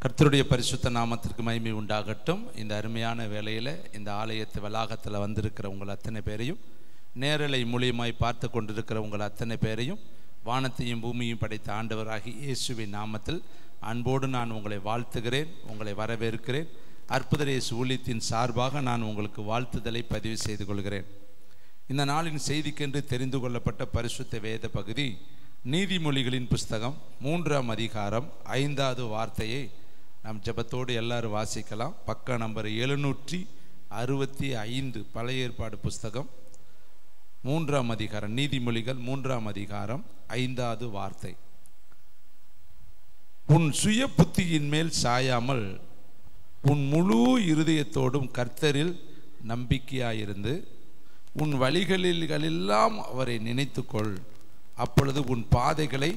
கர்த்தருடைய பரிசுத்த நாமத்திற்கு மகிமை உண்டாகட்டும். இந்த அருமையான வேளையில் இந்த ஆலயத்து வளாகத்தில் வந்திருக்கிற உங்கள் அத்தனை பேரையும், நேரலை மூலியமாய் பார்த்து கொண்டிருக்கிற உங்கள் அத்தனை பேரையும், வானத்தையும் பூமியும் படைத்த ஆண்டவராகி இயேசுவின் நாமத்தில் அன்போடு நான் உங்களை வாழ்த்துகிறேன், உங்களை வரவேற்கிறேன். அற்புத இயேசு ஊழியத்தின் சார்பாக நான் உங்களுக்கு வாழ்த்துதலை பதிவு செய்து கொள்கிறேன். இந்த நாளின் செய்திக்கென்று தெரிந்து கொள்ளப்பட்ட பரிசுத்த வேத பகுதி நீதிமொழிகளின் புஸ்தகம் 3ஆம் அதிகாரம் 5வது வார்த்தையை நாம் ஜெபத்தோடு எல்லாரும் வாசிக்கலாம். பக்க நம்பர் 765, பழைய ஏற்பாடு புஸ்தகம் 3ஆம் அதிகாரம், நீதிமொழிகள் 3ஆம் அதிகாரம் 5வது வார்த்தை. உன் சுய புத்தியின் மேல் சாயாமல் உன் முழு இருதயத்தோடும் கர்த்தரில் நம்பிக்கையாயிருந்து உன் வழிகளிலெல்லாம் அவரை நினைத்துக்கொள், அப்பொழுது உன் பாதைகளை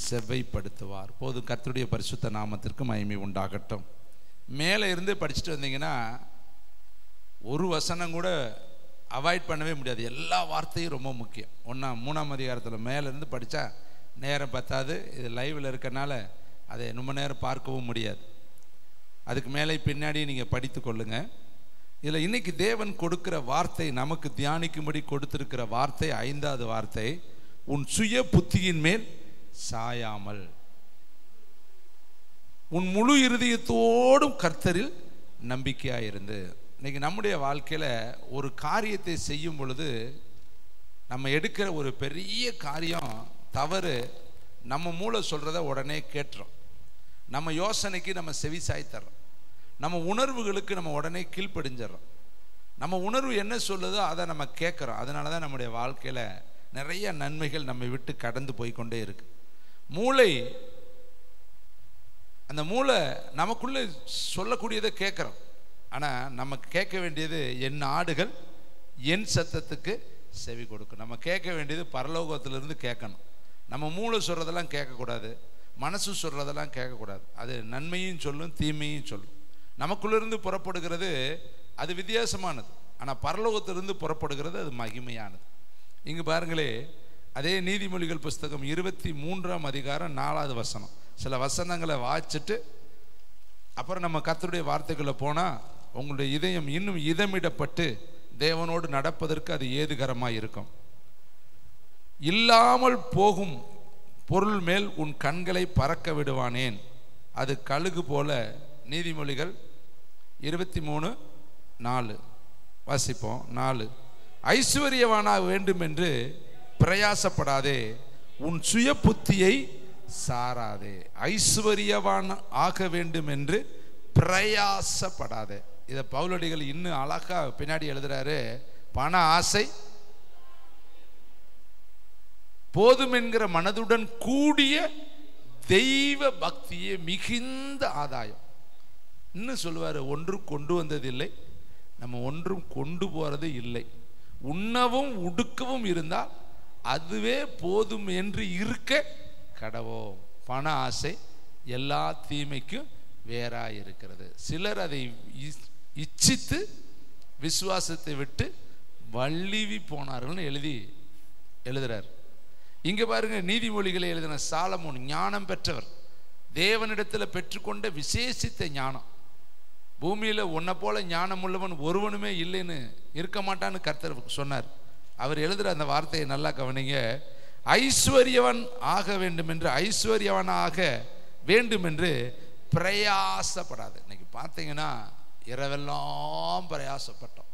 செவ்வைப்படுத்துவார். போதும். கர்த்தருடைய பரிசுத்த நாமத்திற்கு மகிமை உண்டாகட்டும். மேலே இருந்து படிச்சுட்டு வந்தீங்கன்னா ஒரு வசனம் கூட அவாய்ட் பண்ணவே முடியாது. எல்லா வார்த்தையும் ரொம்ப முக்கியம். 3ஆம் அதிகாரத்தில் மேலேருந்து படித்தா நேரம் பத்தாது. இது லைவில் இருக்கனால அதை ரொம்ப நேரம் பார்க்கவும் முடியாது. அதுக்கு மேலே பின்னாடி நீங்கள் படித்து கொள்ளுங்க. இதில் இன்னைக்கு தேவன் கொடுக்கிற வார்த்தை, நமக்கு தியானிக்கும்படி கொடுத்திருக்கிற வார்த்தை 5வது வார்த்தை, உன் சுய புத்தியின் மேல் சாயாமல் உன் முழு இருதயத்தோடும் கர்த்தரில் நம்பிக்கையாயிருந்து. இன்னைக்கு நம்முடைய வாழ்க்கையில் ஒரு காரியத்தை செய்யும் பொழுது நம்ம எடுக்கிற ஒரு பெரிய காரியம் தவறு, நம்ம மூளை சொல்கிறத உடனே கேட்டுறோம், நம்ம யோசனைக்கு நம்ம செவி சாய்த்தர்றோம், நம்ம உணர்வுகளுக்கு நம்ம உடனே கீழ்ப்படிஞ்சிடறோம். நம்ம உணர்வு என்ன சொல்லுதோ அதை நம்ம கேட்குறோம். அதனால தான் நம்முடைய வாழ்க்கையில் நிறைய நன்மைகள் நம்மை விட்டு கடந்து போய்கொண்டே இருக்கு. அந்த மூளை நமக்குள்ளே சொல்லக்கூடியதை கேட்குறோம். ஆனால் நம்ம கேட்க வேண்டியது, என் ஆடுகள் என் சத்தத்துக்கு செவி கொடுக்கும். நம்ம கேட்க வேண்டியது பரலோகத்திலிருந்து கேட்கணும். நம்ம மூளை சொல்கிறதெல்லாம் கேட்கக்கூடாது, மனசு சொல்கிறதெல்லாம் கேட்கக்கூடாது. அது நன்மையும் சொல்லும், தீமையும் சொல்லும். நமக்குள்ளிருந்து புறப்படுகிறது அது வித்தியாசமானது, ஆனால் பரலோகத்திலிருந்து புறப்படுகிறது அது மகிமையானது. இங்கு பாருங்களே, அதே நீதிமொழிகள் புஸ்தகம் 23ஆம் அதிகாரம் 4வது வசனம். சில வசனங்களை வாசிச்சுட்டு அப்புறம் நம்ம கர்த்தருடைய வார்த்தைக்குள்ளே போனால் உங்களுடைய இதயம் இன்னும் இதமிடப்பட்டு தேவனோடு நடப்பதற்கு அது ஏதுகரமாக இருக்கும். இல்லாமல் போகும் பொருள் மேல் உன் கண்களை பறக்க விடுவானேன், அது கழுகு போல. நீதிமொழிகள் 23:4 வாசிப்போம். 4, ஐஸ்வர்யவானாக வேண்டும் என்று பிரயாசப்படாதே, உன் சுய புத்தியை சாராதே. ஐஸ்வர்யவான் ஆக வேண்டும் என்று பிரயாசப்படாதே. இதை பவுலடிகள் இன்னும் அழகா பின்னாடி எழுதுறாரு. பண ஆசை போதும் என்கிற மனதுடன் கூடிய தெய்வ பக்தியே மிகுந்த ஆதாயம். இன்னும் சொல்லுவார், ஒன்றும் கொண்டு வந்ததில்லை, நம்ம ஒன்றும் கொண்டு போறது இல்லை. உண்ணவும் உடுக்கவும் இருந்தால் அதுவே போதும் என்று இருக்க கடவோம். பண ஆசை எல்லா தீமைக்கும் வேறாய் இருக்கிறது. சிலர் அதை இச்சித்து விசுவாசத்தை விட்டு வள்ளிவி போனார்கள்னு எழுதுறார். இங்க பாருங்க, நீதிமொழிகளை எழுதின சாலமோன் ஞானம் பெற்றவர், தேவனிடத்தில் பெற்றுக்கொண்ட விசேஷித்த ஞானம். பூமியில் உன்னை போல ஞானம் உள்ளவன் ஒருவனுமே இல்லைன்னு இருக்க மாட்டான்னு கர்த்தர் சொன்னார். அவர் எழுதுகிற அந்த வார்த்தையை நல்லா கவனிங்க. ஐஸ்வர்யவன் ஆக வேண்டும் என்று, ஐஸ்வர்யவனாக வேண்டும் என்று பிரயாசப்படாது. இன்னைக்கு பார்த்தீங்கன்னா இரவெல்லாம் பிரயாசப்பட்டோம்.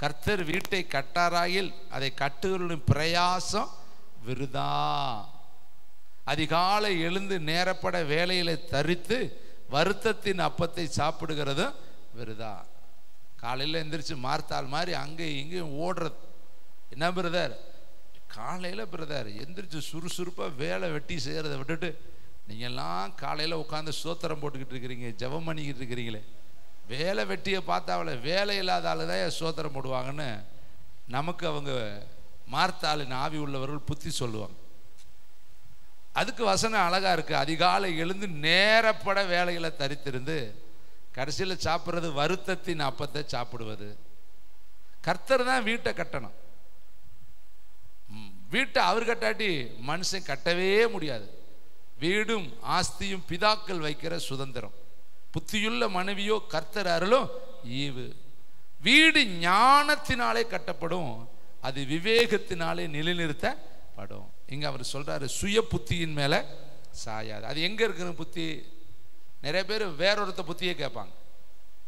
கர்த்தர் வீட்டை கட்டாராயில் அதை கட்டுவதின் பிரயாசம் விருதா. அதிகாலை எழுந்து நேரப்பட வேலையில தரித்து வருத்தத்தின் அப்பத்தை சாப்பிடுகிறது விருதா. காலையில் எந்திரிச்சு மார்த்தாள் மாதிரி அங்கேயும் இங்கேயும் ஓடுறது. என்ன பிரதர், காலையில் பிரதர் எந்திரிச்சு சுறுசுறுப்பாக வேலை வெட்டி செய்கிறத விட்டுட்டு நீங்கள்லாம் காலையில் உட்காந்து சோத்திரம் போட்டுக்கிட்டு இருக்கிறீங்க, ஜெபம் பண்ணிக்கிட்டு இருக்கிறீங்களே, வேலை வெட்டியை பார்த்தாவளை வேலை இல்லாத ஆளு தான் சோத்திரம் போடுவாங்கன்னு நமக்கு அவங்க மார்த்தாளின் ஆவி உள்ளவர்கள் புத்தி சொல்லுவாங்க. அதுக்கு வசனம் அழகா இருக்கு. அதிகாலை எழுந்து நேரப்பட வேலைகளை தரித்திருந்து கடைசியில் சாப்பிட்றது வருத்தத்தின் அப்பத்தை சாப்பிடுவது. கர்த்தர் தான் வீட்டை கட்டணும். வீட்டை அவர் கட்டாட்டி மனுஷன் கட்டவே முடியாது. வீடும் ஆஸ்தியும் பிதாக்கள் வைக்கிற சுதந்திரம். புத்தியுள்ள மனைவியோ கர்த்தர் அருளும் ஈவு. வீடு ஞானத்தினாலே கட்டப்படும், அது விவேகத்தினாலே நிலைநிறுத்தப்படும். இங்க அவர் சொல்றாரு சுய புத்தியின் மேல சாயாது. அது எங்க இருக்குன்னு புத்தி? நிறைய பேர் வேறொருத்த புத்தியே கேட்பாங்க.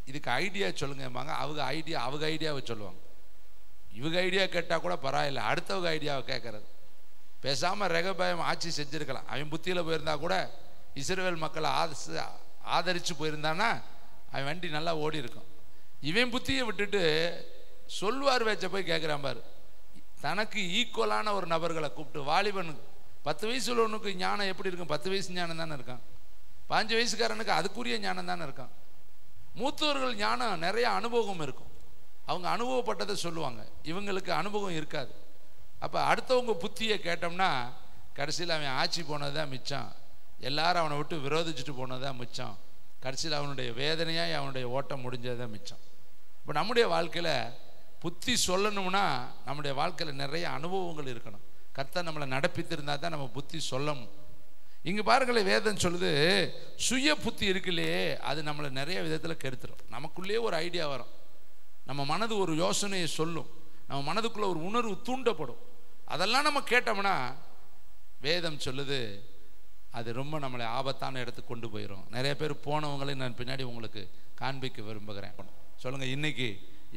இதுக்கு ஐடியா சொல்லுங்கம்பாங்க. அவங்க ஐடியாவை சொல்லுவாங்க. இவங்க ஐடியா கேட்டால் கூட பரவாயில்ல, அடுத்தவங்க ஐடியாவை கேட்கறது. பேசாமல் ரெகபாயம் ஆட்சி செஞ்சுருக்கலாம். அவன் புத்தியில் போயிருந்தா கூட இஸ்ரவேல் மக்களை ஆதரித்து போயிருந்தானா அவன் வண்டி நல்லா ஓடி இருக்கும். இவன் புத்தியை விட்டுட்டு சொல்வார் வேச்ச போய் கேட்குறான் பாரு. தனக்கு ஈக்குவலான ஒரு நபர்களை கூப்பிட்டு, வாலிபனுக்கு 10 வயசு உள்ளவனுக்கு ஞானம் எப்படி இருக்கும்? 10 வயசு ஞானம் தானே இருக்கான். 5 வயசுக்காரனுக்கு அதுக்குரிய ஞானம் தானே இருக்கான். மூத்தவர்கள் ஞானம் நிறைய அனுபவம் இருக்கும், அவங்க அனுபவப்பட்டதை சொல்லுவாங்க. இவங்களுக்கு அனுபவம் இருக்காது. அப்போ அடுத்தவங்க புத்தியை கேட்டோம்னா கடைசியில் அவன் ஆட்சி போனது தான் மிச்சம், எல்லாரும் அவனை விட்டு விரோதிச்சுட்டு போனது தான் மிச்சம், கடைசியில் அவனுடைய வேதனையாக அவனுடைய ஓட்டம் முடிஞ்சது தான் மிச்சம். இப்போ நம்முடைய வாழ்க்கையில் புத்தி சொல்லணும்னா நம்முடைய வாழ்க்கையில் நிறைய அனுபவங்கள் இருக்கணும். கர்த்தர் நம்மளை நடப்பித்திருந்தா தான் நம்ம புத்தி சொல்லணும். இங்கே பாருங்களேன், வேதம் சொல்லுது சுய புத்தி இருக்குல்லையே, அது நம்மளை நிறைய விதத்தில் கெடுத்துடும். நமக்குள்ளேயே ஒரு ஐடியா வரும், நம்ம மனது ஒரு யோசனையை சொல்லும், நம்ம மனதுக்குள்ள ஒரு உணர்வு தூண்டப்படும். அதெல்லாம் நம்ம கேட்டோம்னா வேதம் சொல்லுது அது ரொம்ப நம்மளை ஆபத்தான இடத்துக்கு கொண்டு போயிடும். நிறைய பேர் போனவங்களை நான் பின்னாடி உங்களுக்கு காண்பிக்க விரும்புகிறேன். சொல்லுங்க, இன்னைக்கு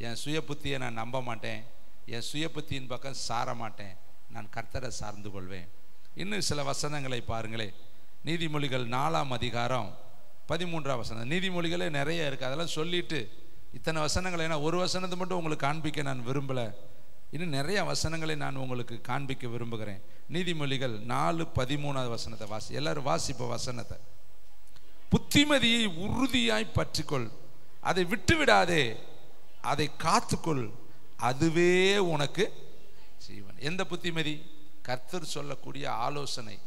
என் சுய புத்தியை நான் நம்ப மாட்டேன், என் சுய புத்தியின் பக்கம் சார மாட்டேன், நான் கர்த்தரை சார்ந்து கொள்வேன். இன்னும் சில வசனங்களை பாருங்களே. நீதிமொழிகள் 4ஆம் அதிகாரம் 13ஆம் வசனம். நீதிமொழிகளே நிறைய இருக்குது, அதெல்லாம் சொல்லிட்டு இத்தனை வசனங்கள், ஏன்னா ஒரு வசனத்தை மட்டும் உங்களுக்கு காண்பிக்க நான் விரும்பலை, இன்னும் நிறைய வசனங்களை நான் உங்களுக்கு காண்பிக்க விரும்புகிறேன். நீதிமொழிகள் 4:13 வசனத்தை வாசி. எல்லாரும் வாசிப்ப வசனத்தை. புத்திமதியை உறுதியாய் பற்றிக்கொள், அதை விட்டு விடாதே, அதை காத்துக்கொள், அதுவே உனக்கு ஜீவன். எந்த புத்திமதி? கர்த்தர் சொல்லக்கூடிய ஆலோசனை,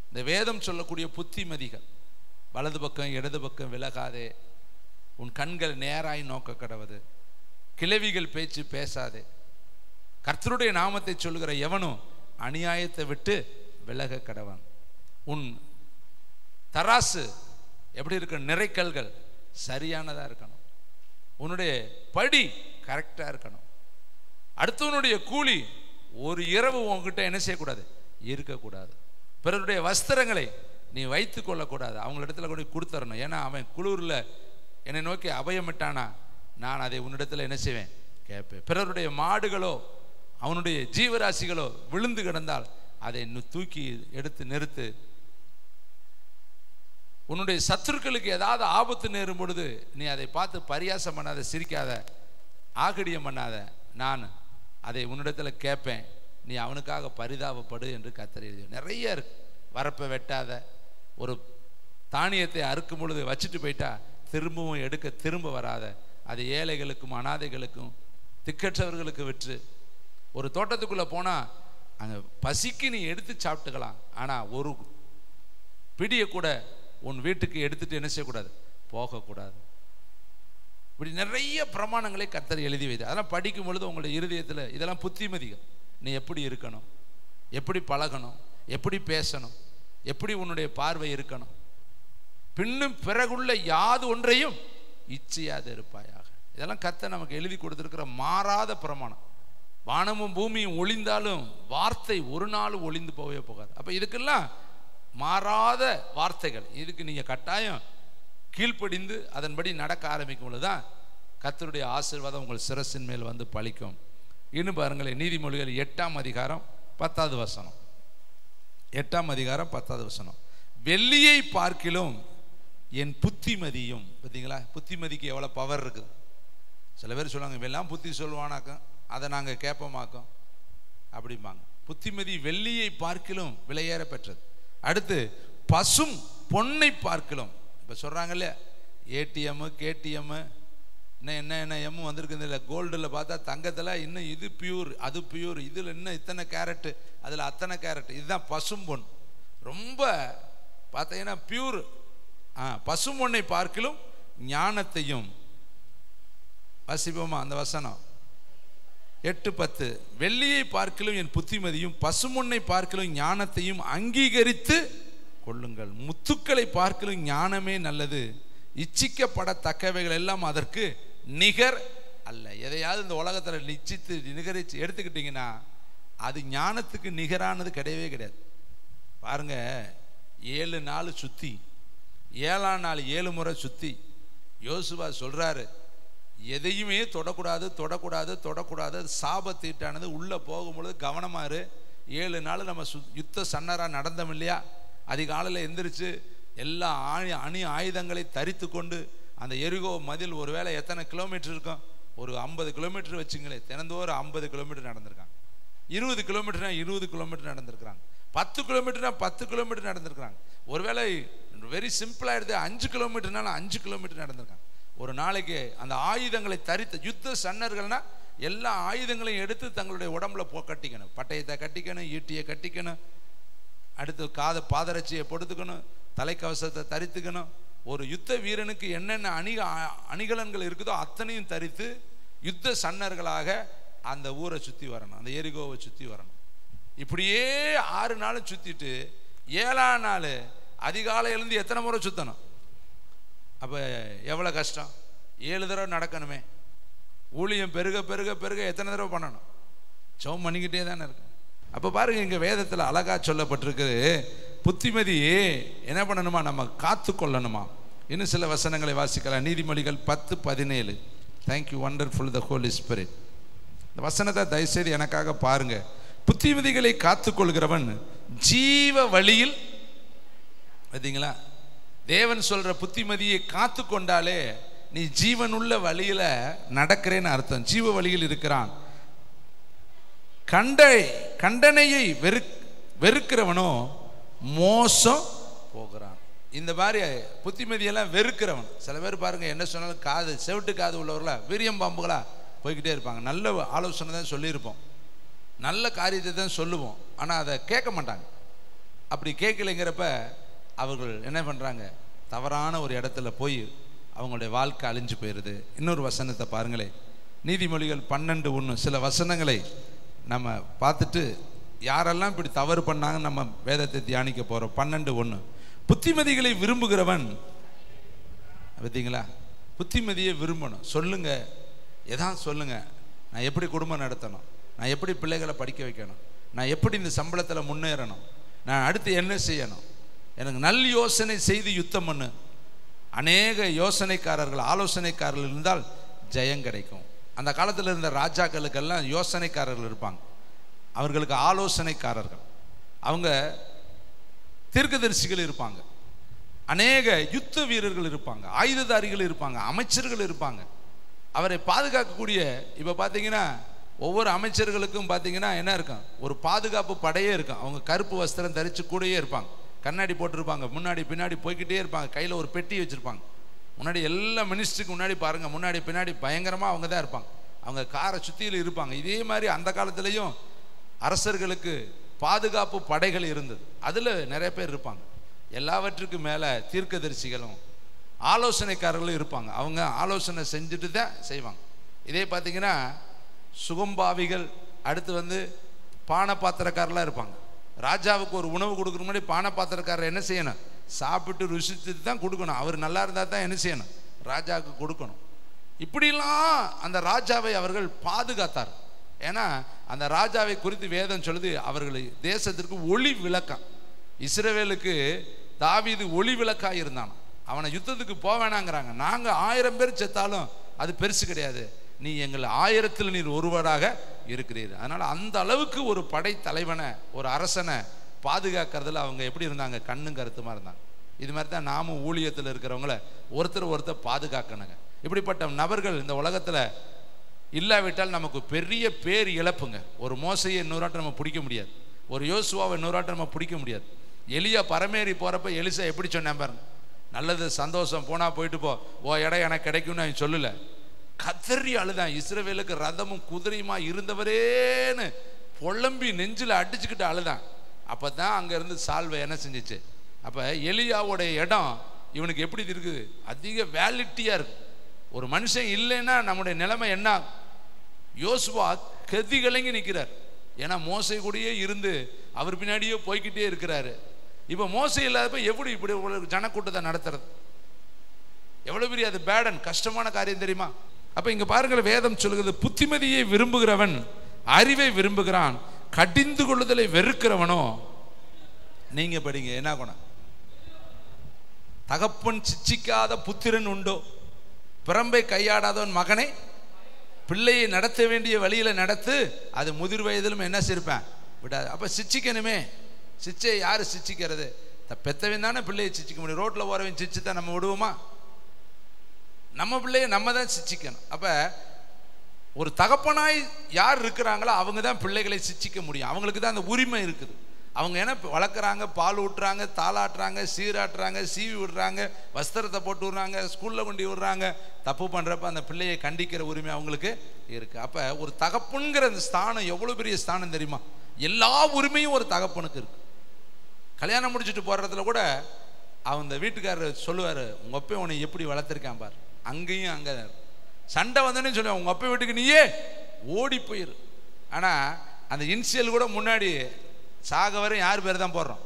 இந்த வேதம் சொல்லக்கூடிய புத்திமதிகள். வலது பக்கம் இடது பக்கம் விலகாதே, உன் கண்கள் நேராய் நோக்க கடவது, கிழவிகள் பேச்சு பேசாதே, கர்த்தருடைய நாமத்தை சொல்லுகிற எவனும் அநியாயத்தை விட்டு விலக கடவன், உன் தராசு எப்படி இருக்க, நிறைக்கல்கள் சரியானதா இருக்கணும், உன்னுடைய படி கரெக்டா இருக்கணும், அடுத்தவனுடைய கூலி ஒரு இரவு உன்கிட்ட என்ன செய்யக்கூடாது, இருக்கக்கூடாது, பிறருடைய வஸ்திரங்களை நீ வைத்து கொள்ளக்கூடாது, அவங்களிடத்துல கூட கொடுத்துடணும். ஏன்னா அவன் குளூரில் என்னை நோக்கி அபயமிட்டானா நான் அதை உன்னிடத்தில் என்ன செய்வேன், கேட்பேன். பிறருடைய மாடுகளோ அவனுடைய ஜீவராசிகளோ விழுந்து கிடந்தால் அதை தூக்கி எடுத்து நிறுத்து. உன்னுடைய சத்துருக்களுக்கு ஏதாவது ஆபத்து நேரும் பொழுது நீ அதை பார்த்து பரியாசம் பண்ணாத, சிரிக்காத, ஆகடியம் பண்ணாத, நான் அதை உன்னிடத்தில் கேட்பேன், நீ அவனுக்காக பரிதாபப்படு என்று கர்த்தர் எழுதி. நிறைய இருக்கு. வரப்பை வெட்டாத, ஒரு தானியத்தை அறுக்கும் பொழுது வச்சுட்டு போயிட்டா திரும்பவும் எடுக்க திரும்ப வராத, அது ஏழைகளுக்கும் அனாதைகளுக்கும் திக்கற்றவர்களுக்கு விற்று. ஒரு தோட்டத்துக்குள்ளே போனால் அங்கே பசிக்கு நீ எடுத்து சாப்பிட்டுக்கலாம், ஆனால் ஒரு பிடியை கூட உன் வீட்டுக்கு எடுத்துட்டு என்ன செய்யக்கூடாது, போகக்கூடாது. இப்படி நிறைய பிரமாணங்களை கர்த்தர் எழுதி வைத்து, அதெல்லாம் படிக்கும் பொழுது உங்களுடைய இருதயத்தில் இதெல்லாம் புத்திமதிகள். நீ எப்படி இருக்கணும், எப்படி பழகணும், எப்படி பேசணும், எப்படி உன்னுடைய பார்வை இருக்கணும், பின்னும் பிறகுள்ள யாது ஒன்றையும் இச்சையாது இருப்பாயாக. இதெல்லாம் கர்த்தர் நமக்கு எழுதி கொடுத்திருக்கிற மாறாத பிரமாணம். வானமும் பூமியும் ஒளிந்தாலும் வார்த்தை ஒரு நாள் ஒளிந்து போகவே போகாது. அப்போ இதுக்கெல்லாம் மாறாத வார்த்தைகள். இதுக்கு நீங்கள் கட்டாயம் கீழ்ப்படிந்து அதன்படி நடக்க ஆரம்பிக்கும் பொழுதுதான் கர்த்தருடைய ஆசீர்வாதம் உங்கள் சிரசின் மேல் வந்து பலிக்கும். இன்னும் பாருங்களேன், நீதிமொழிகள் 8ஆம் அதிகாரம் 10வது வசனம். 8ஆம் அதிகாரம் 10வது வசனம். வெள்ளியை பார்க்கிலும் என் புத்திமதியும். பார்த்தீங்களா, புத்திமதிக்கு எவ்வளோ பவர் இருக்குது. சில பேர் சொல்லுவாங்க, வெல்லாம் புத்தி சொல்லுவானாக்கம், அதை நாங்கள் கேட்போமாக்கோம் அப்படிம்பாங்க. புத்திமதி வெள்ளியை பார்க்கிலும் விலையேற பெற்றது. அடுத்து பசும் பொன்னை பார்க்கிலும். இப்போ சொல்கிறாங்கல்ல ஏடிஎம்மு கேடிஎம்மு என்ன எம்மு வந்திருக்குது இல்லை, கோல்டில் பார்த்தா தங்கத்தில் இன்னும் இது பியூர் அது பியூர், இதில் இன்னும் இத்தனை கேரட்டு அதில் அத்தனை கேரட், இதுதான் பசும் பொன். ரொம்ப பார்த்தீங்கன்னா பியூர். பசும் பொன்னை பார்க்கிலும் ஞானத்தையும். வாசிப்போமா அந்த வசனம் 8:10. வெள்ளியை பார்க்கிலும் என் புத்திமதியும் பசுமொன்னை பார்க்கிலும் ஞானத்தையும் அங்கீகரித்து கொள்ளுங்கள். முத்துக்களை பார்க்கிலும் ஞானமே நல்லது, இச்சிக்கப்படத்தக்கவைகள் எல்லாம் அதற்கு நிகர் அல்ல. எதையாவது இந்த உலகத்தில் நிச்சித்து நிகரிச்சு எடுத்துக்கிட்டிங்கன்னா அது ஞானத்துக்கு நிகரானது கிடையவே கிடையாது. பாருங்க, 7 நாள் சுற்றி, 7ஆம் நாள் 7 முறை சுற்றி யோசுவா சொல்றாரு, எதையுமே தொடக்கூடாது தொடக்கூடாது தொடக்கூடாது, சாபத்தீட்டானது உள்ளே போகும்பொழுது கவனமாரு. 7 நாள் நம்ம யுத்த சன்னராக நடந்தோம் இல்லையா, அதிகாலையில் எந்திரிச்சு எல்லா அணி ஆயுதங்களை தரித்து கொண்டு அந்த எரிகோ மதில் ஒருவேளை எத்தனை கிலோமீட்டர் இருக்கும், ஒரு 50 கிலோமீட்டர் வச்சுங்களேன், தினந்தோறும் 50 கிலோமீட்டர் நடந்திருக்காங்க. 20 கிலோமீட்டர்னா 20 கிலோமீட்டர் நடந்திருக்கிறாங்க. 10 கிலோமீட்டர்னா 10 கிலோமீட்டர் நடந்திருக்கிறாங்க. ஒருவேளை வெரி சிம்பிளாக எடுத்து 5 கிலோமீட்டர்னாலும் 5 கிலோமீட்டர் நடந்திருக்காங்க. ஒரு நாளைக்கு அந்த ஆயுதங்களை தரித்த யுத்த சன்னர்கள்னா எல்லா ஆயுதங்களையும் எடுத்து தங்களுடைய உடம்புல கட்டிக்கணும். பட்டயத்தை கட்டிக்கணும், ஈட்டியை கட்டிக்கணும், அடுத்து பாதரட்சியை பொடுத்துக்கணும், தலைக்கவசத்தை தரித்துக்கணும். ஒரு யுத்த வீரனுக்கு என்னென்ன அணிகலன்கள் இருக்குதோ அத்தனையும் தரித்து யுத்த சன்னர்களாக அந்த ஊரை சுற்றி வரணும், அந்த எரிகோவை சுற்றி வரணும். இப்படியே 6 நாள் சுற்றிட்டு 7ஆம் நாள் அதிகாலையிலேருந்து எத்தனை முறை சுற்றணும்? அப்போ எவ்வளோ கஷ்டம், 7 தடவை நடக்கணுமே. ஊழியம் பெருக பெருக பெருக எத்தனை தடவை பண்ணணும்? ஜெபம் பண்ணிக்கிட்டே தானே இருக்கும். அப்போ பாருங்க, இங்கே வேதத்தில் அழகா சொல்லப்பட்டிருக்குது, புத்திமதி என்ன பண்ணணுமா, நம்ம காத்து கொள்ளணுமா. இன்னும் சில வசனங்களை வாசிக்கலாம். நீதிமொழிகள் 10:17. தேங்க்யூ வண்டர்ஃபுல் த ஹோலி ஸ்பிரிட். இந்த வசனத்தை தயவுசெய்து எனக்காக பாருங்க. புத்திமதிகளை காத்துக்கொள்கிறவன் ஜீவ வழியில், பார்த்தீங்களா, தேவன் சொல்ற புத்திமதியை காத்து கொண்டாலே நீ ஜீவனுள்ள வழியில நடக்கிறேன்னு அர்த்தம். ஜீவ வழியில் இருக்கிறான். கண்டனையை வெறுக்கிறவனோ மோசம் போகிறான். இந்த மாதிரி புத்திமதியெல்லாம் வெறுக்கிறவன். சில பேர் பாருங்க, என்ன சொன்னாலும் செவிட்டு காது உள்ளவர்களா வீரியம் பாம்புகளா போய்கிட்டே இருப்பாங்க. நல்ல ஆலோசனை தான் சொல்லியிருப்போம், நல்ல காரியத்தை தான் சொல்லுவோம், ஆனால் அதை கேட்க மாட்டாங்க. அப்படி கேட்கலைங்கிறப்ப அவர்கள் என்ன பண்ணுறாங்க, தவறான ஒரு இடத்துல போய் அவங்களுடைய வாழ்க்கை அழிஞ்சு போயிடுது. இன்னொரு வசனத்தை பாருங்களேன், நீதிமொழிகள் 12:1. சில வசனங்களை நம்ம பார்த்துட்டு யாரெல்லாம் இப்படி தவறு பண்ணாங்கன்னு நம்ம வேதத்தை தியானிக்க போகிறோம். 12:1. புத்திமதிகளை விரும்புகிறவன், பார்த்தீங்களா, புத்திமதியை விரும்பணும். சொல்லுங்க, எதான் சொல்லுங்க, நான் எப்படி குடும்பம் நடத்தணும், நான் எப்படி பிள்ளைகளை படிக்க வைக்கணும், நான் எப்படி இந்த சம்பளத்தில் முன்னேறணும், நான் அடுத்து என்ன செய்யணும், எனக்கு நல் யோசனை செய்து யுத்தம் பண்ணு. அநேக யோசனைக்காரர்கள் ஆலோசனைக்காரர்கள் இருந்தால் ஜெயம் கிடைக்கும். அந்த காலத்தில் இருந்த ராஜாக்களுக்கெல்லாம் யோசனைக்காரர்கள் இருப்பாங்க, அவர்களுக்கு ஆலோசனைக்காரர்கள், அவங்க தீர்க்கதரிசிகள் இருப்பாங்க, அநேக யுத்த வீரர்கள் இருப்பாங்க, ஆயுததாரிகள் இருப்பாங்க, அமைச்சர்கள் இருப்பாங்க, அவரை பாதுகாக்கக்கூடிய. இப்போ பார்த்தீங்கன்னா ஒவ்வொரு அமைச்சர்களுக்கும் பார்த்தீங்கன்னா என்ன இருக்கும், ஒரு பாதுகாப்பு படையே இருக்கும். அவங்க கருப்பு வஸ்திரம் தரித்து கூடயே இருப்பாங்க, கண்ணாடி போட்டிருப்பாங்க, முன்னாடி பின்னாடி போய்கிட்டே இருப்பாங்க, கையில் ஒரு பெட்டி வச்சுருப்பாங்க. முன்னாடி எல்லா மினிஸ்டருக்கு முன்னாடி பாருங்கள், முன்னாடி பின்னாடி பயங்கரமாக அவங்க தான் இருப்பாங்க, அவங்க காரை சுற்றியில் இருப்பாங்க. இதே மாதிரி அந்த காலத்துலேயும் அரசர்களுக்கு பாதுகாப்பு படைகள் இருந்தது, அதில் நிறைய பேர் இருப்பாங்க. எல்லாவற்றுக்கும் மேலே தீர்க்கதரிசிகளும் ஆலோசனைக்காரர்களும் இருப்பாங்க, அவங்க ஆலோசனை செஞ்சுட்டு தான் செய்வாங்க. இதே பார்த்தீங்கன்னா சுகம்பாவிகள், அடுத்து பானபாத்திரக்காரெலாம் இருப்பாங்க. ராஜாவுக்கு ஒரு உணவு கொடுக்குற முன்னாடி பானபாத்திரக்காரர் என்ன செய்யணும், சாப்பிட்டு ருசித்து தான் கொடுக்கணும். அவர் நல்லா இருந்தால் தான் என்ன செய்யணும், ராஜாவுக்கு கொடுக்கணும். இப்படிலாம் அந்த ராஜாவை அவர்கள் பாதுகாத்தார். ஏன்னா அந்த ராஜாவை குறித்து வேதம் சொல்லுது, அவர்கள் தேசத்திற்கு ஒளி விளக்கம். இஸ்ரவேலுக்கு தாவீது ஒளி விளக்காக இருந்தான். அவனை யுத்தத்துக்கு போக வேணாங்கிறாங்க. நாங்கள் 1000 பேர் செத்தாலும் அது பெருசு கிடையாது, நீ எங்கள் 1000ல் நீர் ஒருவராக இருக்கிறீர். அதனால் அந்த அளவுக்கு ஒரு படை தலைவனை, ஒரு அரசனை பாதுகாக்கிறதுல அவங்க எப்படி இருந்தாங்க, கண்ணும் கருத்துமா இருந்தாங்க. இது மாதிரி தான் நாமும் ஊழியத்தில் இருக்கிறவங்கள ஒருத்தர் பாதுகாக்கணுங்க. இப்படிப்பட்ட நபர்கள் இந்த உலகத்தில் இல்லாவிட்டால் நமக்கு பெரிய பேர் இழப்புங்க. ஒரு மோசையை இன்னொரு நம்ம பிடிக்க முடியாது, ஒரு யோசுவாவை இன்னொரு நம்ம பிடிக்க முடியாது. எலியா பரமேறி போகிறப்ப எலிசா எப்படி சொன்னேன் பாருங்க, நல்லது சந்தோஷம், போனால் போயிட்டு போ, ஓ இடம் எனக்கு கிடைக்கும்னு அவன் சொல்லலை, கதறி அழுதான். இஸ்ரவேலுக்கு ரதமும் குதிரையுமா இருந்தவரேன்னு புலம்பி நெஞ்சில் அடிச்சுக்கிட்டு அழுதான். அப்போ தான் அங்கேருந்து சால்வை என்ன செஞ்சிச்சு. அப்போ எலியாவோடைய இடம் இவனுக்கு எப்படி இருக்குது, அதிக வேலிட்டியாக இருக்கு. ஒரு மனுஷன் இல்லைன்னா நம்முடைய நிலைமை என்ன. யோசுவா கதி கலங்கி நிற்கிறார், ஏன்னா மோசை கூடயே இருந்து அவர் பின்னாடியே போய்கிட்டே இருக்கிறாரு. இப்போ மோசை இல்லாதப்ப எப்படி இப்படி ஒரு ஜனக்கூட்டத்தை நடத்துறது. எவ்வளவு பெரிய அது பேடன், கஷ்டமான காரியம் தெரியுமா? அப்ப இங்க பாருங்கள், வேதம் சொல்கிறது, புத்திமதியை விரும்புகிறவன் அறிவை விரும்புகிறான், கடிந்து கொள்ளுதலை வெறுக்கிறவனோ. நீங்க படிங்க, என்ன குணம்? தகப்பன் சிச்சிக்காத புத்திரன் உண்டோ? பிறம்பை கையாடாதவன் மகனை பிள்ளையை நடத்த வேண்டிய வழியில நடத்து, அது முதிர் வயதிலும் என்ன செய்ப்பேன் விடாது. அப்ப சிச்சிக்கணுமே. சிச்சை யாரு சிச்சிக்கிறது? பெத்தவன் தானே பிள்ளையை சிச்சிக்க முடியும். ரோட்ல போறவன் சிச்சுதான் நம்ம விடுவோமா? நம்ம பிள்ளைய நம்ம தான் சிச்சிக்கணும். அப்ப ஒரு தகப்பனாய் யார் இருக்கிறாங்களோ அவங்க தான் பிள்ளைகளை சிச்சிக்க முடியும். அவங்களுக்கு தான் அந்த உரிமை இருக்குது. அவங்க என்ன வளர்க்குறாங்க, பால் ஊட்டுறாங்க, தாளாட்டுறாங்க, சீராட்டுறாங்க, சீவி விடுறாங்க, வஸ்திரத்தை போட்டு விடுறாங்க, ஸ்கூலில் கொண்டு விடுறாங்க. தப்பு பண்ணுறப்ப அந்த பிள்ளையை கண்டிக்கிற உரிமை அவங்களுக்கு இருக்குது. அப்போ ஒரு தகப்பனுங்கிற அந்த ஸ்தானம் எவ்வளோ பெரிய ஸ்தானம் தெரியுமா? எல்லா உரிமையும் ஒரு தகப்பனுக்கு இருக்குது. கல்யாணம் முடிச்சுட்டு போடுறதுல கூட அந்த வீட்டுக்காரர் சொல்லுவார், உங்கள் அப்பா உன்னை எப்படி வளர்த்துருக்கான் பார். அங்கேயும் அங்கே சண்டை வந்தோன்னே சொல்லுவேன், உங்கள் அப்பா வீட்டுக்கு நீயே ஓடி போயிரு. ஆனால் அந்த இன்சியல் கூட முன்னாடி சாக வரை யார் பேர் தான் போடுறோம்.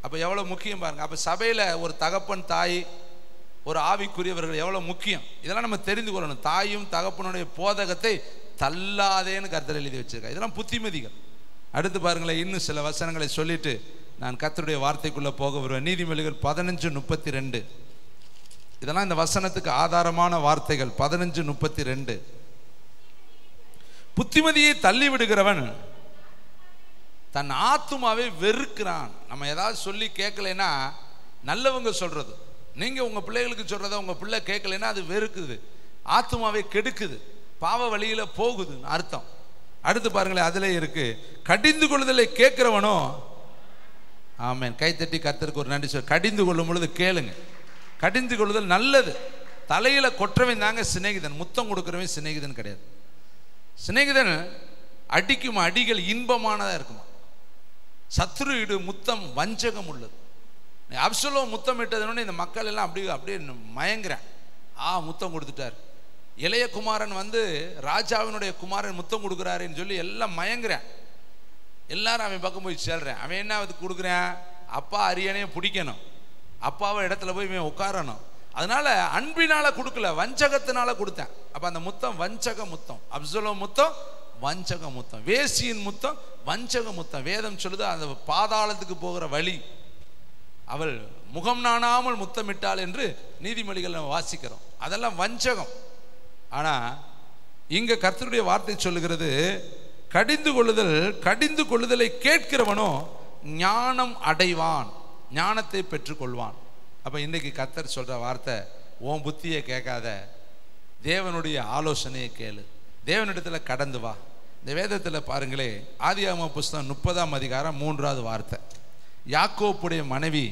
அப்போ எவ்வளோ முக்கியம் பாருங்க. அப்போ சபையில் ஒரு தகப்பன், தாய், ஒரு ஆவிக்குரியவர்கள் எவ்வளோ முக்கியம், இதெல்லாம் நம்ம தெரிந்து கொள்ளணும். தாயும் தகப்பனுடைய போதகத்தை தள்ளாதேன்னு கர்த்தர் எழுதி வச்சிருக்கா. இதெல்லாம் புத்திமதிகள். அடுத்து பாருங்களேன், இன்னும் சில வசனங்களை சொல்லிட்டு நான் கர்த்தருடைய வார்த்தைக்குள்ளே போக வருவேன். நீதிமொழிகள் 15:32. இதெல்லாம் இந்த வசனத்துக்கு ஆதாரமான வார்த்தைகள். 15:32. புத்திமதியை தள்ளி விடுகிறவன் தன் ஆத்துமாவை வெறுக்கிறான். நம்ம ஏதாவது சொல்லி கேட்கலைன்னா, நல்லவங்க சொல்றது, நீங்க உங்க பிள்ளைகளுக்கு சொல்றத உங்க பிள்ளை கேட்கலைன்னா அது வெறுக்குது, ஆத்துமாவை கெடுக்குது, பாவ வழியில போகுது அர்த்தம். அடுத்து பாருங்களேன், அதுல இருக்கு, கடிந்து கொள்ளுதலை கேட்கிறவனோ. ஆமென். கைத்தட்டி கர்த்தருக்கு ஒரு நன்றி சொல். கடிந்து கொள்ளும் பொழுது கேளுங்க. கடிந்து கொள்ளுதல் நல்லது. தலையில கொற்றவன் தாங்க சிநேகிதன், முத்தம் கொடுக்கிறவன் சிநேகிதன் கிடையாது. சிநேகிதன் அடிக்கும் அடிகள் இன்பமானதா இருக்குமா. சத்ரு இடு முத்தம் வஞ்சகம் உள்ளது. அப்சலோம் முத்தம் இட்டதுன்னு இந்த மக்கள் எல்லாம் அப்படியே மயங்குறேன். முத்தம் கொடுத்துட்டார். இளைய குமாரன் ராஜாவினுடைய குமாரன் முத்தம் கொடுக்குறாருன்னு சொல்லி எல்லாம் மயங்குறேன். எல்லாரும் அவன் பக்கம் போய் சேர்றேன். அவன் என்ன அது கொடுக்குறேன்? அப்பா அரியணையை பிடிக்கணும், அப்பாவை இடத்துல போய் இவன் உட்காரணும். அதனால அன்பினால கொடுக்கல, வஞ்சகத்தினால கொடுத்தேன். அப்ப அந்த முத்தம் வஞ்சக முத்தம். அப்சலோம் முத்தம் வஞ்சக முத்தம், வேசியின் முத்தம் வஞ்சக முத்தம். வேதம் சொல்லுது அந்த பாதாளத்துக்கு போகிற வழி. அவள் முகம் நாணாமல் முத்தமிட்டாள் என்று நீதிமொழிகள் நம்ம வாசிக்கிறோம். அதெல்லாம் வஞ்சகம். ஆனா இங்க கர்த்தருடைய வார்த்தை சொல்லுகிறது, கடிந்து கொள்ளுதலை கேட்கிறவனோ ஞானம் அடைவான், ஞானத்தை பெற்றுக்கொள்வான். அப்ப இன்னைக்கு கர்த்தர் சொல்ற வார்த்தை, உன் புத்தியை கேட்காத, தேவனுடைய ஆலோசனையை கேளு, தேவனிடத்துல கடந்து வா. இந்த வேதத்தில் பாருங்களே, ஆதியாகம புஸ்தகம் 30ஆம் அதிகாரம் 3வது வார்த்தை. யாக்கோப்புடைய மனைவி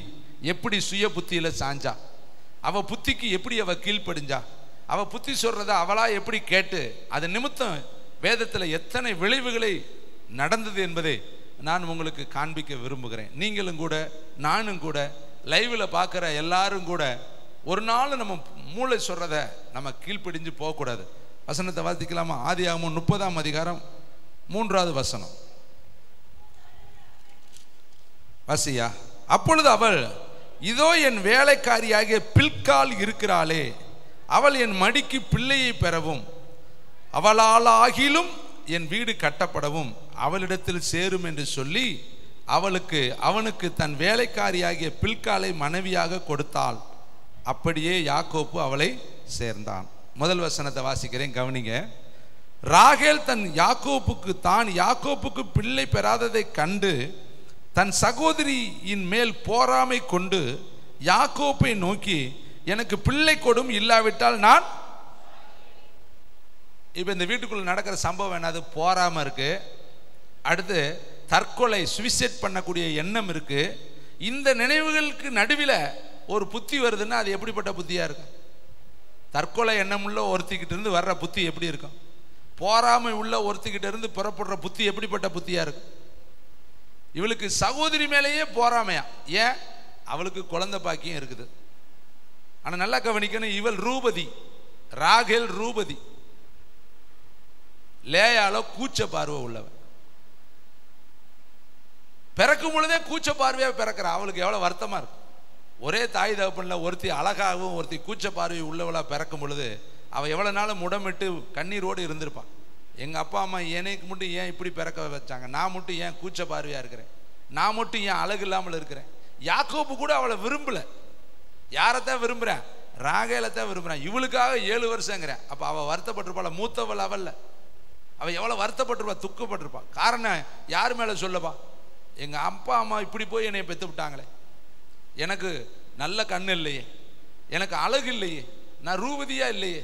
எப்படி சுய புத்தியில சாஞ்சா, அவ புத்திக்கு எப்படி அவ கீழ்ப்படிஞ்சா, அவ புத்தி சொல்றத அவளா எப்படி கேட்டு, அது நிமித்தம் வேதத்தில் எத்தனை விளைவுகளை நடந்தது என்பதை நான் உங்களுக்கு காண்பிக்க விரும்புகிறேன். நீங்களும் கூட, நானும் கூட, லைவ்ல பார்க்குற எல்லாரும் கூட ஒரு நாள் நம்ம மூளை சொல்றத நம்ம கீழ்ப்படிஞ்சு போகக்கூடாது. வசனத்தை வாசிக்கலாமா? ஆதியாகமம் 30ஆம் அதிகாரம் 3வது வசனம் வாசியா. அப்பொழுது அவள், இதோ என் வேலைக்காரியாகிய பில்காள் இருக்கிறாளே, அவள் என் மடிக்கு பிள்ளையை பெறவும் அவளால் ஆகிலும் என் வீடு கட்டப்படவும் அவளிடத்தில் சேரும் என்று சொல்லி அவனுக்கு தன் வேலைக்காரியாகிய பில்காளை மனைவியாக கொடுத்தாள். அப்படியே யாக்கோப்பு அவளை சேர்ந்தான். முதல் வசனத்தை வாசிக்கிறேன், கவனிங்க. ராகேல் தான் யாக்கோப்புக்கு பிள்ளை பெறாததை கண்டு தன் சகோதரியின் மேல் போராமை கொண்டு யாக்கோப்பை நோக்கி, எனக்கு பிள்ளை கொடும், இல்லாவிட்டால் நான். இப்ப இந்த வீட்டுக்குள்ள நடக்கிற சம்பவம் என்னது? போராம இருக்கு. அடுத்து தற்கொலை, சுவிசைட் பண்ணக்கூடிய எண்ணம் இருக்கு. இந்த நினைவுகளுக்கு நடுவில் ஒரு புத்தி வருதுன்னா அது எப்படிப்பட்ட புத்தியா இருக்கும்? தற்கொலை எண்ணம் உள்ள ஒருத்திக்கிட்ட இருந்து வர்ற புத்தி எப்படி இருக்கும்? போராமை உள்ள ஒருத்திக்கிட்ட இருந்து புறப்படுற புத்தி எப்படிப்பட்ட புத்தியா இருக்கும்? இவளுக்கு சகோதரி மேலேயே போராமையா. ஏன்? அவளுக்கு குழந்தை பாக்கியம் இருக்குது. ஆனா நல்லா கவனிக்கணும், இவள் ரூபதி, ராகேல் ரூபதி, லேயால கூச்ச பார்வை உள்ளவன். பிறக்கும் பொழுதே கூச்ச பார்வையா பிறக்கிற அவளுக்கு எவ்வளவு வருத்தமா இருக்கு. ஒரே தாய் தகப்பனில் ஒருத்தி அழகாகவும் ஒருத்தி கூச்ச பார்வை உள்ளவளாக பிறக்கும் பொழுது அவள் எவ்வளோ நாள் முடமிட்டு கண்ணீரோடு இருந்திருப்பான். எங்கள் அப்பா அம்மா எனக்கு மட்டும் ஏன் இப்படி பிறக்க வச்சாங்க, நான் மட்டும் ஏன் கூச்ச பார்வையாக இருக்கிறேன், நான் மட்டும் ஏன் அழகு இல்லாமல் இருக்கிறேன். யாக்கோபு கூட அவளை விரும்பலை. யாரைத்தான் விரும்புகிறேன், ராகேலத்தான் விரும்புகிறேன். இவளுக்காக 7 வருஷங்கிறேன். அப்போ அவள் வருத்தப்பட்டிருப்பாள். மூத்தவள் அவல்ல, அவள் எவ்வளோ வருத்தப்பட்டிருப்பா, துக்கப்பட்டிருப்பா. காரணம் யார் மேலே சொல்லப்பா, எங்கள் அப்பா அம்மா இப்படி போய் என்னை பெற்று விட்டாங்களே, எனக்கு நல்ல கண்ணு இல்லையே, எனக்கு அழகு இல்லையே, நான் ரூபதியாக இல்லையே,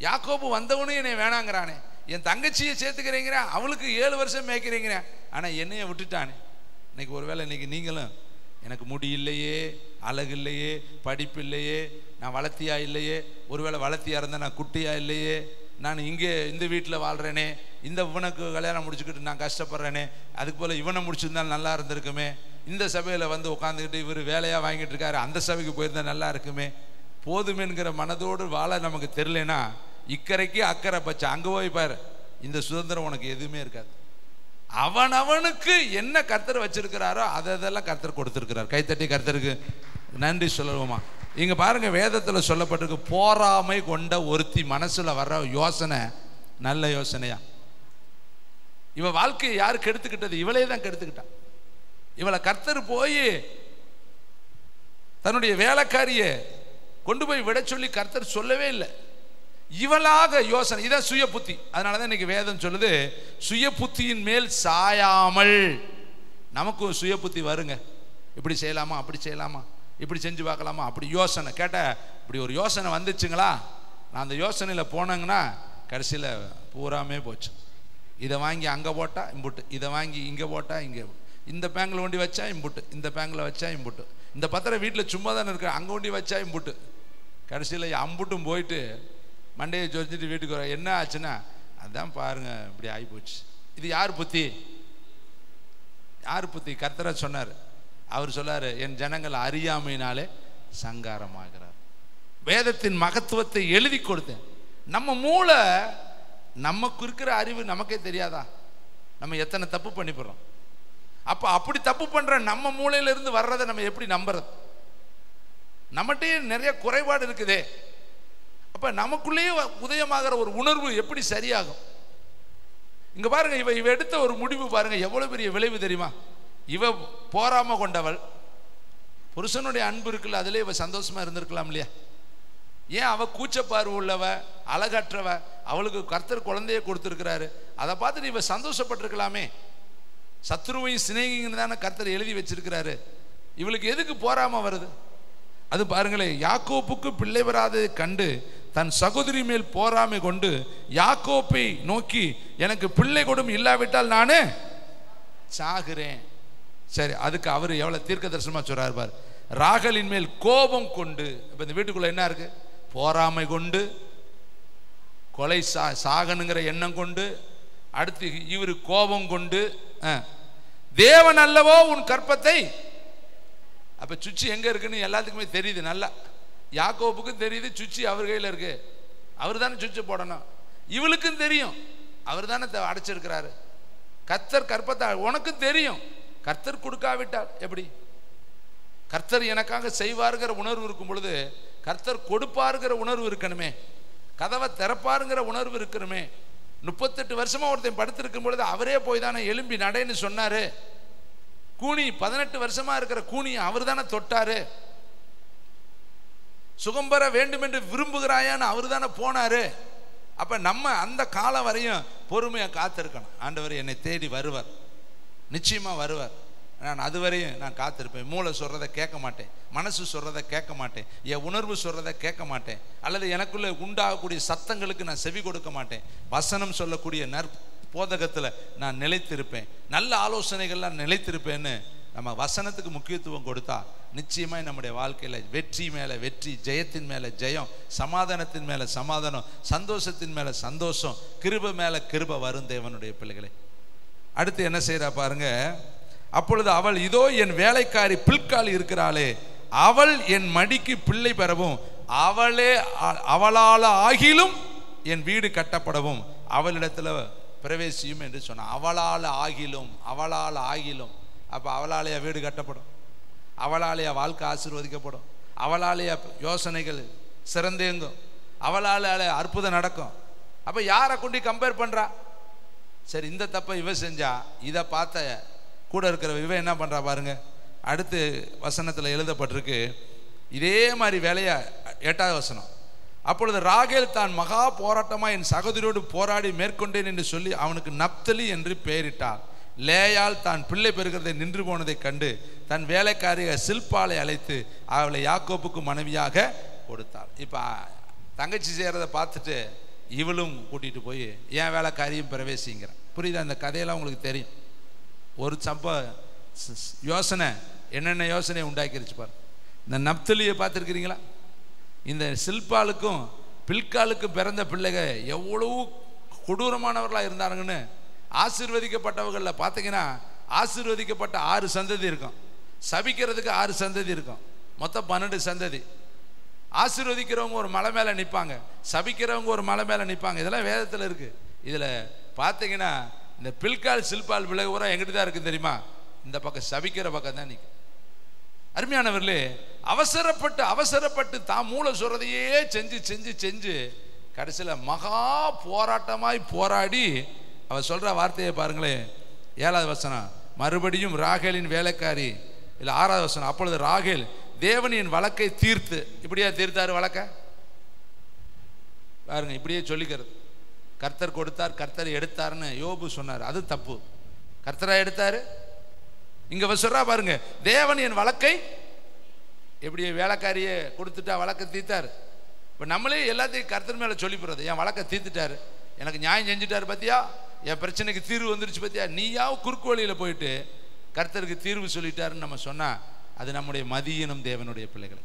யாக்கோபு வந்தவனே என்னை வேணாங்கிறானே, என் தங்கச்சியை சேர்த்துக்கிறீங்கிறேன், அவளுக்கு 7 வருஷம் மேய்க்கிறீங்கிறேன், ஆனால் என்னைய விட்டுட்டானே. இன்னைக்கு ஒருவேளை இன்னைக்கு நீங்களும் எனக்கு முடி இல்லையே, அழகு இல்லையே, படிப்பு இல்லையே, நான் வளர்த்தியா இல்லையே, ஒருவேளை வளர்த்தியா இருந்தால் நான் குட்டியா இல்லையே, நான் இங்கே இந்த வீட்டில் வாழ்கிறேனே, இந்த இவனுக்கு கல்யாணம் முடிச்சுக்கிட்டு நான் கஷ்டப்படுறேனே, அதுக்கு போல் இவனை முடிச்சிருந்தாலும் நல்லா இருந்திருக்குமே, இந்த சபையில் வந்து உட்காந்துக்கிட்டு இவர் வேலையாக வாங்கிட்டு இருக்காரு, அந்த சபைக்கு போயிருந்தால் நல்லா இருக்குமே, போதுமென்கிற மனதோடு வாழ நமக்கு தெரியலனா இக்கரைக்கு அக்கறை பச்சை அங்கே போய் பாரு, இந்த சுதந்திரம் உனக்கு எதுவுமே இருக்காது. அவனுக்கு என்ன கர்த்தர் வச்சிருக்கிறாரோ அதெல்லாம் கர்த்தர் கொடுத்திருக்கிறார். கைத்தட்டி கர்த்தருக்கு நன்றி சொல்லுவோமா. இங்க பாருங்க, வேதத்துல சொல்லப்பட்டிருக்கு, போராமை கொண்ட ஒருத்தி மனசுல வர்ற யோசனை நல்ல யோசனையா. இவ வாழ்க்கையை யாரு கெடுத்துக்கிட்டது, இவளே தான் கெடுத்துக்கிட்டான். இவளை கர்த்தர் போய் தன்னுடைய வேலைக்காரிய கொண்டு போய் விட சொல்லி கர்த்தர் சொல்லவே இல்லை. இவளாக யோசனை, இதான் சுய புத்தி. அதனாலதான் இன்னைக்கு வேதம் சொல்லுது, சுய புத்தியின் மேல் சாயாமல். நமக்கும் சுய புத்தி வருங்க, இப்படி செய்யலாமா, அப்படி செய்யலாமா, இப்படி செஞ்சு பார்க்கலாமா, அப்படி யோசனை கேட்ட இப்படி ஒரு யோசனை வந்துச்சுங்களா, நான் அந்த யோசனையில் போனாங்கன்னா கடைசியில் பூராமே போச்சு. இதை வாங்கி அங்கே போட்டால் இம்புட்டு, இதை வாங்கி இங்கே போட்டால் இங்கே, இந்த பேங்கில் ஒண்டி வச்சா இம்புட்டு, இந்த பேங்கில் வச்சா இம்புட்டு, இந்த பத்திரம் வீட்டில் சும்மா தானே இருக்கு, அங்கே ஒண்டி வச்சா இம்புட்டு. கடைசியில் அம்புட்டும் போயிட்டு மண்டையை சொரிஞ்சிட்டு வீட்டுக்கு வர. என்ன ஆச்சுன்னா, அதான் பாருங்க இப்படி ஆகி போச்சு. இது யார் புத்தி, யார் புத்தி? கர்த்தரை சொன்னார். அவர் சொல்லாரு, என் ஜனங்கள் அறியாமையினாலே சங்காரமாகிறார். வேதத்தின் மகத்துவத்தை எழுதி கொடுத்தேன். நம்ம மூளை, நமக்கு இருக்கிற அறிவு நமக்கே தெரியாதா, நம்ம எத்தனை தப்பு பண்ணிப்படுறோம். அப்ப அப்படி தப்பு பண்ற நம்ம மூளையில இருந்து வர்றதை நம்ம எப்படி நம்புறது? நம்மகிட்டயே நிறைய குறைபாடு இருக்குதே. அப்ப நமக்குள்ளேயே உதயமாகிற ஒரு உணர்வு எப்படி சரியாகும்? இங்க பாருங்க, இவ எடுத்த ஒரு முடிவு பாருங்க, எவ்வளவு பெரிய விளைவு தெரியுமா? இவ போராம கொண்டவள், புருஷனுடைய அன்பு இருக்குல்ல, அதுல இவ சந்தோஷமா இருந்திருக்கலாம் இல்லையா? ஏன் அவ கூச்சப்பார்வை உள்ளவ, அழகற்றவ, அவளுக்கு கர்த்தர் குழந்தைய கொடுத்திருக்கிறாரு, அதை பார்த்துட்டு இவ சந்தோஷப்பட்டிருக்கலாமே. சத்ருவையும் சிநேகிங்கன்னு தானே கர்த்தர் எழுதி வச்சிருக்கிறாரு. இவளுக்கு எதுக்கு போராம வருது? அது பாருங்களேன், யாக்கோப்புக்கு பிள்ளை வராததை கண்டு தன் சகோதரி மேல் போராமை கொண்டு யாக்கோப்பை நோக்கி, எனக்கு பிள்ளை கொடும், இல்லாவிட்டால் நானே சாகிறேன். சரி, அதுக்கு அவர் எவ்வளவு தீர்க்க தரிசனமா சொல்றாரு பாரு. ராகலின் மேல் கோபம் கொண்டு, இப்ப இந்த வீட்டுக்குள்ள என்ன இருக்கு? போராமை கொண்டு, கொலை சாகனுங்கிற எண்ணம் கொண்டு, அடுத்து இவரு கோபம் கொண்டு, தேவன் அல்லவோ உன் கற்பத்தை. அப்ப சுச்சி எங்க இருக்குன்னு எல்லாத்துக்குமே தெரியுது நல்லா. யாக்கோப்புக்கும் தெரியுது சுச்சி அவர் கையில இருக்கு, அவர் தானே சுச்சி போடணும். இவளுக்கும் தெரியும், அவர் தானே அடைச்சிருக்கிறாரு. கர்த்தர் கற்பத்தை உனக்கும் தெரியும். கர்த்தர் கொடுக்காவிட்டால் எப்படி? கர்த்தர் எனக்காக செய்வாருங்கிற உணர்வு இருக்கும் பொழுது கர்த்தர் கொடுப்பாருங்கிற உணர்வு இருக்கணுமே, கதவை திறப்பாருங்கிற உணர்வு இருக்கணுமே. 38 வருஷமா ஒருத்தன் படுத்திருக்கும் பொழுது அவரே போய் தானே எழும்பி நடைன்னு சொன்னாரு. கூனி 18 வருஷமா இருக்கிற கூனி அவர் தானே தொட்டாரு. சுகம் பெற வேண்டும் என்று விரும்புகிறாயான்னு அவர் தானே போனாரு. அப்ப நம்ம அந்த காலம் வரையும் பொறுமையா காத்திருக்கணும். ஆண்டவர் என்னை தேடி வருவார், நிச்சயமா வருவார். நான் அதுவரையும் நான் காத்திருப்பேன். மூளை சொல்றதை கேட்க மாட்டேன், மனசு சொல்றதை கேட்க மாட்டேன், என் உணர்வு சொல்றதை கேட்க மாட்டேன், அல்லது எனக்குள்ள உண்டாகக்கூடிய சத்தங்களுக்கு நான் செவி கொடுக்க மாட்டேன். வசனம் சொல்லக்கூடிய போதகத்துல நான் நிலைத்திருப்பேன், நல்ல ஆலோசனைகள்லாம் நிலைத்திருப்பேன்னு நம்ம வசனத்துக்கு முக்கியத்துவம் கொடுத்தா நிச்சயமா நம்முடைய வாழ்க்கையில வெற்றி மேல வெற்றி, ஜெயத்தின் மேல ஜெயம், சமாதானத்தின் மேல சமாதானம், சந்தோஷத்தின் மேல சந்தோஷம், கிருபை மேல கிருபை வரும் தேவனுடைய பிள்ளைகளே. அடுத்து என்ன செய்யறா பாருங்க. அப்பொழுது அவள், இதோ என் வேலைக்காரி பில்கால் இருக்கிறாளே, அவள் என் மடிக்கு பிள்ளை பெறவும், அவளால் ஆகிலும் என் வீடு கட்டப்படவும் அவளிடத்துல பிரவேசியும் என்று சொன்னான். அவளால் ஆகிலும், அவளால் ஆகிலும். அப்ப அவளாலேயா வீடு கட்டப்படும்? அவளாலேயா வாழ்க்கை ஆசீர்வதிக்கப்படும்? அவளாலே யோசனைகள் சிறந்தேங்கும், அவளால் அற்புதம் நடக்கும். அப்போ யாரை கொண்டு கம்பேர் பண்ணுறா? சரி, இந்த தப்பை இவ செஞ்சா இதை பார்த்த கூட இருக்கிற இவ என்ன பண்ணுறா பாருங்க. அடுத்து வசனத்தில் எழுதப்பட்டிருக்கு இதே மாதிரி வேலையா. 8வது வசனம், அப்பொழுது ராகேல் தான் மகா போராட்டமாக என் சகோதரியோடு போராடி மேற்கொண்டேன் என்று சொல்லி அவனுக்கு நப்தலி என்று பெயரிட்டாள். லேயால் தான் பிள்ளை பெறுகிறதை நின்று போனதை கண்டு தன் வேலைக்காரிய சில்பாலை அழைத்து அவளை யாக்கோப்புக்கு மனைவியாக கொடுத்தாள். இப்போ தங்கச்சி செய்கிறத பார்த்துட்டு இவளும் கூட்டிகிட்டு போய் என் வேலைக்காரியும் பிரவேசிங்கிறான். புரியுதா? அந்த கதையெல்லாம் உங்களுக்கு தெரியும். ஒரு யோசனை என்னென்ன யோசனையை உண்டாக்கிருச்சு பாரு. இந்த நப்தலியை பார்த்துருக்கிறீங்களா? இந்த சில்பாலுக்கும் பில்காலுக்கும் பிறந்த பிள்ளைகள் எவ்வளவு கொடூரமானவர்களாக இருந்தாருங்கன்னு. ஆசீர்வதிக்கப்பட்டவர்களில் பார்த்தீங்கன்னா ஆசீர்வதிக்கப்பட்ட 6 சந்ததி இருக்கும், சபிக்கிறதுக்கு 6 சந்ததி இருக்கும், மொத்தம் 12 சந்ததி. ஆசீர்வதிக்கிறவங்க ஒரு மலை மேலே நிற்பாங்க, சபிக்கிறவங்க ஒரு மலை மேலே நிற்பாங்க. இதெல்லாம் வேதத்தில் இருக்குது. இதில் பார்த்தீங்கன்னா இந்த பில்கால் சில்பால் பிள்ளை பூரா எங்கிட்ட தான் இருக்குது தெரியுமா? இந்த பக்கம் சபிக்கிற பக்கம் தான் நிற்கும். அருமையானவர்களே, அவசரப்பட்டு தான் மூளை சொல்றதையே செஞ்சு கடைசியில் மகா போராட்டமாய் போராடி அவ சொல்ற வார்த்தையை பாருங்களேன். 7வது வசனம், மறுபடியும் ராகேலின் வேலைக்காரி. இல்லை 6வது வசனம், அப்பொழுது ராகேல் தேவனின் வழக்கை தீர்த்து. இப்படியா தீர்த்தாரு வழக்க பாருங்க. இப்படியே சொல்லிக்கிறது. கர்த்தர் கொடுத்தார், கர்த்தர் எடுத்தார்னு யோபு சொன்னார். அது தப்பு. கர்த்தரா எடுத்தாரு? இங்க சொல்றா பாருங்க, தேவன் என் வழக்கை எப்படியே வேலைக்காரியை கொடுத்துட்டா வழக்கை தீர்த்தாரு. இப்போ நம்மளே எல்லாத்தையும் கர்த்தர் மேலே சொல்லி போகிறது. என் வழக்கை தீர்த்துட்டாரு, எனக்கு நியாயம் செஞ்சுட்டாரு பத்தியா, என் பிரச்சனைக்கு தீர்வு வந்துருச்சு பத்தியா. நீயாவும் குறுக்கு வழியில் போயிட்டு கர்த்தருக்கு தீர்வு சொல்லிட்டாருன்னு நம்ம சொன்னால் அது நம்முடைய மதியினம் தேவனுடைய பிள்ளைகளை.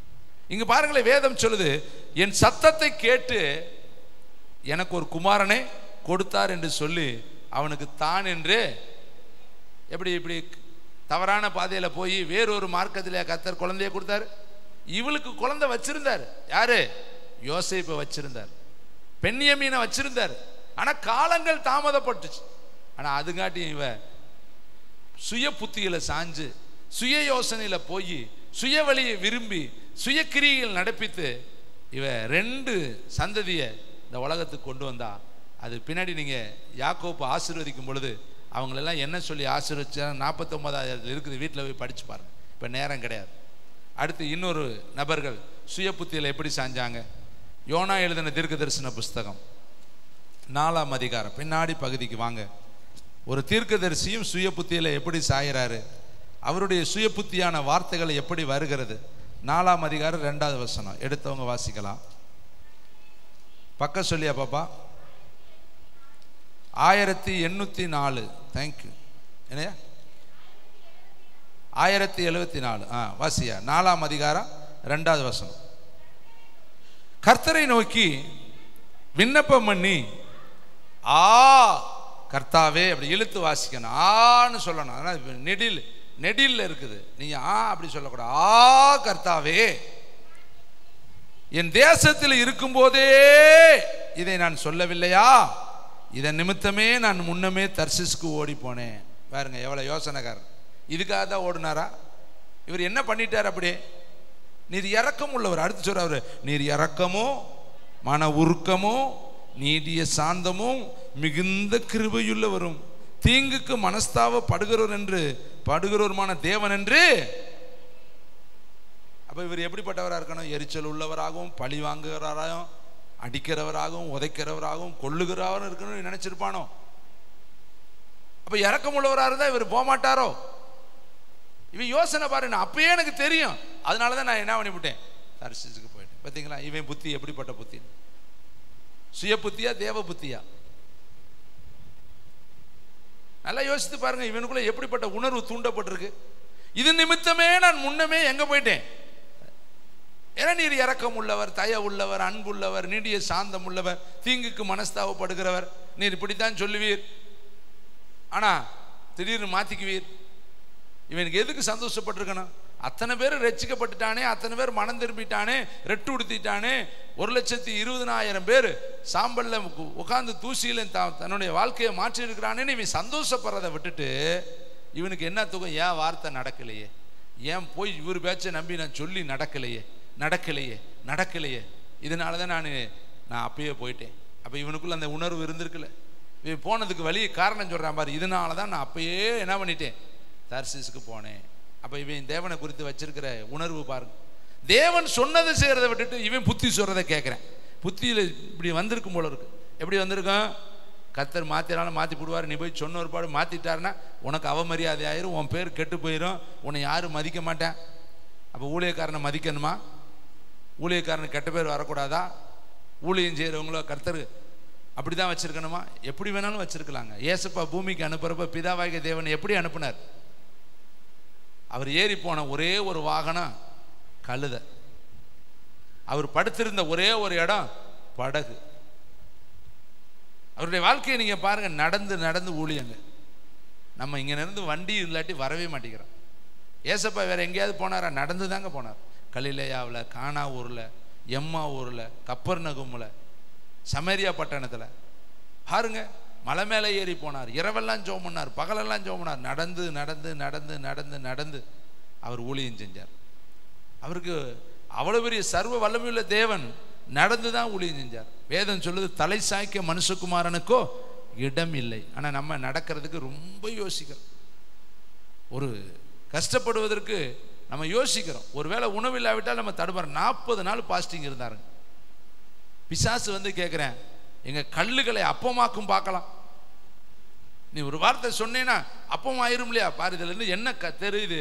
இங்கே பாருங்களேன், வேதம் சொல்லுது என் சத்தத்தை கேட்டு எனக்கு ஒரு குமாரனை கொடுத்தார் என்று சொல்லி அவனுக்கு தான் என்று. இப்படி தவறான பாதையில் போய் வேறொரு மார்க்கத்தில் கர்த்தர் குழந்தைய கொடுத்தாரு. இவளுக்கு குழந்தை வச்சிருந்தார். யாரு? யோசேப்பை வச்சிருந்தார், பென்யமீனை வச்சிருந்தார். ஆனால் காலங்கள் தாமதப்பட்டுச்சு. ஆனால் அதுங்காட்டியும் இவ சுய புத்தியில சாஞ்சு சுய யோசனையில போய் சுய வழியை விரும்பி சுய கிரியைகள் நடப்பித்து இவ 2 சந்ததியை இந்த உலகத்துக்கு கொண்டு வந்தா. அது பின்னாடி நீங்க யாக்கோப்பு ஆசீர்வதிக்கும் பொழுது அவங்களெல்லாம் என்ன சொல்லி ஆசீர்வதிச்சா 49வது இருக்குது, வீட்டில் போய் படிச்சு பாருங்க. இப்போ நேரம் கிடையாது. அடுத்து இன்னொரு நபர்கள் சுய புத்தியில் எப்படி சாஞ்சாங்க. யோனா எழுதின தீர்க்க தரிசன புஸ்தகம் 4ஆம் அதிகாரம் பின்னாடி பகுதிக்கு வாங்க. ஒரு தீர்க்கதரிசியும் சுய புத்தியில் எப்படி சாயிறாரு, அவருடைய சுய புத்தியான வார்த்தைகள் எப்படி வருகிறது. 4ஆம் அதிகாரம் 2வது வசனம் எடுத்தவங்க வாசிக்கலாம். பக்கம் சொல்லியா பாப்பா? 1804. தேங்க்யூ. என்னையா? 1074. வாசியா. 4ஆம் அதிகாரம் 2வது வசனம். கர்த்தரை நோக்கி விண்ணப்பம் பண்ணி கர்த்தாவே அப்படி இழுத்து வாசிக்கணும். ஆன்னு சொல்லணும். ஆனால் நெடில் இருக்குது. நீங்க அப்படி சொல்லக்கூடாது. கர்த்தாவே, என் தேசத்தில் இருக்கும் போதே இதை நான் சொல்லவில்லையா? இதன் நிமித்தமே நான் முன்னமே தர்சிஸ்க்கு ஓடி போனேன். பாருங்க எவ்வளவு யோசனைக்காரர். இதுக்காக தான் ஓடினாரா? இவர் என்ன பண்ணிட்டார்? அப்படியே நீர் இரக்கம் உள்ளவர். அடுத்து சொல்றவர், நீர் இரக்கமோ மன உருக்கமோ நீடிய சாந்தமும் மிகுந்த கிருபையுள்ளவரும் தீங்குக்கு மனஸ்தாபப்படுகிறவர் என்று படுகிறவருமான தேவன் என்று. அப்ப இவர் எப்படிப்பட்டவராக இருக்கணும்? எரிச்சல் உள்ளவராகவும் பழி வாங்குகிறவராகவும் அடிக்கிறவராகவும் உதைக்கிறவராகவும் கொள்ளுகிறவரும் இருக்கணும்னு நினைச்சிருப்பானோ? அப்ப இரக்கம் உள்ளவராக இருந்தா இவர் போக மாட்டாரோ? இவன் யோசனை பாருங்க. அப்பயே எனக்கு தெரியும், அதனாலதான் நான் என்ன பண்ணிவிட்டேன், தரிசிச்சுக்கு போயிட்டேன். பார்த்தீங்களா இவன் புத்தி எப்படிப்பட்ட புத்தி? சுய புத்தியா தேவ புத்தியா? நல்லா யோசித்து பாருங்க. இவனுக்குள்ள எப்படிப்பட்ட உணர்வு தூண்டப்பட்டிருக்கு. இது நிமித்தமே நான் முன்னமே எங்க போயிட்டேன். ஏன்னா நீர் இரக்கம் உள்ளவர், தய உள்ளவர், அன்புள்ளவர், நீடிய சாந்தம் உள்ளவர், தீங்குக்கு மனஸ்தாபப்படுகிறவர், நீர் இப்படித்தான் சொல்லுவீர். ஆனா திடீர்னு மாத்திக்குவீர். இவனுக்கு எதுக்கு சந்தோஷப்பட்டிருக்கணும்? அத்தனை பேர் ரட்சிக்கப்பட்டுட்டானே, அத்தனை பேர் மனம் திரும்பிட்டானே, ரெட்டு உடுத்திட்டானே, 1,20,000 பேர் சாம்பல்ல உட்கார்ந்து தூசியில தன்னுடைய வாழ்க்கையை மாற்றி இருக்கிறானேன்னு இவன் சந்தோஷப்படுறதை விட்டுட்டு இவனுக்கு என்ன தூக்கம்? ஏன் வார்த்தை நடக்கலையே, ஏன் போய் இவர் பேச்சை நம்பி நான் சொல்லி நடக்கலையே, நடக்கலையே. இதனால தான் நான் அப்பயே போயிட்டேன். அப்போ இவனுக்குள்ள அந்த உணர்வு இருந்திருக்குல்ல, இவன் போனதுக்கு வழி காரணம் சொல்கிறான் பாரு, இதனால தான் நான் அப்பயே என்ன பண்ணிட்டேன், தர்சீசுக்கு போனேன். அப்போ இவன் தேவனை குறித்து வச்சிருக்கிற உணர்வு பாருங்க. தேவன் சொன்னதை செய்கிறத விட்டுட்டு இவன் புத்தி சொல்கிறத கேட்குறேன். புத்தியில் இப்படி வந்திருக்கும் போல இருக்கு. எப்படி வந்திருக்கும்? கர்த்தர் மாற்றினாலும் மாற்றி போடுவார். நீ போய் சொன்ன ஒரு பாடு மாற்றிட்டாருன்னா உனக்கு அவமரியாதை ஆயிரும், உன் பேர் கெட்டு போயிடும், உன்னை யாரும் மதிக்க மாட்டேன். அப்போ ஊழியக்காரனை மதிக்கணுமா? ஊழியக்காரனுக்கு கெட்ட பேர் வரக்கூடாதா? ஊழியம் செய்கிறவங்களோ கர்த்தர் அப்படி தான் வச்சிருக்கணுமா? எப்படி வேணாலும் வச்சிருக்கலாங்க. ஏசப்பா பூமிக்கு அனுப்புறப்ப பிதாவாகிய தேவன் எப்படி அனுப்புனார்? அவர் ஏறி போன ஒரே ஒரு வாகனம் கழுதை. அவர் படுத்திருந்த ஒரே ஒரு இடம் படகு. அவருடைய வாழ்க்கையை நீங்க பாருங்க, நடந்து நடந்து ஊழியங்க. நம்ம இங்க இருந்து வண்டி இல்லாட்டி வரவே மாட்டேங்கிறோம். ஏசப்பா வேற எங்கேயாவது போனாரா? நடந்து தாங்க போனார். கலிலேயாவில், கானா ஊரில், எம்மா ஊரில், கப்பர்நகூமில், சமரியா பட்டணத்தில் பாருங்க, மலை மேலே ஏறி போனார். இரவெல்லாம் ஜெபம் பண்ணார், பகலெல்லாம் ஜெபம் பண்ணார். நடந்து நடந்து நடந்து நடந்து நடந்து அவர் ஊழியம் செஞ்சார். அவருக்கு அவ்வளோ பெரிய சர்வ வல்லமையுள்ள தேவன் நடந்து தான் ஊழியம் செஞ்சார். வேதம் சொல்லுது, தலை சாய்க்க மனுஷகுமாரனுக்கோ இடம் இல்லை. ஆனால் நம்ம நடக்கிறதுக்கு ரொம்ப யோசிக்கிறோம். ஒரு கஷ்டப்படுவதற்கு நம்ம யோசிக்கிறோம். ஒருவேளை உணவு இல்லாவிட்டால் நம்ம தடுமாறோம். 40 நாள் பாஸ்டிங் இருந்தாருங்க. பிசாசு வந்து கேட்குறேன், எங்கள் கல்லுகளை அப்பமாக்கும் பார்க்கலாம். நீ ஒரு வார்த்தை சொன்னேன்னா அப்பம் ஆயிரும் இல்லையா? பாரு, இதுலேருந்து என்ன தெரியுது?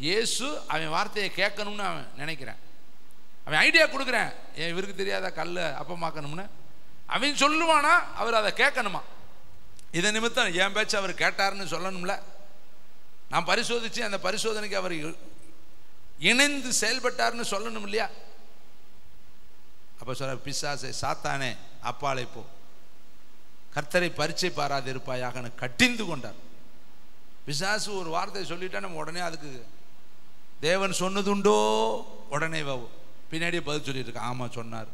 இயேசு அவன் வார்த்தையை கேட்கணும்னு அவன் நினைக்கிறேன். அவன் ஐடியா கொடுக்குறேன், ஏன் இவருக்கு தெரியாதா கல் அப்பமாக்கணும்னு? அவன் சொல்லுவானா, அவர் அதை கேட்கணுமா? இதை நிமித்தம் என் பேச்சு அவர் கேட்டாருன்னு சொல்லணும்ல. நான் பரிசோதிச்சு அந்த பரிசோதனைக்கு அவர் இணைந்து செயல்பட்டார்னு சொல்லணும் இல்லையா? அப்போ சொல்ற, பிசாசை சாத்தானே அப்பாலை போ, கர்த்தரை பரீட்சை பாராது இருப்பாயாக கட்டிந்து கொண்டார். பிசாசு ஒரு வார்த்தை சொல்லிட்டா நம்ம உடனே அதுக்கு தேவன் சொன்னதுண்டோ உடனே பின்னாடியே பதில் சொல்லிட்டு இருக்க. ஆமா சொன்னார்,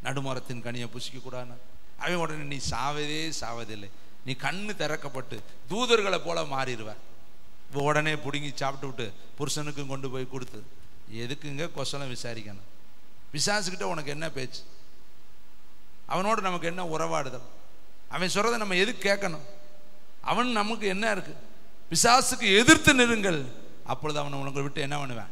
நடுமரத்தின் கனியை புசிக்க கூடாது. அவன் உடனே நீ சாவதில்லை, நீ கண்ணு திறக்கப்பட்டு தூதர்களை போல மாறிடுவ. உடனே பிடுங்கி சாப்பிட்டு விட்டு புருஷனுக்கும் கொண்டு போய் கொடுத்து, எதுக்குங்க கொசலம் விசாரிக்கணும்? பிசாசுக்கிட்ட உனக்கு என்ன பேச்சு? அவனோட நமக்கு என்ன உறவாடுதல்? அவன் சொல்றதை நம்ம எதுக்கு கேட்கணும்? அவன் நமக்கு என்ன இருக்கு? பிசாசுக்கு எதிர்த்து நிறுங்கள், அப்பொழுது அவனை உங்களை விட்டு என்ன பண்ணுவேன்?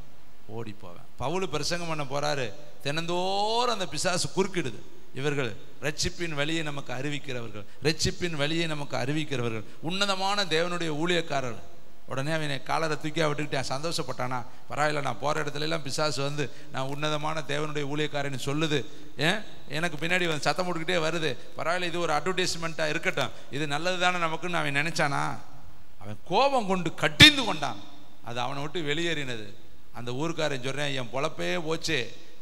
ஓடி போவேன். பவுல் பிரசங்கம் பண்ண போறாரு, தினந்தோறும் அந்த பிசாசு குறுக்கிடுது. இவர்கள் ரட்சிப்பின் வழியை நமக்கு அறிவிக்கிறவர்கள், ரட்சிப்பின் வழியை நமக்கு அறிவிக்கிறவர்கள், உன்னதமான தேவனுடைய ஊழியக்காரர்கள். உடனே அவனை காலரை தூக்கி விட்டுக்கிட்டேன், சந்தோஷப்பட்டானா? பரவாயில்ல, நான் போகிற இடத்துல எல்லாம் பிசாசு வந்து நான் உன்னதமான தேவனுடைய ஊழியக்காரன்னு சொல்லுது, எனக்கு பின்னாடி வந்து சத்தம் போட்டுக்கிட்டே வருது, பரவாயில்ல, இது ஒரு அட்வர்டைஸ்மெண்ட்டாக இருக்கட்டும், இது நல்லது தானே நமக்குன்னு அவன் நினைச்சானா? அவன் கோபம் கொண்டு கட்டிந்து கொண்டான். அது அவனை விட்டு வெளியேறினது. அந்த ஊருக்காரன் சொல்கிறேன், என் பொழப்பே போச்சே,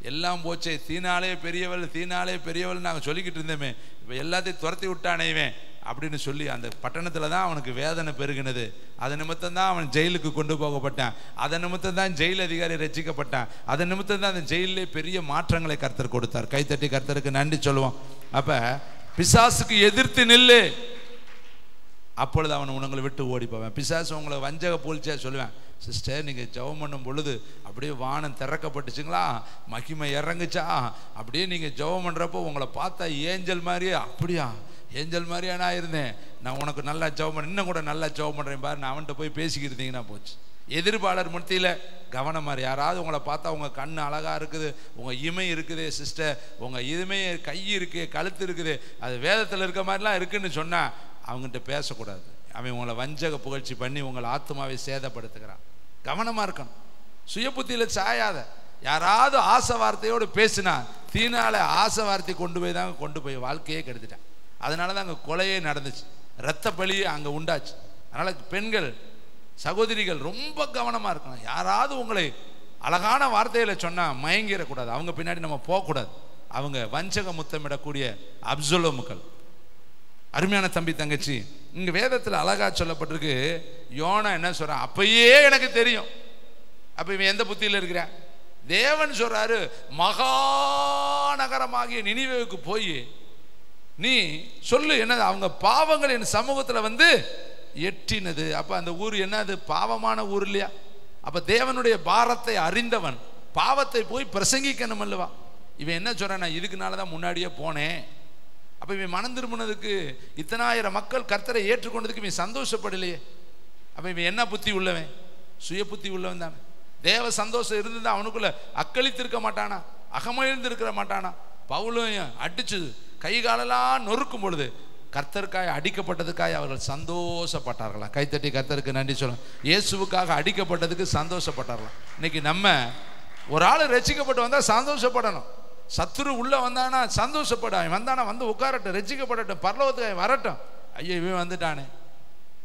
எல்லாம் போச்சே, தீனாலே பெரியவள் நாங்கள் சொல்லிக்கிட்டு இருந்தோமே, இப்போ எல்லாத்தையும் துரத்தி விட்டானேவேன் அப்படின்னு சொல்லி அந்த பட்டணத்தில் தான் அவனுக்கு வேதனை பெருகினது. அதன் நிமித்தம் தான் அவன் ஜெயிலுக்கு கொண்டு போகப்பட்டான். அதன் நிமித்தம் தான் ஜெயில் அதிகாரி ரட்சிக்கப்பட்டான். அதன் நிமித்தம் தான் அந்த ஜெயிலே பெரிய மாற்றங்களை கர்த்தர் கொடுத்தார். கைத்தட்டி கர்த்தருக்கு நன்றி சொல்லுவோம். அப்போ பிசாசுக்கு எதிர்த்து நில்லு, அப்பொழுது அவன் உங்களை விட்டு ஓடி போவேன். பிசாசு உங்களை வஞ்சக போல்ச்சியா சொல்லுவேன், சிஸ்டர் நீங்கள் ஜெபம் பண்ணும் பொழுது அப்படியே வானம் திறக்கப்பட்டுச்சுங்களா, மகிமை இறங்குச்சா, அப்படியே நீங்கள் ஜெபம் பண்ணுறப்போ உங்களை பார்த்தா ஏஞ்சல் மாதிரியே, அப்படியா ஏஞ்சல் மாதிரியா நான் இருந்தேன், நான் உனக்கு நல்லா ஜெபம் பண்ண, இன்னும் கூட நல்லா ஜெபம் பண்ணுறேன் பாரு, நான் அவன்கிட்ட போய் பேசிக்கிட்டு இருந்தீங்கன்னா போச்சு. எதிர்ப்பாளர் மத்தியில் கவனம் மாதிரி யாராவது உங்களை பார்த்தா உங்கள் கண் அழகாக இருக்குது, உங்கள் இமை இருக்குது சிஸ்டர், உங்கள் இமை கை இருக்குது, கழுத்து இருக்குது, அது வேதத்தில் இருக்க மாதிரிலாம் இருக்குதுன்னு சொன்னால் அவங்ககிட்ட பேசக்கூடாது. அவன் உங்களை வஞ்சக புகழ்ச்சி பண்ணி உங்களை ஆத்மாவை சேதப்படுத்துகிறான். கவனமாக இருக்கணும், சுய புத்தியில் சாயாத. யாராவது ஆசை வார்த்தையோடு பேசினா தீனால ஆசை வார்த்தை கொண்டு போய் வாழ்க்கையே கெடுத்துட்டான். அதனால தான் அங்கே கொலையே நடந்துச்சு, இரத்த பலியே அங்கே உண்டாச்சு. அதனால் பெண்கள் சகோதரிகள் ரொம்ப கவனமாக இருக்கணும். யாராவது உங்களை அழகான வார்த்தையில் சொன்னால் மயங்கிடக்கூடாது, அவங்க பின்னாடி நம்ம போகக்கூடாது. அவங்க வஞ்சக முத்தமிடக்கூடிய அப்சலோமுக்கள். அருமையான தம்பி தங்கச்சி, இங்கே வேதத்தில் அழகா சொல்லப்பட்டிருக்கு. யோனா என்ன சொல்கிறான்? அப்பயே எனக்கு தெரியும். அப்போ இவன் எந்த புத்தியில் இருக்கிறான்? தேவன் சொல்றாரு, மகாநகரமாகிய நினிவேவுக்கு போய் நீ சொல்லு, என்னது அவங்க பாவங்கள் என் சமூகத்தில் வந்து எட்டினது. அப்போ அந்த ஊர் என்னது? பாவமான ஊர் இல்லையா? அப்போ தேவனுடைய பாரத்தை அறிந்தவன், பாவத்தை போய் பிரசங்கிக்கணும் அல்லவா? இவன் என்ன சொல்றான், நான் இதுக்குனால தான் முன்னாடியே போனேன். அப்ப இவன் மனம் திரும்பினதுக்கு, இத்தனாயிரம் மக்கள் கர்த்தரை ஏற்றுக்கொண்டதுக்கு இவன் சந்தோஷப்படலையே. அப்ப இவன் என்ன புத்தி உள்ளவன்? சுய புத்தி உள்ளவன் தானே. தேவ சந்தோஷம் இருந்துதான் அவனுக்குள்ள அக்களித்திருக்க மாட்டானா, அகமகிழ்ந்து இருக்க மாட்டானா? பவுலும் அடிச்சு கை காலெல்லாம் நொறுக்கும் பொழுது கர்த்தருக்காய் அடிக்கப்பட்டதுக்காய் அவர்கள் சந்தோஷப்பட்டார்களாம். கைத்தட்டி கர்த்தருக்கு நன்றி சொல்லலாம். இயேசுவுக்காக அடிக்கப்பட்டதுக்கு சந்தோஷப்பட்டார்களாம். இன்னைக்கு நம்ம ஒரு ஆள் ரட்சிக்கப்பட்டு வந்தா சந்தோஷப்படணும். சத்துரு உள்ள வந்தானா சந்தோஷப்பட, வந்தானா வந்து உட்காரட்டும், ரட்சிக்கப்படட்டும், பரலோகத்துக்கு வரட்டும். ஐயோ இவன் வந்துட்டானே,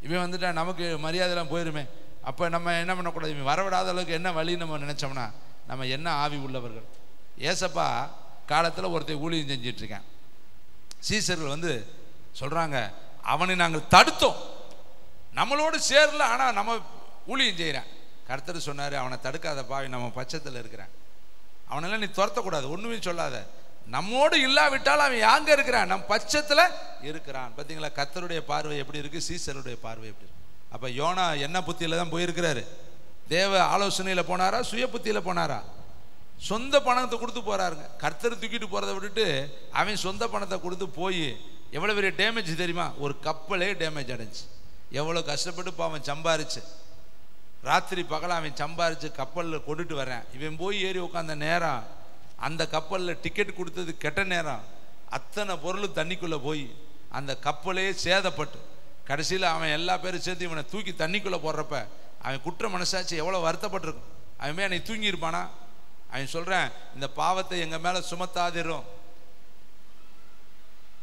இவன் வந்துட்டான், நமக்கு மரியாதைலாம் போயிருமே. அப்போ நம்ம என்ன பண்ணக்கூடாது, இவன் வரவிடாத அளவுக்கு என்ன வழி நம்ம நினைச்சோம்னா நம்ம என்ன ஆவி உள்ளவர்கள். ஏசப்பா காலத்தில் ஒருத்தர் ஊழியம் செஞ்சிட்ருக்கேன். சீசர்கள் வந்து சொல்கிறாங்க, அவனை நாங்கள் தடுத்தோம், நம்மளோடு சேரல, ஆனால் நம்ம ஊழியம் செய்கிறேன். கர்த்தர் சொன்னார், அவனை தடுக்காத பாவி, நம்ம பட்சத்தில் இருக்கிறேன், அவனெல்லாம் நீ துரத்தக்கூடாது, ஒன்றுமே சொல்லாத, நம்மோடு இல்லாவிட்டால் அவன் யாங்க இருக்கிறான், நம் பட்சத்தில் இருக்கிறான். பார்த்தீங்களா கர்த்தருடைய பார்வை எப்படி இருக்குது, சீசருடைய பார்வை எப்படி இருக்கு. அப்போ யோனா என்ன புத்தியில் தான் போயிருக்கிறாரு? தேவ ஆலோசனையில் போனாரா, சுய புத்தியில் போனாரா? சொந்த பணத்தை கொடுத்து போறாருங்க. கர்த்தர் தூக்கிட்டு போறதை விட்டுட்டு அவன் சொந்த பணத்தை கொடுத்து போய் எவ்வளோ பெரிய டேமேஜ் தெரியுமா? ஒரு கப்பலே டேமேஜ் அடைஞ்சு. எவ்வளோ கஷ்டப்பட்டு அவன் சம்பாரிச்சு, ராத்திரி பகல அவன் சம்பாரிச்சு கப்பலில் கொண்டுட்டு வரேன். இவன் போய் ஏறி உட்காந்த நேரம், அந்த கப்பலில் டிக்கெட் கொடுத்தது கெட்ட நேரம், அத்தனை பொருள் தண்ணிக்குள்ளே போய் அந்த கப்பலே சேதப்பட்டு கடைசியில் அவன் எல்லா பேரும் சேர்த்து இவனை தூக்கி தண்ணிக்குள்ளே போடுறப்ப அவன் குற்ற மனசாச்சு எவ்வளோ வருத்தப்பட்டிருக்கும். அவன் அன்னைக்கு தூங்கியிருப்பானா? அவன் சொல்கிறேன், இந்த பாவத்தை எங்கள் மேலே சுமத்தாதிரும்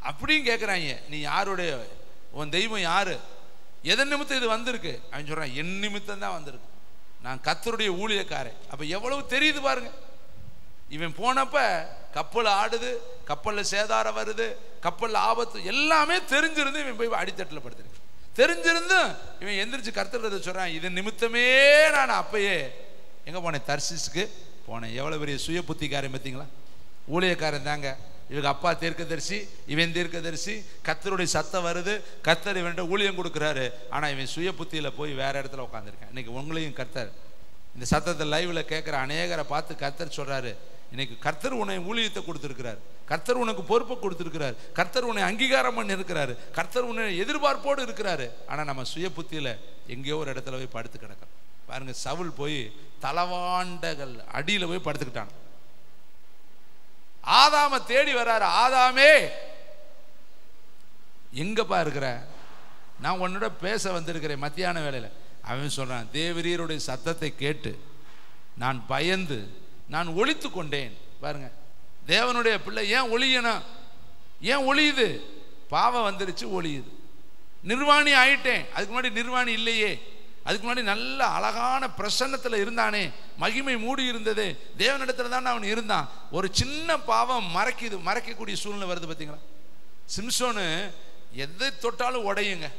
அப்படின்னு கேட்குறாங்க. நீ யாருடைய, உன் தெய்வம் யாரு, எதன் நிமித்தம் இது வந்திருக்கு? அவன் சொல்கிறான், என் நிமித்தம் தான் வந்திருக்கு, நான் கர்த்தருடைய ஊழியக்காரன். அப்போ எவ்வளவு தெரியுது பாருங்க. இவன் போனப்ப கப்பல் ஆடுது, கப்பலில் சேதாரம் வருது, கப்பலில் ஆபத்து, எல்லாமே தெரிஞ்சிருந்து இவன் போய் அடித்தட்டில் படுத்துருக்கு. தெரிஞ்சிருந்தும் இவன் எந்திரிச்சு கர்த்தர் சொல்கிறான், இது நிமித்தமே நான் அப்பயே எங்கே போனேன், தர்சிஸ்க்கு போனேன். எவ்வளோ பெரிய சுய புத்திக்காரன் பார்த்தீங்களா? ஊழியக்காரன் தாங்க. இவங்க அப்பா தீர்க்கதரிசி, இவன் தீர்க்கதரிசி, கர்த்தருடைய சத்தம் வருது, கர்த்தர் இவன்கிட்ட ஊழியம் கொடுக்குறாரு. ஆனால் இவன் சுய புத்தியில் போய் வேற இடத்துல உட்காந்துருக்கேன். இன்னைக்கு உங்களையும் கர்த்தர் இந்த சத்தத்தை லைவில் கேட்குற அநேகரை பார்த்து கர்த்தர் சொல்கிறாரு, இன்னைக்கு கர்த்தர் உன்னை ஊழியத்தை கொடுத்துருக்கிறார், கர்த்தர் உனக்கு பொறுப்பை கொடுத்துருக்கிறார், கர்த்தர் உன்னை அங்கீகாரம் பண்ணி இருக்கிறாரு, கர்த்தர் உன்னை எதிர்பார்ப்போடு இருக்கிறாரு. ஆனால் நம்ம சுய புத்தியில் எங்கேயோ ஒரு இடத்துல போய் படுத்து கிடக்கிறோம். பாருங்க, சவுல் போய் தலவாண்டகள் அடியில் போய் படுத்துக்கிட்டான். ஆதாம தேடி வர்றாரு, ஆதாமே எங்கப்பா இருக்கிற, நான் உன்னோட பேச வந்திருக்கிறேன் மத்தியான வேளையில். அவன் சொல்றான், தேவரீருடைய சத்தத்தை கேட்டு நான் பயந்து நான் ஒளித்து கொண்டேன். பாருங்க, தேவனுடைய பிள்ளை ஏன் ஒளியணும்? ஏன் ஒளியுது? பாவம் வந்துருச்சு, ஒளியுது. நிர்வாணி ஆயிட்டேன், அதுக்கு முன்னாடி நிர்வாணி இல்லையே, அதுக்கு முன்னாடி நல்ல அழகான பிரசன்னத்தில் இருந்தானே, மகிமை மூடி இருந்தது, தேவனிடத்துல தான் அவன் இருந்தான். ஒரு சின்ன பாவம் மறைக்குது, மறைக்கக்கூடிய சூழ்நிலை வருது. பார்த்தீங்களா, சிம்சோனு எதை தொட்டாலும் உடையுங்க,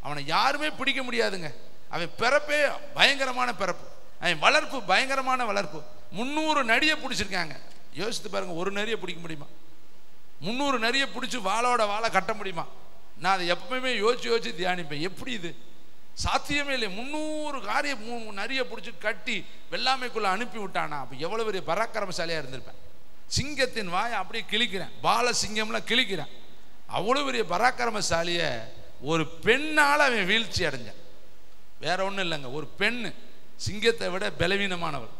அவனை யாருமே பிடிக்க முடியாதுங்க. அவன் பிறப்பே பயங்கரமான பிறப்பு, அவன் வளர்ப்பு பயங்கரமான வளர்ப்பு. 300 நரியை பிடிச்சிருக்காங்க. யோசித்து பாருங்க, ஒரு நரியை பிடிக்க முடியுமா? 300 நரியை பிடிச்சி வாழோட வாழை கட்ட முடியுமா? நான் அதை எப்பவுமே யோசிச்சு தியானிப்பேன், எப்படி இது சாத்தியமே இல்லை. 300 நரியை பிடிச்சி கட்டி வெள்ளாமைக்குள்ள அனுப்பி விட்டானா? அப்போ எவ்வளோ பெரிய பராக்கிரமசாலியாக இருந்திருப்பேன். சிங்கத்தின் வாயை அப்படியே கிழிக்கிறேன், பால சிங்கம்லாம் கிழிக்கிறேன். அவ்வளோ பெரிய பராக்கிரமசாலியை ஒரு பெண்ணால் அவன் வீழ்ச்சி அடைஞ்சான். வேற ஒன்றும் இல்லைங்க, ஒரு பெண்ணு சிங்கத்தை விட பலவீனமானவள்,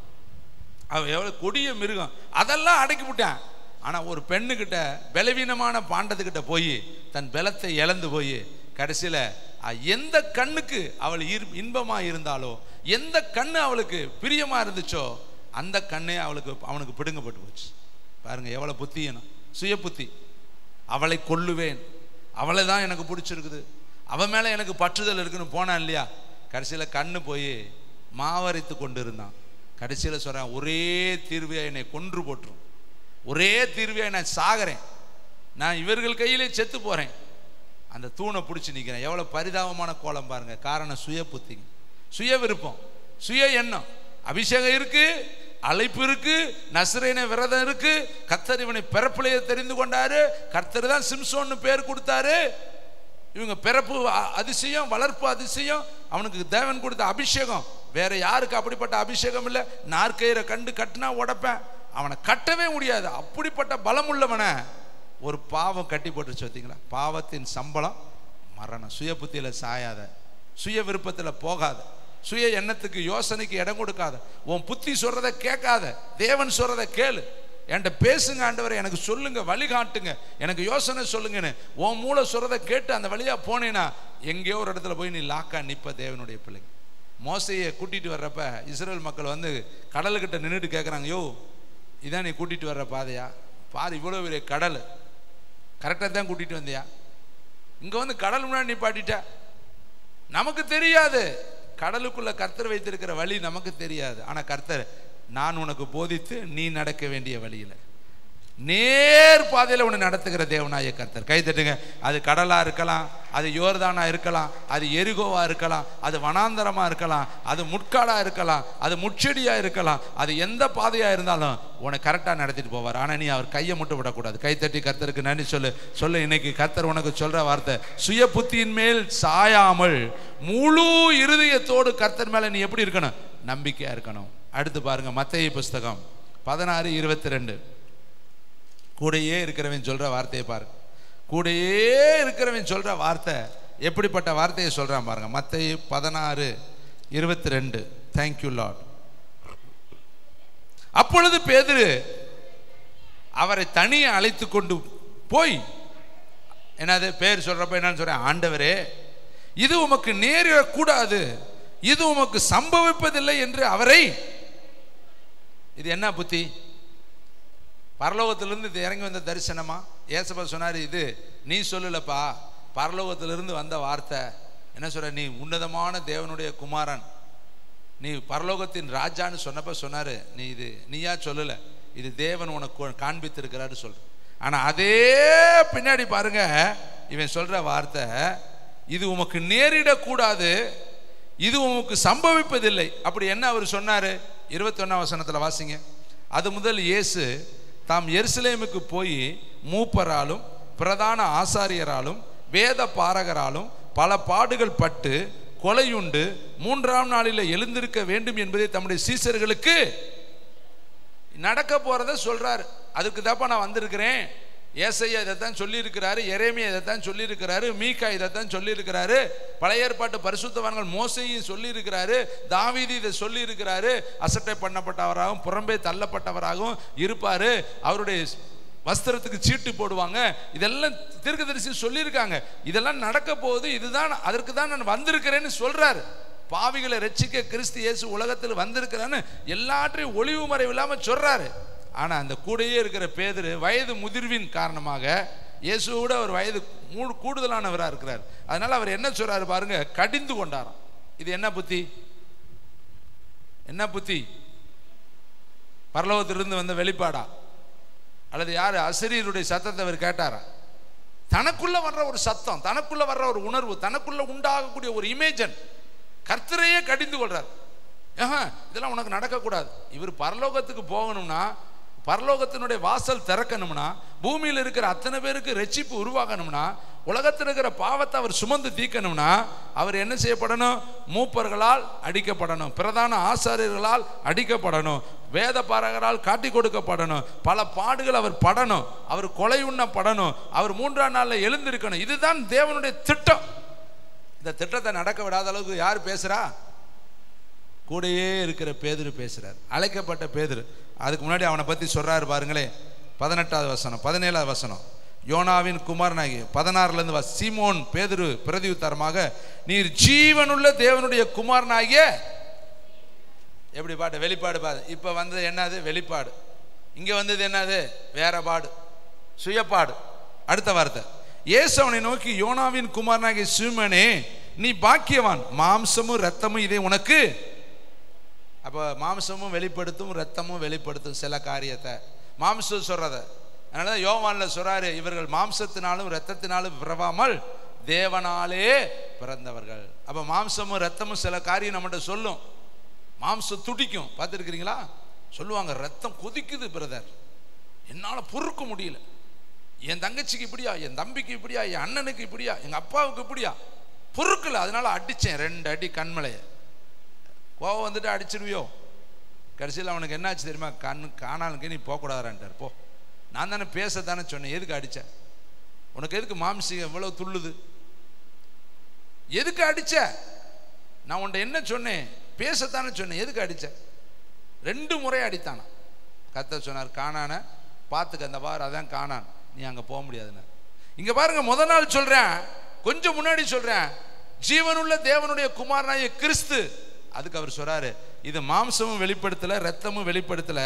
அவள் எவ்வளோ கொடிய மிருகம், அதெல்லாம் அடக்கி விட்டான். ஆனால் ஒரு பெண்ணுக்கிட்ட, பலவீனமான பாண்டத்துக்கிட்ட போய் தன் பலத்தை இழந்து போய் கடைசியில் எந்த கண்ணுக்கு அவள் இன்பமாக இருந்தாலோ, எந்த கண்ணு அவளுக்கு பிரியமாக இருந்துச்சோ, அந்த கண்ணே அவனுக்கு பிடுங்கப்பட்டு போச்சு. பாருங்க எவ்வளோ புத்தியணும், சுய புத்தி. அவளை கொல்லுவேன், அவளை தான் எனக்கு பிடிச்சிருக்குது, அவன் மேலே எனக்கு பற்றுதல் இருக்குன்னு போனான் இல்லையா? கடைசியில் கண்ணு போய் மாவரைத்து கொண்டு இருந்தான். கடைசியில் சொல்கிறேன், ஒரே தீர்வையாக என்னை கொன்று போட்டுரும், ஒரே தீர்வையாக நான் சாகிறேன், நான் இவர்கள் கையிலே செத்து போகிறேன், அந்த தூணை பிடிச்சி நிற்கிறேன். எவ்வளோ பரிதாபமான கோலம் பாருங்க. காரணம் சுய புத்தி, சுய விருப்பம், சுய எண்ணம். அபிஷேகம் இருக்கு, அழைப்பு இருக்கு, நசரேன விரதம் இருக்கு, கர்த்தர் இவனை பிறப்பிலேயே தெரிந்து கொண்டாரு, கர்த்தர் தான் சிம்சோன்னு பேர் கொடுத்தாரு. இவங்க பிறப்பு அதிசயம், வளர்ப்பு அதிசயம், அவனுக்கு தேவன் கொடுத்த அபிஷேகம் வேற யாருக்கு அப்படிப்பட்ட அபிஷேகம் இல்லை. நாற்கயிறை கண்டு கட்டினா உடைப்பேன், அவனை கட்டவே முடியாது. அப்படிப்பட்ட பலம் உள்ளவனை ஒரு பாவம் கட்டி போட்டுருச்சு. பார்த்தீங்களா? பாவத்தின் சம்பளம் மரணம். சுய புத்தியில சாயாத, சுய விருப்பத்தில் போகாத, சுய எண்ணத்துக்கு யோசனைக்கு இடம் கொடுக்காத, உன் புத்தி சொல்றதை கேட்காத, தேவன் சொல்றதை கேளு. என்கிட்ட பேசுங்க ஆண்டவரை, எனக்கு சொல்லுங்க, வழிகாட்டுங்க, எனக்கு யோசனை சொல்லுங்கன்னு உன் மூளை சொல்றதை கேட்டு அந்த வழியா போனேன்னா எங்கேயோ ஒரு இடத்துல போய் நீ லாக்கா நிற்ப. தேவனுடைய பிள்ளைங்க மோசையை கூட்டிட்டு வர்றப்ப இஸ்ரேல் மக்கள் வந்து கடலுக்கிட்ட நின்றுட்டு கேட்குறாங்க, யோ இதான் நீ கூட்டிட்டு வர்ற பாதையா? பாரு இவ்வளோ பெரிய கடல், கரெக்டாக தான் கூட்டிட்டு வந்தியா? இங்கே வந்து கடல் முன்னாடி நிப்பாட்டிட்ட. நமக்கு தெரியாது, கடலுக்குள்ள கர்த்தர் வைத்திருக்கிற வழி நமக்கு தெரியாது. ஆனால் கர்த்தர், நான் உனக்கு போதித்து நீ நடக்க வேண்டிய வழியில் நேர் பாதையில் உன்னை நடத்துகிற தேவனாய கர்த்தர். கை தட்டுங்க. அது கடலா இருக்கலாம், அது யோர்தானா இருக்கலாம், அது எரிகோவா இருக்கலாம், அது வனாந்தரமா இருக்கலாம், அது முட்காடா இருக்கலாம், அது முட்செடியா இருக்கலாம், அது எந்த பாதையா இருந்தாலும் உன்னை கரெக்டாக நடத்திட்டு போவார். ஆனால் நீ அவர் கையை மட்டும் விடக்கூடாது. கை தட்டி கர்த்தருக்கு நன்றி சொல்லு. இன்னைக்கு கர்த்தர் உனக்கு சொல்ற வார்த்தை, சுய புத்தியின் மேல் சாயாமல் முழு இருதயத்தோடு கர்த்தர் மேல நீ எப்படி இருக்கணும்? நம்பிக்கையா இருக்கணும். அடுத்து பாருங்க, மத்தேயு புஸ்தகம் 16:22. கூடையே இருக்கிறவன் சொல்ற வார்த்தையை பாருங்க. கூடையே இருக்கிறவன் சொல்ற வார்த்தை எப்படிப்பட்ட வார்த்தையை சொல்றான் பாருங்க. மத்தேயு 16:22. Thank you Lord. அப்பொழுது பேதுரு அவரை தனியே அழைத்து கொண்டு போய், என்னது பேர் சொல்றப்ப என்னன்னு சொல்றேன், ஆண்டவரே இது உமக்கு நேரிடக்கூடாது, இது உமக்கு சம்பவிப்பதில்லை என்று அவரை. இது என்ன புத்தி? பரலோகத்திலிருந்து இது இறங்கி வந்த தரிசனமா? ஏசப்பா சொன்னார், இது நீ சொல்லலப்பா, பரலோகத்திலிருந்து வந்த வார்த்தை. என்ன சொல்ற, நீ உன்னதமான தேவனுடைய குமாரன், நீ பரலோகத்தின் ராஜான்னு சொன்னப்ப சொன்னாரு, நீ இது நீயா சொல்லல, இது தேவன் உனக்கு காண்பித்திருக்கிறாரு சொல்ற. ஆனா அதே பின்னாடி பாருங்க, இவன் சொல்ற வார்த்தை, இது உமக்கு நேரிடக்கூடாது, இது உமக்கு சம்பவிப்பதில்லை. அப்படி என்ன அவர் சொன்னாரு? 21ஆம் வசனத்துல வாசிங்க. அது முதல் இயேசு தாம் எருசலேமுக்கு போய் மூப்பராலும் பிரதான ஆசாரியராலும் வேத பாரகராலும் பல பாடுகள் பட்டு கொலையுண்டு 3ஆம் நாளில் எழுந்திருக்க வேண்டும் என்பதை தம்முடைய சீசர்களுக்கு நடக்க போறதை சொல்றாரு. அதுக்கு தாப்பா நான் வந்திருக்கிறேன். ஏசையா இதைத்தான் சொல்லி இருக்கிறாரு, எரேமியா இதைத்தான் சொல்லி இருக்கிறாரு, மீகா இதைத்தான் சொல்லி இருக்கிறாரு, பழைய ஏற்பாட்டு பரிசுத்தவான்கள் மோசையும் சொல்லி இருக்கிறாரு, தாவீது இதை சொல்லி இருக்கிறாரு. அசட்டை பண்ணப்பட்டவராகவும் புறம்பே தள்ளப்பட்டவராகவும் இருப்பாரு, அவருடைய வஸ்திரத்துக்கு சீட்டு போடுவாங்க, இதெல்லாம் தீர்க்கதரிசி சொல்லியிருக்காங்க. இதெல்லாம் நடக்க போகுது, இதுதான் அதற்கு தான் நான் வந்திருக்கிறேன்னு சொல்றாரு. பாவிகளை ரட்சிக்க கிறிஸ்து இயேசு உலகத்தில் வந்திருக்கிறான்னு எல்லாற்றையும் ஒளிவு மறைவு இல்லாம சொல்றாரு. ஆனா அந்த கூடையே இருக்கிற பேதுரு வயது முதிர்வின் காரணமாக இயேசுவோட ஒரு வயது கூடுதலானவராக இருக்கிறார். அதனால அவர் என்ன சொல்றாரு பாருங்க, கடிந்து கொண்டாராம். இது என்ன புத்தி? என்ன புத்தி? பரலோகத்திலிருந்து வந்த வெளிப்பாடா? அல்லது யாரு அசரீருடைய சத்தத்தை அவர் கேட்டாரா? தனக்குள்ள வர்ற ஒரு சத்தம், தனக்குள்ள வர்ற ஒரு உணர்வு, தனக்குள்ள உண்டாகக்கூடிய ஒரு இமேஜன், கர்த்தரையே கடிந்து கொள்றார். இதெல்லாம் உனக்கு நடக்கக்கூடாது. இவர் பரலோகத்துக்கு போகணும்னா, பரலோகத்தினுடைய வாசல் திறக்கணும்னா, பூமியில் இருக்கிற அத்தனை பேருக்கு ரட்சிப்பு உருவாகணும்னா, உலகத்தில் இருக்கிற பாவத்தை அவர் சுமந்து தீக்கணும்னா அவர் என்ன செய்யப்படணும்? மூப்பர்களால் அடிக்கப்படணும், பிரதான ஆசாரியர்களால் அடிக்கப்படணும், வேத பாரகரால் காட்டி கொடுக்கப்படணும், பல பாடுகள் அவர் படணும், அவர் கொலை உண்ணப்படணும், அவர் 3ஆம் நாளில் எழுந்திருக்கணும். இதுதான் தேவனுடைய திட்டம். இந்த திட்டத்தை நடக்க விடாத அளவுக்கு யார் பேசுறா? கூடையே இருக்கிற பேதுரு பேசுறார், அழைக்கப்பட்ட பேதுரு. அதுக்கு முன்னாடி அவனை பத்தி சொல்றாரு பாருங்களேன். 18வது வசனம், 17வது வசனம். யோனாவின் குமாரனாகிய 16லேருந்து சீமோன் பேதுரு பிரதியுத்தரமாக, நீர் ஜீவனுள்ள தேவனுடைய குமாரனாகிய. எப்படி பாட்டு? வெளிப்பாடு பாடு. இப்ப வந்தது என்னது? வெளிப்பாடு. இங்க வந்தது என்னது? வேற பாடு, சுயப்பாடு. அடுத்த வார்த்தை, இயேசு அவனை நோக்கி, யோனாவின் குமாரனாகிய சீமோனே நீ பாக்கியவான், மாம்சமும் இரத்தமும் இதை உனக்கு. அப்போ மாம்சமும் வெளிப்படுத்தும், ரத்தமும் வெளிப்படுத்தும் சில காரியத்தை. மாம்சம் சொல்றத, அதனால யோவான்ல சொல்றாரு, இவர்கள் மாம்சத்தினாலும் இரத்தத்தினாலும் பிறவாமல் தேவனாலே பிறந்தவர்கள். அப்ப மாம்சமும் ரத்தமும் சில காரியம் நம்மகிட்ட சொல்லும். மாம்சம் துடிக்கும், பார்த்துருக்கிறீங்களா? சொல்லுவாங்க, ரத்தம் கொதிக்குது பிரதர், என்னால பொறுக்க முடியல, என் தங்கச்சிக்கு இப்படியா, என் தம்பிக்கு இப்படியா, என் அண்ணனுக்கு இப்படியா, எங்க அப்பாவுக்கு இப்படியா, பொறுக்கல, அதனால அடிச்சேன் 2 அடி கண்மலைய. கோவம் வந்துட்டு அடிச்சிருவியோ. கடைசியில் அவனுக்கு என்னாச்சு தெரியுமா? காணாலுக்கு நீ போகக்கூடாதான்ட்டார். போ, நான் தானே பேசத்தானே சொன்னேன், எதுக்கு அடிச்ச? உனக்கு எதுக்கு மாம்சம் இவ்வளவு துள்ளுது? எதுக்கு அடிச்ச? நான் உன்ட்ட என்ன சொன்னேன்? பேசத்தானே சொன்னேன், எதுக்கு அடிச்ச? 2 முறை அடித்தானா. கர்த்தர் சொன்னார், காணான பார்த்துக்க, அந்த பார் அதான் காணான், நீ அங்கே போக முடியாதுன்னு. இங்கே பாருங்க, முதல் நாள் சொல்கிறேன், கொஞ்சம் முன்னாடி சொல்கிறேன், ஜீவனுள்ள தேவனுடைய குமாரனாகிய கிறிஸ்து. அதுக்கு அவர் சொல்றாரு, இது மாம்சமும் வெளிப்படுத்தல, ரத்தமும் வெளிப்படுத்தல,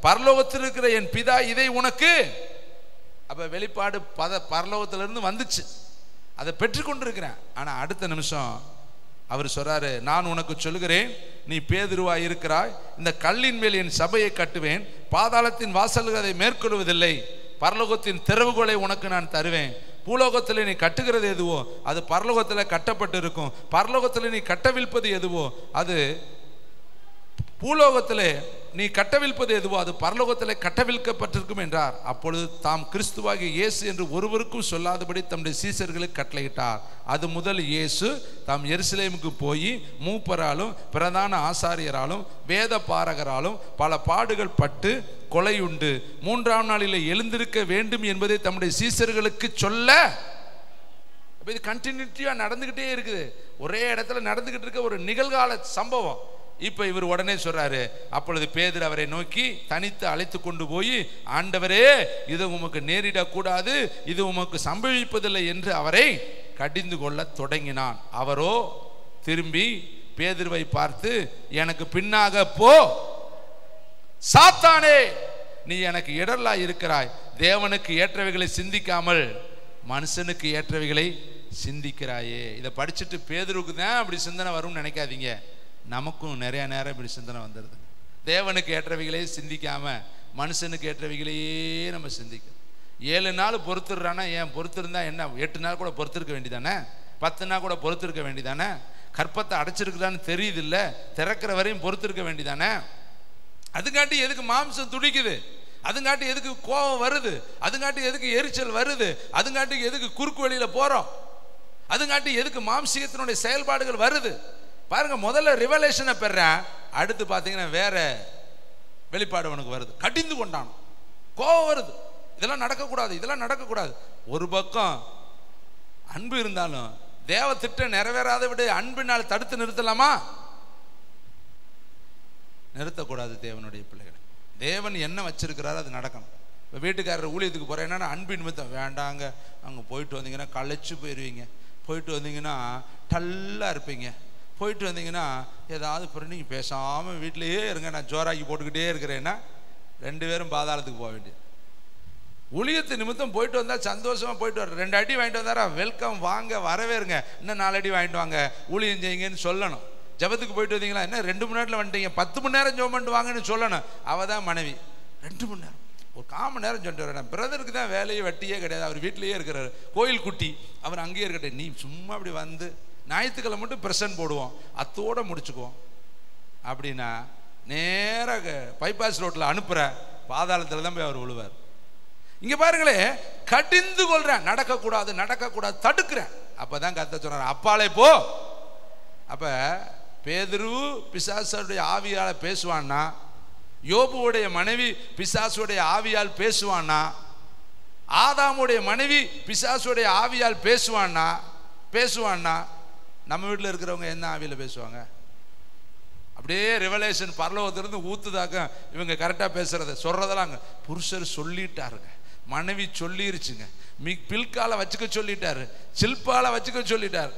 பரலோகத்தில் இருக்கிற என் பிதா இதை உனக்கு. அப்ப வெளிப்பாடு பரலோகத்திலிருந்து வந்துச்சு, அதை பெற்றுக்கொண்டிருக்கிறேன். ஆனா அடுத்த நிமிஷம் அவர் சொல்றாரு, நான் உனக்கு சொல்லுகிறேன், நீ பேதுருவாய் இருக்கிறாய், இந்த கல்லின் மேல் என் சபையை கட்டுவேன், பாதாளத்தின் வாசல்கள் அதை மேற்கொள்வதில்லை, பரலோகத்தின் திறவுகோலை உனக்கு நான் தருவேன். பூலோகத்தில் நீ கட்டுகிறது எதுவோ அது பரலோகத்தில் கட்டப்பட்டு இருக்கும், பரலோகத்தில் நீ கட்டவிழ்ப்பது எதுவோ அது பூலோகத்திலே, நீ கட்டவிழ்ப்பது எதுவோ அது பரலோகத்திலே கட்டவிழ்க்கப்பட்டிருக்கும் என்றார். அப்பொழுது தாம் கிறிஸ்துவாகிய இயேசு என்று ஒருவருக்கும் சொல்லாதபடி தம்முடைய சீசர்களுக்கு கட்டளையிட்டார். அது முதல் இயேசு தாம் எருசலேமுக்கு போய் மூப்பராலும் பிரதான ஆசாரியராலும் வேத பாரகராலும் பல பாடுகள் பட்டு கொலையுண்டு 3ஆம் நாளிலே எழுந்திருக்க வேண்டும் என்பதை தம்முடைய சீசர்களுக்கு சொல்ல. இது கண்டினியூட்டியா நடந்துகிட்டே இருக்குது, ஒரே இடத்துல நடந்துகிட்டு இருக்க ஒரு நிகழ்கால சம்பவம். இப்ப இவர் உடனே சொல்றாரு, அப்பொழுது பேதுரு அவரை நோக்கி தனித்து அழைத்து கொண்டு போய், ஆண்டவரே, இது உமக்கு நேரிடக்கூடாது, இது உமக்கு சம்பவிப்பதில்லை என்று அவரை கடிந்து கொள்ள தொடங்கினான். அவரோ திரும்பி பேதுருவை பார்த்து, எனக்கு பின்னாக போ சாத்தானே, நீ எனக்கு இடரலா இருக்கிறாய், தேவனுக்கு ஏற்றவைகளை சிந்திக்காமல் மனுஷனுக்கு ஏற்றவைகளை சிந்திக்கிறாயே. இதை படிச்சுட்டு பேதுருக்கு தான் அப்படி சிந்தனை வரும்னு நினைக்காதீங்க, நமக்கும் நிறைய நேரம் இப்படி சிந்தனை வந்துடுது. தேவனுக்கு ஏற்றவைகளே சிந்திக்காம மனுஷனுக்கு ஏற்றவைகளையே நம்ம சிந்திக்கணும். 7 நாள் பொறுத்துடுறானா, ஏன் பொறுத்திருந்தா என்ன, 8 நாள் கூட பொறுத்திருக்க வேண்டியதானே, 10 நாள் கூட பொறுத்திருக்க வேண்டியதானே, கற்பத்தை அடைச்சிருக்குதான்னு தெரியுது இல்லை, திறக்கிற வரையும் பொறுத்திருக்க வேண்டியதானே. அதுங்காட்டி எதுக்கு மாம்சம் துடிக்குது, அதுங்காட்டி எதுக்கு கோபம் வருது, அதுங்காட்டி எதுக்கு எரிச்சல் வருது, அதுங்காட்டி எதுக்கு குறுக்கு வழியில போறோம், அதுங்காட்டி எதுக்கு மாம்சீகத்தினுடைய செயல்பாடுகள் வருது. பாருங்க, முதல்ல ரிவலேஷனை பெறேன், அடுத்து பார்த்தீங்கன்னா வேற வெளிப்பாடு உனக்கு வருது. கடிந்து கொண்டான், கோபம் வருது, இதெல்லாம் நடக்கக்கூடாது, இதெல்லாம் நடக்கக்கூடாது. ஒரு பக்கம் அன்பு இருந்தாலும் தேவ திட்டம் நிறைவேறாத விட அன்பினால் தடுத்து நிறுத்தலாமா? நிறுத்தக்கூடாது. தேவனுடைய பிள்ளைகள், தேவன் என்ன வச்சிருக்கிறாரோ அது நடக்கணும். இப்போ வீட்டுக்காரர் ஊழியத்துக்கு போகிறேன், என்னன்னா அன்பின் நிமித்தம் வேண்டாங்க, அங்கே போயிட்டு வந்தீங்கன்னா களைச்சு போயிடுவீங்க, போயிட்டு வந்தீங்கன்னா டல்லாக இருப்பீங்க, போயிட்டு வந்தீங்கன்னா ஏதாவது பிறகு நீங்கள் பேசாமல் வீட்டிலையே இருங்க, நான் ஜோராக்கி போட்டுக்கிட்டே இருக்கிறேன்னா 2 பேரும் பாதாளத்துக்கு போக வேண்டியது. ஊழியத்து நிமித்தம் போயிட்டு வந்தால் சந்தோஷமாக போயிட்டு வர, 2 அடி வாங்கிட்டு வந்தாரா வெல்கம், வாங்க, வரவே இருங்க, இன்னும் 4 அடி வாங்கிட்டு வாங்க, ஊழியம் செய்யுங்கன்னு சொல்லணும். ஜபத்துக்கு போயிட்டு வந்தீங்களா, என்ன 2 மணி நேரத்தில் வந்துட்டீங்க, 10 மணி நேரம் ஜெபம் பண்ணிட்டு வாங்கன்னு சொல்லணும். அவள் தான் மனைவி, 2 மணி நேரம், ஒரு 1/4 மணி நேரம் சொல்லிட்டு வரேன். பிரதருக்கு தான் வேலையே வெட்டியே கிடையாது, அவர் வீட்டிலேயே இருக்கிறார், கோயில் குட்டி, அவர் அங்கேயே இருக்கட்டும். நீ சும்மா அப்படி வந்து ஞாயிற்றுக்கிழமை மட்டும் பிரசன்ட் போடுவோம், அத்தோடு முடிச்சுக்குவோம் அப்படின்னா நேராக பைபாஸ் ரோட்டில் அனுப்புகிற பாதாளத்தில் தான் போய் அவர் விழுவார். இங்கே பாருங்களே, கடிந்து கொள்றேன், நடக்கக்கூடாது நடக்கக்கூடாது, தடுக்கிறேன். அப்போ தான் கர்த்தர் சொன்னார், அப்பாலே போ. அப்போ பேதுரு பிசாசுடைய ஆவியால் பேசுவான்னா, யோபுவுடைய மனைவி பிசாசுடைய ஆவியால் பேசுவான்னா, ஆதாமுடைய மனைவி பிசாசுடைய ஆவியால் பேசுவான்னா நம்ம வீட்டில் இருக்கிறவங்க என்ன ஆவியில் பேசுவாங்க? அப்படியே ரெவலேஷன் பரலோகத்திலிருந்து ஊத்துதாக்க இவங்க கரெக்டாக பேசுறத சொல்றதெல்லாம் அங்கே புருஷர் சொல்லிட்டாருங்க, மனைவி சொல்லிருச்சுங்க, பில்கால வச்சுக்க சொல்லிட்டாரு, சில்பால வச்சுக்க சொல்லிட்டாரு.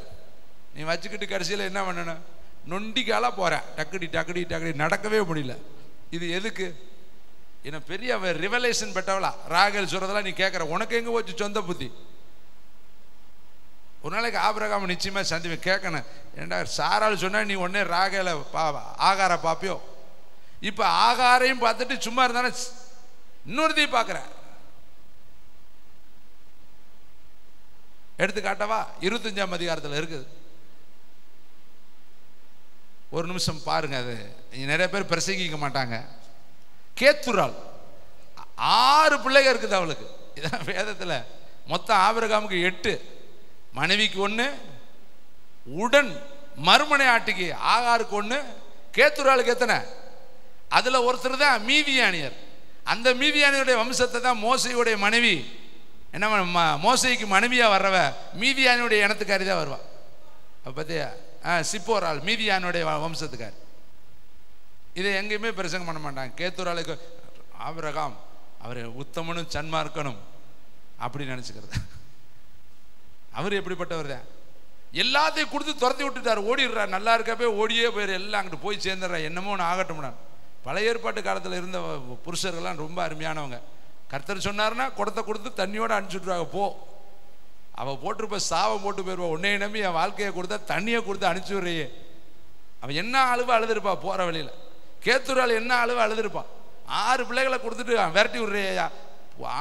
நீ வச்சுக்கிட்டு கடைசியில் என்ன பண்ணணும்? நொண்டிக்கால போகிறேன், டக்குடி டக்குடி டக்குடி நடக்கவே முடியல. இது எதுக்கு? என்ன பெரிய ரிவலேஷன் பெற்றவளா? ராகேல் சொல்றதெல்லாம் நீ கேட்குற, உனக்கு எங்கே போச்சு சொந்த புத்தி? ஒரு நாளைக்கு ஆபிரகாம் நிச்சயமாக சந்திப்பேன், கேட்கணும், ஏண்டா சாரால் சொன்னால் நீ உடனே ராகேல ஆகார பார்ப்பியோ? இப்போ ஆகாரையும் பார்த்துட்டு சும்மா இருந்தானே இன்னொருத்தையும் பார்க்குறேன். எடுத்துக்காட்டவா? 25ஆம் அதிகாரத்தில் இருக்குது, ஒரு நிமிஷம் பாருங்க. அது நிறைய பேர் பிரசங்கிக்க மாட்டாங்க. கேத்துரால் 6 பிள்ளைங்க இருக்குது அவளுக்கு, இதான் வேதத்தில். மொத்தம் ஆபிரகாமுக்கு 8, மனைவிக்கு 1, உடன் மறுமனை ஆட்டிக்கு ஆகாருக்கு 1, கேத்துராளுக்கு எத்தனை? அதுல ஒருத்தர் தான் மீதியானியர். அந்த மீதியானியுடைய வம்சத்தை தான் மோசையுடைய மனைவி என்ன மோசைக்கு மனைவியா வர்றவ மீதியானியுடைய இனத்துக்காரி தான் வருவா. பத்தியா? சிப்போரால் மீதியானுடைய வம்சத்துக்காரி. இதை எங்கேயுமே பிரசங்கம் பண்ண மாட்டாங்க. கேத்துராளுக்கு ஆபிரகாம் அவர் உத்தமனும் சன்மார்க்கனும் அப்படி நினைச்சுக்கிறது. அவர் எப்படிப்பட்டவர் தான்? எல்லாத்தையும் கொடுத்து துரத்தி விட்டுட்டார், ஓடிடுறார். நல்லா இருக்கப்பே ஓடியே போயிரு, எல்லாம் அங்கிட்டு போய் சேர்ந்துடுறா, என்னமோ ஒன்று ஆகட்டும்னா. பழைய ஏற்பாட்டு காலத்தில் இருந்த புருஷர்கள்லாம் ரொம்ப அருமையானவங்க. கர்த்தர் சொன்னார்னா குடத்தை கொடுத்து தண்ணியோடு அனுப்பிச்சுட்ருவாங்க. போ, அவள் போட்டிருப்ப சாவை போட்டு போயிடுவா. உன்னைய நம்பி என் வாழ்க்கையை கொடுத்தா தண்ணியை கொடுத்து அனுப்பிச்சி விடுறையே. அவன் என்ன அழுவ அழுதுருப்பா போகிற வழியில். கேத்துரால் என்ன அழுவ அழுதுருப்பா. 6 பிள்ளைகளை கொடுத்துட்டு விரட்டி விடுறையா.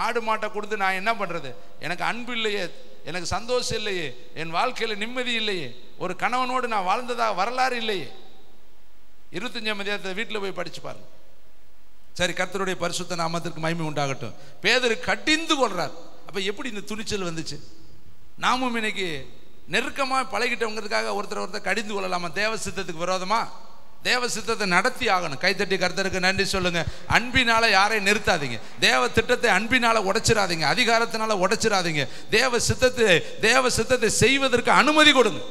ஆடு மாட்டை கொடுத்து நான் என்ன பண்ணுறது? எனக்கு அன்பு இல்லையே, எனக்கு சந்தோஷம் இல்லையே, என் வாழ்க்கையில் நிம்மதி இல்லையே, ஒரு கணவனோடு நான் வாழ்ந்ததாக வரலாறு இல்லையே. 25ஆம் அதிகாரத்தை வீட்டில் போய் படிச்சு பாருங்க. சரி, கர்த்தருடைய பரிசுத்த நாமத்திற்கு மகிமை உண்டாகட்டும். பேதுரு கடிந்து கொள்றார். அப்ப எப்படி இந்த துணிச்சல் வந்துச்சு? நாமும் இன்னைக்கு நெருக்கமாக பழகிட்டவங்கிறதுக்காக ஒருத்தர் கடிந்து கொள்ளலாமா? தேவ சித்தத்துக்கு விரோதமா? தேவ சித்தத்தை நடத்தி ஆகணும். கைத்தட்டி கர்த்தருக்கு நன்றி சொல்லுங்க. அன்பினால யாரையும் நிறுத்தாதீங்க. தேவ திட்டத்தை அன்பினால உடைச்சிடாதீங்க, அதிகாரத்தினால உடைச்சிடாதீங்க. தேவ சித்தத்தை செய்வதற்கு அனுமதி கொடுங்க.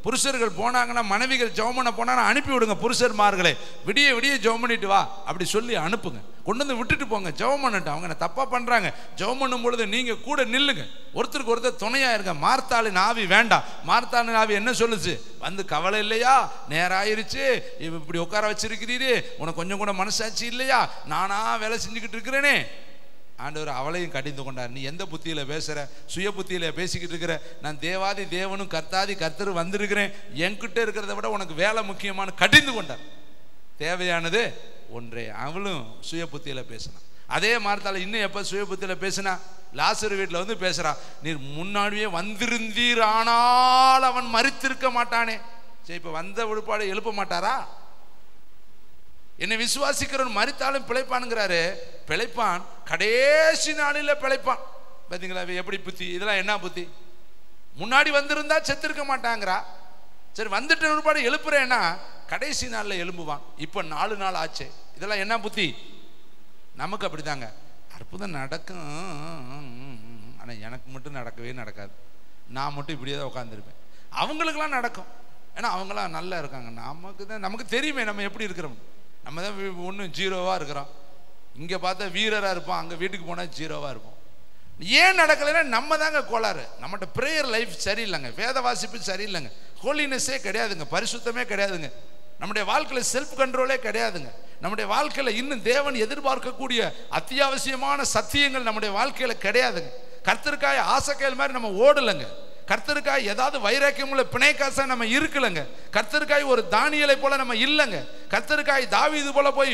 புருஷர்கள் போனாங்கன்னா மனைவிகள் ஜெபம் பண்ண போனாங்கன்னா அனுப்பி விடுங்க. புருஷர்மார்களே, விடிய விடிய ஜெபம் பண்ணிட்டு வா அப்படி சொல்லி அனுப்புங்க. கொண்டு வந்து விட்டுட்டு போங்க, ஜெபம் பண்ணிட்டு. அவங்க தப்பா பண்றாங்க, ஜெபம் பண்ணும் பொழுது நீங்க கூட நில்லுங்க, ஒருத்தருக்கு ஒருத்தர் துணையா இருங்க. மார்த்தாளின் ஆவி வேண்டாம். மார்த்தாளின் ஆவி என்ன சொல்லுச்சு? வந்து கவலை இல்லையா, நேராயிருச்சு, இப்படி உட்கார வச்சிருக்கிறீரு, உனக்கு கொஞ்சம் கூட மனசாட்சி இல்லையா, நானா வேலை செஞ்சுக்கிட்டு இருக்கிறேனே. ஆண்டவர் அவளையும் கடிந்து கொண்டார். நீ எந்த புத்தியில பேசுற? சுய புத்தியில பேசிக்கிட்டு இருக்கிற? நான் தேவாதி தேவனும் கர்த்தாதி கர்த்தர் வந்திருக்கிறேன், என்கிட்ட இருக்கிறத விட உனக்கு வேலை முக்கியமான கடிந்து கொண்டார். தேவையானது ஒன்றே. அவளும் சுய புத்தியில பேசினான். அதே மார்த்தால இன்னும் எப்ப சுய புத்தியில பேசினா? லாசரு வீட்டில் வந்து பேசுறா, நீர் முன்னாடியே வந்திருந்தீர், ஆனால் அவன் மரித்திருக்க மாட்டானே. சரி, இப்ப வந்த விழுப்பாடு எழுப்ப மாட்டாரா? என்னை விசுவாசிக்கிறவன் மரித்தாலும் பிழைப்பானுங்கிறாரு. பிழைப்பான், கடைசி நாளில் பிழைப்பான். பார்த்தீங்களா எப்படி புத்தி? இதெல்லாம் என்ன புத்தி? முன்னாடி வந்திருந்தா செத்திருக்க மாட்டாங்கிறா. சரி, வந்துட்டு விழுப்பாடு எழுப்புறேன்னா கடைசி நாளில் எழும்புவான். இப்போ 4 நாள் ஆச்சு. இதெல்லாம் என்ன புத்தி? நமக்கு அப்படிதாங்க. அற்புதம் நடக்கும், ஆனால் எனக்கு மட்டும் நடக்கவே நடக்காது. நான் மட்டும் இப்படியே தான் உட்காந்துருப்பேன். அவங்களுக்கெல்லாம் நடக்கும், ஏன்னா அவங்களாம் நல்லா இருக்காங்க. நமக்கு தெரியுமே நம்ம எப்படி இருக்கிறோம். நம்ம தான் ஒன்றும் ஜீரோவாக இருக்கிறோம். இங்கே பார்த்தா வீரராக இருப்போம், அங்கே வீட்டுக்கு போனால் ஜீரோவாக இருப்போம். ஏன் நடக்கலைன்னா நம்ம தாங்க கோளாறு. நம்மகிட்ட ப்ரேயர் லைஃப் சரியில்லைங்க, வேத வாசிப்பு சரியில்லைங்க, ஹோலினஸே கிடையாதுங்க, பரிசுத்தமே கிடையாதுங்க, நம்முடைய வாழ்க்கையில் செல்ஃப் கண்ட்ரோலே கிடையாதுங்க. நம்முடைய வாழ்க்கையில் இன்னும் தேவன் எதிர்பார்க்கக்கூடிய அத்தியாவசியமான சத்தியங்கள் நம்முடைய வாழ்க்கையில் கிடையாதுங்க. கர்த்தருக்காய் ஆசைக்கையில் மாதிரி நம்ம ஓடலைங்க. கர்த்தருக்காய் ஏதாவது வைராக்கியம் உள்ள பிணைக்காசா நம்ம இருக்கலைங்க. கர்த்தருக்காய் ஒரு தானியலை போல நம்ம இல்லைங்க. கர்த்தருக்காய் தாவீது போல போய்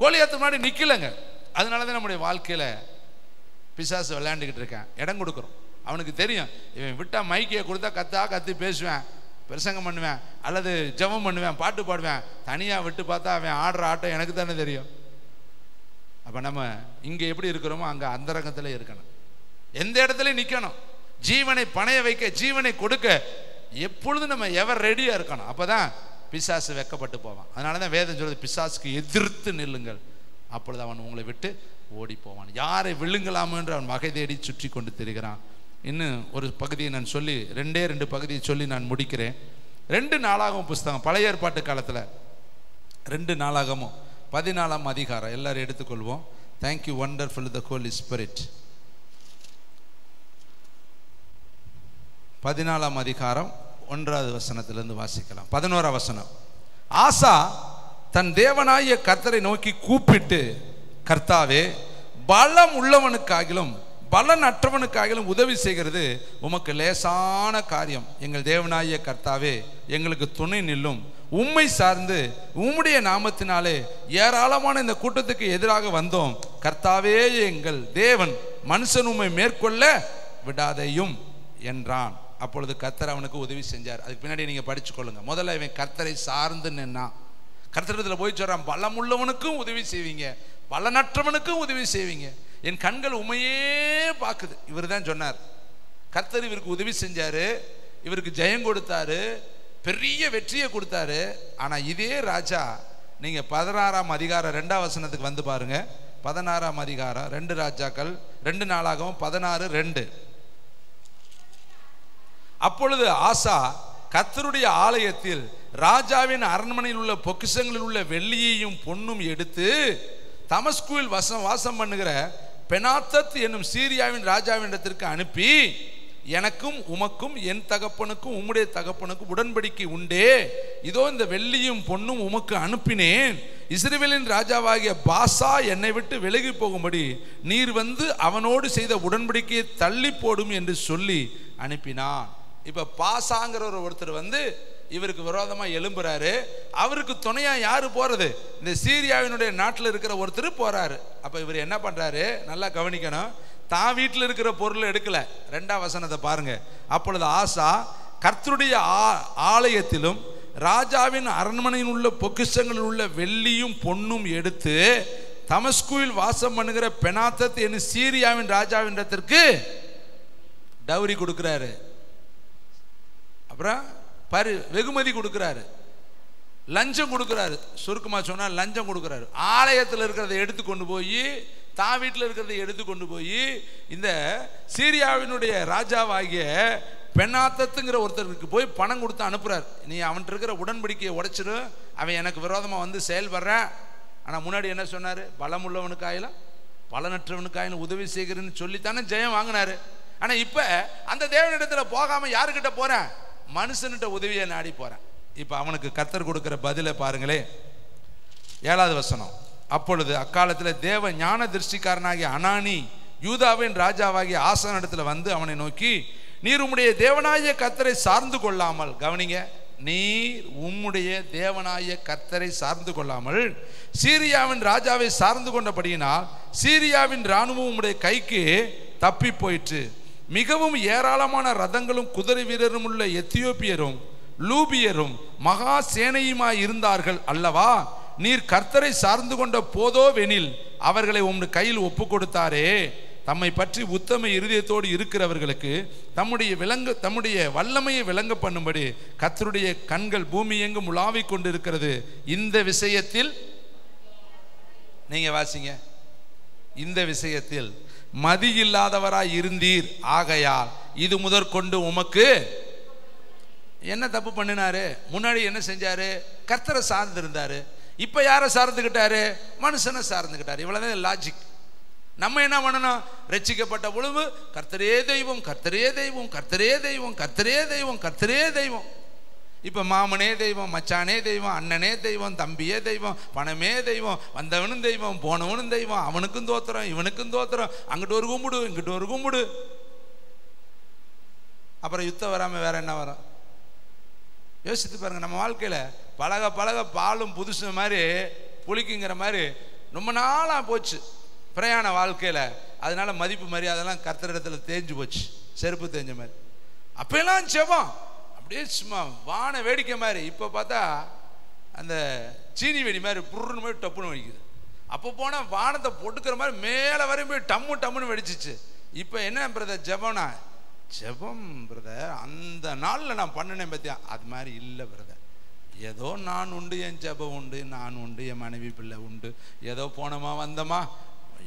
கோலியாத்து முன்னாடி நிக்கலைங்க. அதனாலதான் நம்முடைய வாழ்க்கையில பிசாசு விளையாண்டுக்கிட்டு இருக்கேன். இடம் கொடுக்குறோம். அவனுக்கு தெரியும், இவன் விட்டா மைக்கியை கொடுத்தா கத்தி பேசுவேன், பிரசங்கம் பண்ணுவேன், அல்லது ஜெபம் பண்ணுவேன், பாட்டு பாடுவேன். தனியா விட்டு பார்த்தா அவன் ஆடுற ஆட்டம் எனக்கு தானே தெரியும். அப்ப நம்ம இங்க எப்படி இருக்கிறோமோ அங்க அந்தரங்கத்துல இருக்கணும். எந்த இடத்துலயும் நிக்கணும். ஜீவனை பணைய வைக்க, ஜீவனை கொடுக்க எப்பொழுதும் நம்ம எவர் ரெடியா இருக்கணும். அப்பதான் பிசாசு வெக்கப்பட்டு போவான். அதனாலதான் வேதம் சொல்றது, பிசாசுக்கு எதிர்த்து நில்லுங்கள், அப்பொழுது அவன் உங்களை விட்டு ஓடி போவான். யாரை விழுங்கலாமோ என்று அவன் வகை தேடி சுற்றி கொண்டு திரிகிறான். இன்னும் ஒரு பகுதியை நான் சொல்லி 2 பகுதியை சொல்லி நான் முடிக்கிறேன். 2 நாளாகமம் புஸ்தகம், பழைய ஏற்பாட்டு காலத்துல 2 நாளாகமும் 14ஆம் அதிகாரம் எல்லாரும் எடுத்துக்கொள்வோம். தேங்க்யூ வண்டர்ஃபுல் தி ஹோலி ஸ்பிரிட். 14ஆம் அதிகாரம் 1வது வசனத்திலிருந்து வாசிக்கலாம். 11ஆம் வசனம். ஆசா தன் தேவனாகிய கர்த்தரை நோக்கி கூப்பிட்டு, கர்த்தாவே, பலம் உள்ளவனுக்காகிலும் பலனற்றவனுக்காகிலும் உதவி செய்கிறது உமக்கு லேசான காரியம். எங்கள் தேவனாகிய கர்த்தாவே, எங்களுக்கு துணை நில்லும். உம்மை சார்ந்து உம்முடைய நாமத்தினாலே ஏராளமான இந்த கூட்டத்துக்கு எதிராக வந்தோம். கர்த்தாவே, எங்கள் தேவன், மனுஷன் உம்மை மேற்கொள்ள விடாதையும் என்றான். அப்பொழுது கர்த்தர் அவனுக்கு உதவி செஞ்சார். அதுக்கு பின்னாடி நீங்க படிச்சு கொள்ளுங்க. முதல்ல இவன் கர்த்தரை சார்ந்து நின்னா. கர்த்தரிடத்துல போய் சொல்றான், பலம் உள்ளவனுக்கும் உதவி செய்வீங்க, பலனற்றவனுக்கும் உதவி செய்வீங்க, என் கண்கள் உமையே பார்க்குது. இவர் தான் சொன்னார். கர்த்தர் இவருக்கு உதவி செஞ்சாரு, இவருக்கு ஜெயம் கொடுத்தாரு, பெரிய வெற்றியை கொடுத்தாரு. ஆனா இதே ராஜா நீங்க 16ஆம் அதிகாரம் 2ஆம் வசனத்துக்கு வந்து பாருங்க. 16ஆம் அதிகாரம் 2 ராஜாக்கள் 2 நாளாகவும் 16:2. அப்பொழுது ஆசா கர்த்தருடைய ஆலயத்தில் ராஜாவின் அரண்மனையில் உள்ள பொக்கிஷங்களில் உள்ள வெள்ளியையும் பொன்னும் எடுத்து தமஸ்குவில் வாசம் பண்ணுகிற பெனாத்தத் என்னும் சீரியாவின் ராஜாவின் இடத்திற்கு அனுப்பி, எனக்கும் உமக்கும் என் தகப்பனுக்கும் உம்முடைய தகப்பனுக்கும் உடன்படிக்கை உண்டே, இதோ இந்த வெள்ளியும் பொன்னும் உமக்கு அனுப்பினேன். இஸ்ரவேலின் ராஜாவாகிய பாசா என்னை விட்டு விலகி போகும்படி நீர் வந்து அவனோடு செய்த உடன்படிக்கையை தள்ளி போடும் என்று சொல்லி அனுப்பினான். இப்ப பாசாங்கிற ஒருத்தர் வந்து இவருக்கு விரோதமா எழும்புறாரு. அவருக்கு துணையா யாரு போறது? இந்த சீரியாவினுடைய நாட்டில் இருக்கிற ஒருத்தர் போறாரு. அப்ப இவர் என்ன பண்றாரு? நல்லா கவனிக்கணும். தான் வீட்டில் இருக்கிற பொருள் எடுக்கல. 2ஆம் வசனத்தை பாருங்க. அப்பொழுது ஆசா கர்த்தருடைய ஆலயத்திலும் ராஜாவின் அரண்மனையில் உள்ள பொக்கிஷங்களில் உள்ள வெள்ளியும் பொன்னும் எடுத்து தமஸ்குவில் வாசம் பண்ணுகிற பெனாத்தத் என்னும் சீரியாவின் ராஜாவின் இடத்திற்கு டவுரி கொடுக்கிறாரு. அப்புறம் வெகுமதி கொடுக்கிறாரு, லஞ்சம் கொடுக்கிறாரு. சுருக்கமா சொன்னா லஞ்சம் கொடுக்கிறாரு. ஆலயத்தில் இருக்கிறத எடுத்து கொண்டு போய், தான் வீட்டில் இருக்கிறத எடுத்து கொண்டு போய் இந்த சீரியாவினுடைய ராஜாவாகிய பெனாத்தத்துங்கிற ஒருத்தருக்கு போய் பணம் கொடுத்து அனுப்புறாரு. நீ அவன்கிட்ட இருக்கிற உடன்படிக்கையை உடைச்சிரு, அவன் எனக்கு விரோதமா வந்து செயல்படுறான். ஆனா முன்னாடி என்ன சொன்னாரு? பலமுள்ளவனுக்காயிலும் பலனற்றவனுக்காயிலும் உதவி செய்கிறேன்னு சொல்லித்தானே ஜெயம் வாங்கினாரு. ஆனா இப்ப அந்த தேவனிடத்துல போகாம யாருக்கிட்ட போறேன்? மனுஷன்கிட்ட உதவியை நாடி போறேன். இப்ப அவனுக்கு கர்த்தர் கொடுக்கிற பதிலை பாருங்களே. 7வது வசனம். அப்பொழுது அக்காலத்தில் தேவ ஞான திருஷ்டிக்காரனாகிய அனானி யூதாவின் ராஜாவாகிய ஆசானிடத்தில் வந்து அவனை நோக்கி, நீர் உம்முடைய தேவனாகிய கர்த்தரை சார்ந்து கொள்ளாமல், கவனிங்க, நீர் உம்முடைய தேவனாகிய கர்த்தரை சார்ந்து கொள்ளாமல் சீரியாவின் ராஜாவை சார்ந்து கொண்டபடியினால் சீரியாவின் இராணுவம் உம்முடைய கைக்கு தப்பி போயிற்று. மிகவும் ஏராளமான ரதங்களும் குதிரை வீரரும் உள்ள எத்தியோப்பியரும் லூபியரும் மகா சேனையுமாய் இருந்தார்கள் அல்லவா? நீர் கர்த்தரை சார்ந்து கொண்ட போதோவெனில் அவர்களை உம்முடைய கையில் ஒப்பு கொடுத்தாரே. தம்மை பற்றி உத்தம இருதயத்தோடு இருக்கிறவர்களுக்கு தம்முடைய வல்லமையை விளங்க பண்ணும்படி கர்த்தருடைய கண்கள் பூமி எங்கும் உலாவிக் கொண்டு இருக்கிறது. இந்த விஷயத்தில் நீங்க வாசிங்க. இந்த விஷயத்தில் மதி இல்லாதவராய் இருந்தீர், ஆகையால் இது முதற்கொண்டு உமக்கு என்ன தப்பு பண்ணினாரு? முன்னாடி என்ன செஞ்சாரு? கர்த்தரை சார்ந்து இருந்தாரு. இப்ப யாரை சார்ந்துகிட்டாரு? மனுஷனை சார்ந்துகிட்டாரு. இவ்வளவுதான் லாஜிக். நம்ம என்ன பண்ணணும்? ரட்சிக்கப்பட்ட பொழுது கர்த்தரே தெய்வம், கர்த்தரே தெய்வம், கர்த்தரே தெய்வம், கர்த்தரே தெய்வம், கர்த்தரே தெய்வம். இப்ப மாமனே தெய்வம், மச்சானே தெய்வம், அண்ணனே தெய்வம், தம்பியே தெய்வம், பணமே தெய்வம், வந்தவனும் தெய்வம், போனவனும் தெய்வம், அவனுக்கும் தோத்திரம், இவனுக்கும் தோத்திரம், அங்கிட்டு ஒரு கும்பிடு, இங்கிட்டு ஒரு கும்பிடு. அப்புறம் யுத்தம் வராம வேற என்ன வரும்? யோசித்து பாருங்க. நம்ம வாழ்க்கையில பழக பழக பாலும் புதுசு மாதிரி புளிக்குங்கிற மாதிரி ரொம்ப நாளா போச்சு பிரயாண வாழ்க்கையில. அதனால மதிப்பு மரியாதைலாம் கர்த்தரிடத்துல தேஞ்சு போச்சு, செருப்பு தேஞ்ச மாதிரி. அப்பெல்லாம் செபம் அப்படியே சும்மா வான வேடிக்கை மாதிரி. இப்போ பார்த்தா அந்த சீனி வெடி மாதிரி புருன்னு மாதிரி டப்புன்னு வெடிக்குது. அப்போ போனால் வானத்தை பொட்டுக்கிற மாதிரி மேலே வரையும் போய் டம்மு டம்முன்னு வெடிச்சிச்சு. இப்போ என்ன பிரதர் ஜெபம்னா? ஜெபம் பிரதர் அந்த நாளில் நான் பண்ணினேன் பார்த்தியா, அது மாதிரி இல்லை பிரதர். ஏதோ நான் உண்டு, என் ஜெபம் உண்டு, நான் உண்டு, என் மனைவி பிள்ளை உண்டு, ஏதோ போனோமா வந்தோமா,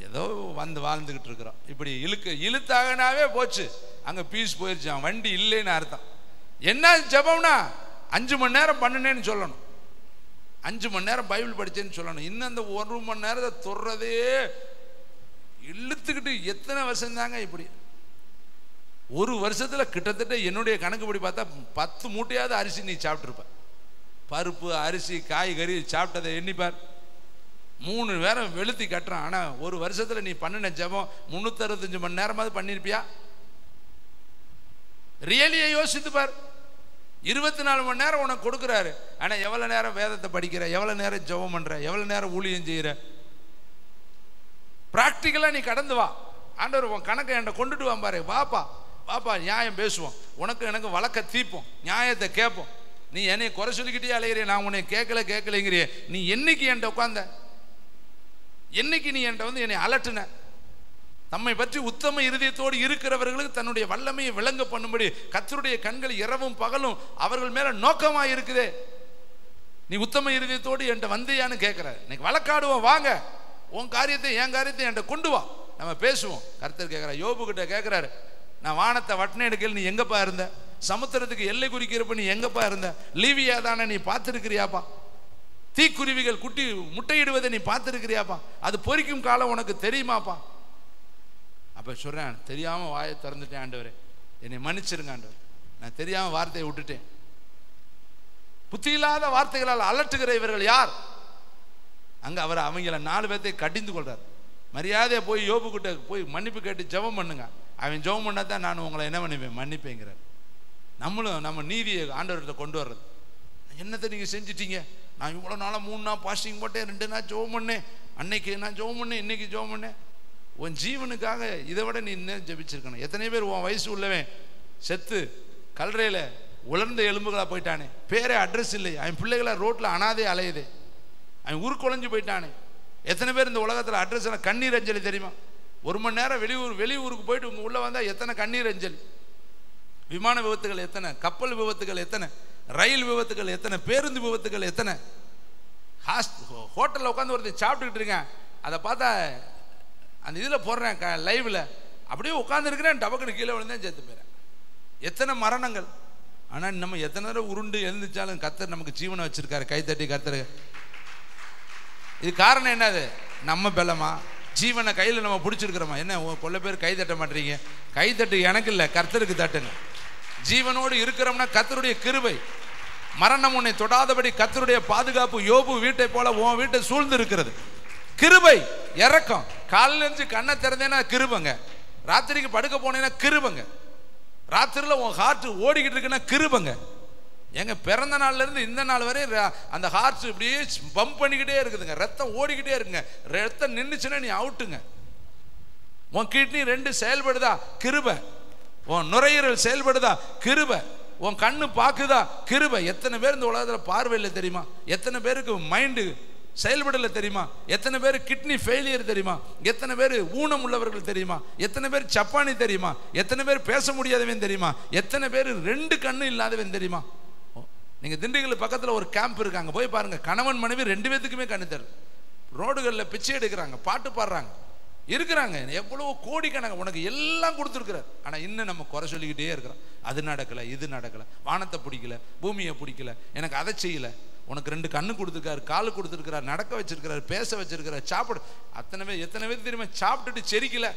ஏதோ வந்து வாழ்ந்துக்கிட்டு இருக்கிறோம். இப்படி இழுத்தாகனாவே போச்சு. அங்கே பீஸ் போயிடுச்சான், வண்டி இல்லைன்னு அர்த்தம். என்ன ஜெபம்னா 5 மணி நேரம் பண்ணினேன்னு சொல்லணும், 5 மணி நேரம் பைபிள் படிச்சேன்னு சொல்லணும். இன்னும் அந்த 1 மணி நேரத்தை தொடுறதே இழுத்துக்கிட்டு எத்தனை வருஷம் தாங்க இப்படி? ஒரு வருஷத்துல கிட்டத்தட்ட என்னுடைய கணக்குப்படி பார்த்தா 10 மூட்டையாவது அரிசி நீ சாப்பிட்டுருப்ப. பருப்பு, அரிசி, காய்கறி சாப்பிட்டதை எண்ணிப்பார். 3 நேரம் வெளுத்தி கட்டுறான். ஆனா ஒரு வருஷத்துல நீ பண்ணின ஜெபம் 365 மணி நேரமாவது பண்ணிருப்பியா? ரியலியை யோசித்து பார். 24 மணி நேரம் உனக்கு கொடுக்குறாரு. ஆனா எவ்வளவு நேரம் வேதத்தை படிக்கிற, எவ்வளவு நேரம் ஜெபம் பண்ற, எவ்வளவு நேரம் ஊழியம் செய்யற? பிராக்டிக்கலா நீ கடந்து வா. ஆண்டவர் உன் கணக்கை என்கிட்ட கொண்டுட்டு வான் பாரு. வாப்பா வாப்பா, நியாயம் பேசுவோம், உனக்கு எனக்கு வழக்க தீப்போம், நியாயத்தை கேட்போம். நீ என்னை குறை சொல்லிக்கிட்டே அலைகிறிய, நான் உன்னை கேட்கலைங்கிறிய. நீ என்னைக்கு என்கிட்ட உட்கார்ந்த? என்னைக்கு நீ என்கிட்ட வந்து என்னை அலட்டுன? தம்மை பற்றி உத்தம இருதயத்தோடு இருக்கிறவர்களுக்கு தன்னுடைய வல்லமையை விளங்க பண்ணும்படி கர்த்தருடைய கண்கள் இரவும் பகலும் அவர்கள் மேல நோக்கமாக இருக்குதே. நீ உத்தம இருதயத்தோடு என்கிட்ட வந்தியான்னு கேட்கிற. இன்னைக்கு வழக்காடுவோம், வாங்க உன் காரியத்தை என் காரியத்தை என்கிட்ட கொண்டு வா, நம்ம பேசுவோம். கர்த்தர் கேட்கிற, யோபு கிட்ட கேட்கிறாரு, நான் வானத்தை வட்டனை எடுக்கல, நீ எங்கப்பா இருந்த? சமுத்திரத்துக்கு எல்லை குறிக்கிறப்ப நீ எங்கப்பா இருந்த? லீவியா தானே, நீ பார்த்துருக்கிறியாப்பா? தீக்குருவிகள் குட்டி முட்டையிடுவதை நீ பார்த்துருக்கிறியாப்பா? அது பொறிக்கும் காலம் உனக்கு தெரியுமாப்பா? அப்ப சொல்றேன், தெரியாம வாயை திறந்துட்டேன் ஆண்டவரே, என்னை மன்னிச்சிருங்க ஆண்டவர், நான் தெரியாம வார்த்தையை விட்டுட்டேன். புத்தி இல்லாத வார்த்தைகளால் அலட்டுகிற இவர்கள் யார்? அங்க அவர் அவங்கள 4 பேர்த்தை கடிந்து கொள்றார். மரியாதையை போய் யோபு கிட்ட போய் மன்னிப்பு கேட்டு ஜெபம் பண்ணுங்க. அவன் ஜெபம் பண்ணாதான் நான் உங்களை என்ன பண்ணிப்பேன், மன்னிப்பேங்கிறார். நம்மளும் நம்ம நீதியை ஆண்டவர்கிட்ட கொண்டு வர்றது. என்னத்தை நீங்க செஞ்சிட்டீங்க? நான் இவ்வளோ நாளாக 3 நாள் பாஸ்டிங் போட்டேன், 2 நாள் ஜெபம் பண்ணேன், அன்னைக்கு நான் ஜெபம் பண்ணேன், இன்னைக்கு ஜெபம் பண்ணேன். உன் ஜீவனுக்காக இதை விட நீ இன்னும் ஜெபிச்சிருக்கணும். எத்தனை பேர் உன் வயசு உள்ளவன் செத்து கல்றையில் உலர்ந்த எலும்புகளா போயிட்டானே, பேரே அட்ரஸ் இல்லை, அவன் பிள்ளைகளா ரோட்டில் அனாதே அலையுதே, அவன் உருக்குலைஞ்சு போயிட்டானே. எத்தனை பேர் இந்த உலகத்தில் அட்ரஸ் எல்லாம் கண்ணீர் அஞ்சலி தெரியுமா? 1 மணி நேரம் வெளியூருக்கு போயிட்டு உங்க உள்ள வந்தால் எத்தனை கண்ணீர் அஞ்சலி. விமான விபத்துகள் எத்தனை, கப்பல் விபத்துகள் எத்தனை, ரயில் விபத்துகள் எத்தனை, பேருந்து விபத்துகள் எத்தனை. ஹோட்டலில் உட்காந்து ஒருத்தர் சாப்பிட்டுக்கிட்டு இருக்கேன், அதை பார்த்தா அந்த இதில் போடுறேன் லைவில், அப்படியே உட்காந்துருக்கிறேன், டபக்குன்னு கீழே விழுந்தேன், சேர்த்து போயிறேன். எத்தனை மரணங்கள். ஆனால் நம்ம எத்தனை நேரம் உருண்டு எழுந்துச்சாலும் கர்த்தர் நமக்கு ஜீவனை வச்சிருக்காரு. கைத்தட்டி கர்த்தர். இது காரணம் என்னது? நம்ம பலமா? ஜீவனை கையில் நம்ம பிடிச்சிருக்கிறோமா? என்ன கொள்ள பேர் கை தட்ட மாட்டீங்க? கைத்தட்டு எனக்கு இல்லை, கர்த்தருக்கு தட்டுங்க. ஜீவனோடு இருக்கிறோம்னா கர்த்தருடைய கிருபை. மரணம் உன்னை தொடாதபடி கர்த்தருடைய பாதுகாப்பு யோபு வீட்டை போல உன் வீட்டை சூழ்ந்து இருக்கிறது. கிருபை, இறக்கம். காலையில இருந்து கண்ணை திறந்தேன்னா கிருபங்க, ராத்திரிக்கு படுக்க போனேன்னா கிருபங்க, ராத்திரியில் உன் ஹார்ட் ஓடிக்கிட்டு இருக்குன்னா கிருபங்க. எங்க பிறந்த நாள்ல இருந்து இந்த நாள் வரை அந்த ஹார்ட் இப்படியே பம்ப் பண்ணிக்கிட்டே இருக்குதுங்க, ரத்தம் ஓடிக்கிட்டே இருக்குங்க. ரத்தம் நின்றுச்சுன்னா நீ அவுட்டுங்க. உன் கிட்னி 2 செயல்படுதா? கிருபை. உன் நுரையீரல் செயல்படுதா? கிருபை. உன் கண்ணு பாக்குதா? கிருபை. எத்தனை பேர் இந்த உலகத்தில் பார்வையில் தெரியுமா? எத்தனை பேருக்கு மைண்டு செயல்படல தெரியுமா? எத்தனை பேர் கிட்னி ஃபெயிலியர் தெரியுமா? எத்தனை பேர் ஊனம் உள்ளவர்கள் தெரியுமா? எத்தனை பேர் சப்பானி தெரியுமா? எத்தனை பேர் பேச முடியாதவன் தெரியுமா? எத்தனை பேர் 2 கண்ணு இல்லாதவன் தெரியுமா? நீங்க திண்டுக்கல் பக்கத்தில் ஒரு கேம்ப் இருக்காங்க, போய் பாருங்க. கணவன் மனைவி 2 பேத்துக்குமே கண்ணு தரும். ரோடுகளில் பிச்சை எடுக்கிறாங்க, பாட்டு பாடுறாங்க, இருக்கிறாங்க. எவ்வளவோ கோடிக்கணக்கு உனக்கு எல்லாம் கொடுத்துருக்கிறார். ஆனால் இன்னும் நம்ம குறை சொல்லிக்கிட்டே இருக்கிறோம். அது நடக்கலை, இது நடக்கலை, வானத்தை பிடிக்கல, பூமியை பிடிக்கல, எனக்கு அதை செய்யலை. உனக்கு 2 கண்ணு கொடுத்துருக்காரு, காலு கொடுத்துருக்கிறார், நடக்க வச்சிருக்கிறார், பேச வச்சிருக்கிறார், சாப்பிடு. எத்தனை பேர் தெரியுமா சாப்பிட்டுட்டு செரிக்கல,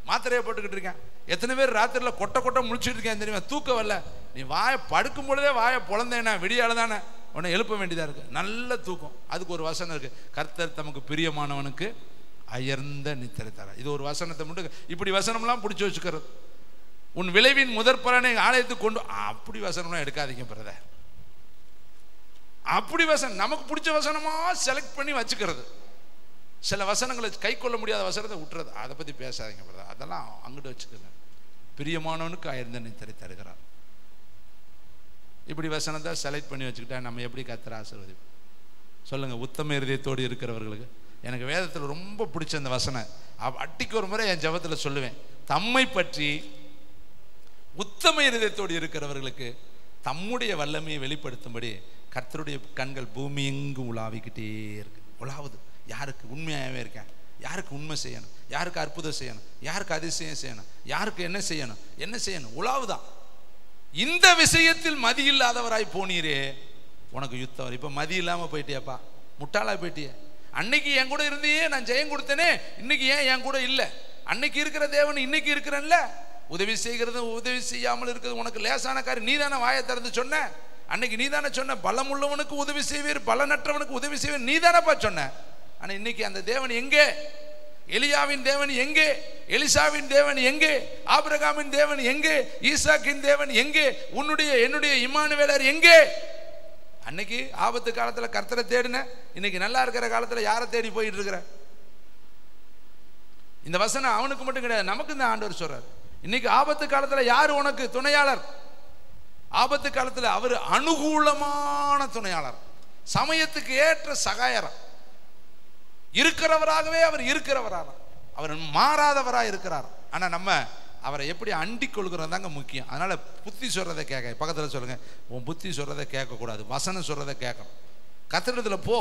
மாத்திரையை போட்டுக்கிட்டு இருக்கேன். எத்தனை பேர் ராத்திரியில் கொட்டை முழிச்சுட்டு இருக்கேன் தெரியுமா? தூக்கம் வரல. நீ வாயை படுக்கும் பொழுதே வாயை பொழந்தேனா விடியால தானே உன்னை எழுப்ப வேண்டியதாக இருக்கு. நல்ல தூக்கம். அதுக்கு ஒரு வசனம் இருக்கு, கர்த்தர் தமக்கு பிரியமானவனுக்கு அயர்ந்த நித்திரை தர. இது ஒரு வசனத்தை மட்டும் இப்படி வசனம்லாம் பிடிச்சி வச்சுக்கிறது. உன் விளைவின் முதற் பலனை ஆலயத்துக்கு கொண்டு, அப்படி வசனம்லாம் எடுக்காதீங்க பிரதர். அப்படி வசனம் நமக்கு பிடிச்ச வசனமா செலக்ட் பண்ணி வச்சுக்கிறது. சில வசனங்களை கை கொள்ள முடியாத வசனத்தை விட்டுறது. அதை பற்றி பேசாதீங்க பிரதர், அதெல்லாம் அங்கிட்டு வச்சுக்கோங்க. பிரியமானவனுக்கு அயர்ந்த நித்திரை தருகிறார். இப்படி வசனத்தை செலக்ட் பண்ணி வச்சுக்கிட்டா நம்ம எப்படி கர்த்தர் ஆசீர்வதிப்போம் சொல்லுங்க? உத்தம இருதயத்தோடு இருக்கிறவர்களுக்கு. எனக்கு வேதத்தில் ரொம்ப பிடிச்ச அந்த வசனம், அட்டிக்கு ஒரு முறை என் ஜெபத்தில் சொல்லுவேன். தம்மை பற்றி உத்தம இருதயத்தோடு இருக்கிறவர்களுக்கு தம்முடைய வல்லமையை வெளிப்படுத்தும்படி கர்த்தருடைய கண்கள் பூமி எங்கும் உலாவிக்கிட்டே இருக்கு. உலாவுது. யாருக்கு உண்மையாகவே இருக்கேன், யாருக்கு உண்மை செய்யணும், யாருக்கு அற்புதம் செய்யணும், யாருக்கு அதிசயம் செய்யணும், யாருக்கு என்ன செய்யணும், உலாவுதான். இந்த விஷயத்தில் மதி இல்லாதவராய் போனீரே, உனக்கு யுத்தம். இப்போ மதி இல்லாமல் போயிட்டியாப்பா, முட்டாளா போயிட்டிய. அன்னைக்கு என் கூட இருந்தியே, நான் ஜெயம் கொடுத்தேனே, இன்னைக்கு ஏன் என் கூட இல்லை? அன்னைக்கு இருக்கிற தேவன் இன்னைக்கு இருக்கிறேன்ல. உதவி செய்கிறது உதவி செய்யாமல் இருக்கிறது உனக்கு லேசான காரியம். நீ தானே வாயை திறந்து சொன்ன. அன்னைக்கு நீ தானே சொன்ன, பலமுள்ளவனுக்கு உதவி செய்வீர், பலனற்றவனுக்கு உதவி செய்வீர், நீ தானப்பா சொன்ன. ஆனால் இன்னைக்கு அந்த தேவன் எங்கே? எலியாவின் தேவன் எங்கே? எலிசாவின் தேவன் எங்கே? ஆபிரகாமின் தேவன் எங்கே? ஈசாக்கின் தேவன் எங்கே? உன்னுடைய என்னுடைய இம்மானுவேலர் எங்கே? அன்னைக்கு ஆபத்து காலத்தில் கர்த்தரை தேடின, இன்னைக்கு நல்லா இருக்கிற காலத்தில் யாரை தேடி போயிட்டு இருக்கிற? இந்த வசனம் அவனுக்கு மட்டும் கிடையாது, நமக்கு இந்த ஆண்டவர் சொல்றாரு. இன்னைக்கு ஆபத்து காலத்தில் யார் உனக்கு துணையாளர்? ஆபத்து காலத்தில் அவர் அனுகூலமான துணையாளர், சமயத்துக்கு ஏற்ற சகாயரம், இருக்கிறவராகவே அவர் இருக்கிறவராக. அவர் மாறாதவராக இருக்கிறார். ஆனால் நம்ம அவரை எப்படி அண்டிக் கொள்கிறோம் தாங்க முக்கியம். அதனால் புத்தி சொல்கிறத கேட்க, பக்கத்தில் சொல்லுங்கள், உன் புத்தி சொல்கிறத கேட்கக்கூடாது, வசனம் சொல்கிறத கேட்கணும். கத்திரத்தில் போ.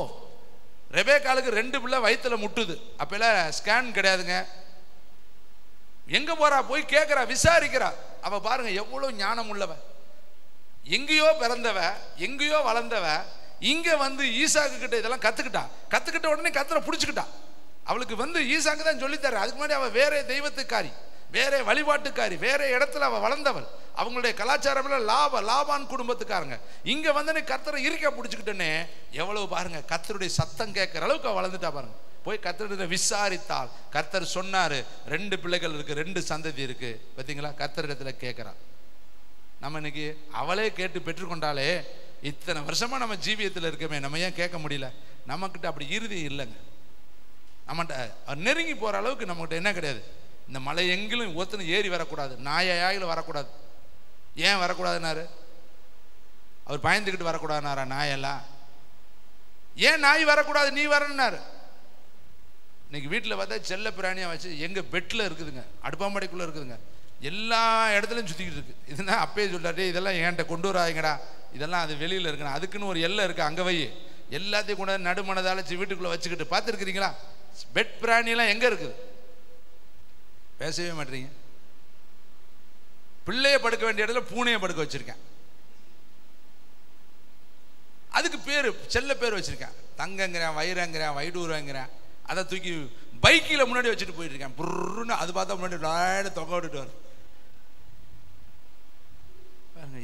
ரெபேக்காளுக்கு 2 பிள்ளை வயிற்றுல முட்டுது. அப்பெல்லாம் ஸ்கேன் கிடையாதுங்க. எங்கே போகிறா போய் கேட்குறா, விசாரிக்கிறா. அவள் பாருங்க எவ்வளோ ஞானம் உள்ளவ, எங்கேயோ பிறந்தவ, எங்கேயோ வளர்ந்தவ, இங்கே வந்து ஈசாக்கு கிட்ட இதெல்லாம் கற்றுக்கிட்ட உடனே கத்தரை பிடிச்சிக்கிட்டா. அவளுக்கு ஈசாக்கு தான் சொல்லித்தர. அதுக்கு முன்னாடி அவள் வேற தெய்வத்துக்காரி, வேற வழிபாட்டுக்காரி, வேற இடத்துல அவள் வளர்ந்தவள். அவங்களுடைய கலாச்சாரம் லாபான் குடும்பத்துக்காரங்க. இங்கே வந்து கத்தரை இருக்க பிடிச்சிக்கிட்டேன்னே எவ்வளவு பாருங்க, கத்தருடைய சத்தம் கேட்குற அளவுக்கு அவள் வளர்ந்துட்டா பாருங்க. போய் கர்த்தரிடத்துல விசாரித்தால் கர்த்தர் சொன்னாரு 2 பிள்ளைகள் இருக்கு, 2 சந்ததி இருக்கு. பார்த்தீங்களா, கர்த்தரிடத்துல கேட்குறான். நம்ம இன்னைக்கு அவளே கேட்டு பெற்றுக்கொண்டாலே இத்தனை வருஷமா நம்ம ஜீவியத்தில் இருக்கமே, நம்ம ஏன் கேட்க முடியல? நம்மக்கிட்ட அப்படி இறுதி இல்லைங்க. நம்மகிட்ட நெருங்கி போற அளவுக்கு நம்மகிட்ட என்ன கிடையாது. இந்த மலை எங்கிலும் ஒத்துன்னு ஏறி வரக்கூடாது, நாயாயில வரக்கூடாது. ஏன் வரக்கூடாதுனாரு? அவர் பயந்துக்கிட்டு வரக்கூடாதுனாரா நாயெல்லாம்? ஏன் நாய் வரக்கூடாது, நீ வரணுன்னாரு. இன்னைக்கு வீட்டில் பார்த்தா செல்ல பிராணியாக வச்சு எங்கள் பெட்டில் இருக்குதுங்க, அடுப்பாம்படைக்குள்ளே இருக்குதுங்க, எல்லா இடத்துலையும் சுற்றிக்கிட்டு இருக்கு. இதுனா அப்பயே சொல்லாட்டே இதெல்லாம் என்கிட்ட கொண்டு வராங்கடா, இதெல்லாம் அது வெளியில் இருக்குண்ணா, அதுக்குன்னு ஒரு எல்லை இருக்குது, அங்கே வை. எல்லாத்தையும் கூட நடுமனதால் வீட்டுக்குள்ளே வச்சுக்கிட்டு பார்த்துருக்குறீங்களா? பெட் பிராணியெல்லாம் எங்கே இருக்குது? பேசவே மாட்டீங்க. பிள்ளைய படுக்க வேண்டிய இடத்துல பூனையை படுக்க வச்சிருக்கேன். அதுக்கு பேர் செல்ல பேர் வச்சிருக்கேன். தங்கங்கிறேன், வைரங்கிறேன், வைடூரங்கிறேன். அதை தூக்கி பைக்கில் முன்னாடி வச்சுட்டு போயிட்டு இருக்கேன். புருன்னு அது பார்த்தா முன்னாடி தொகை விட்டுட்டு வரும்.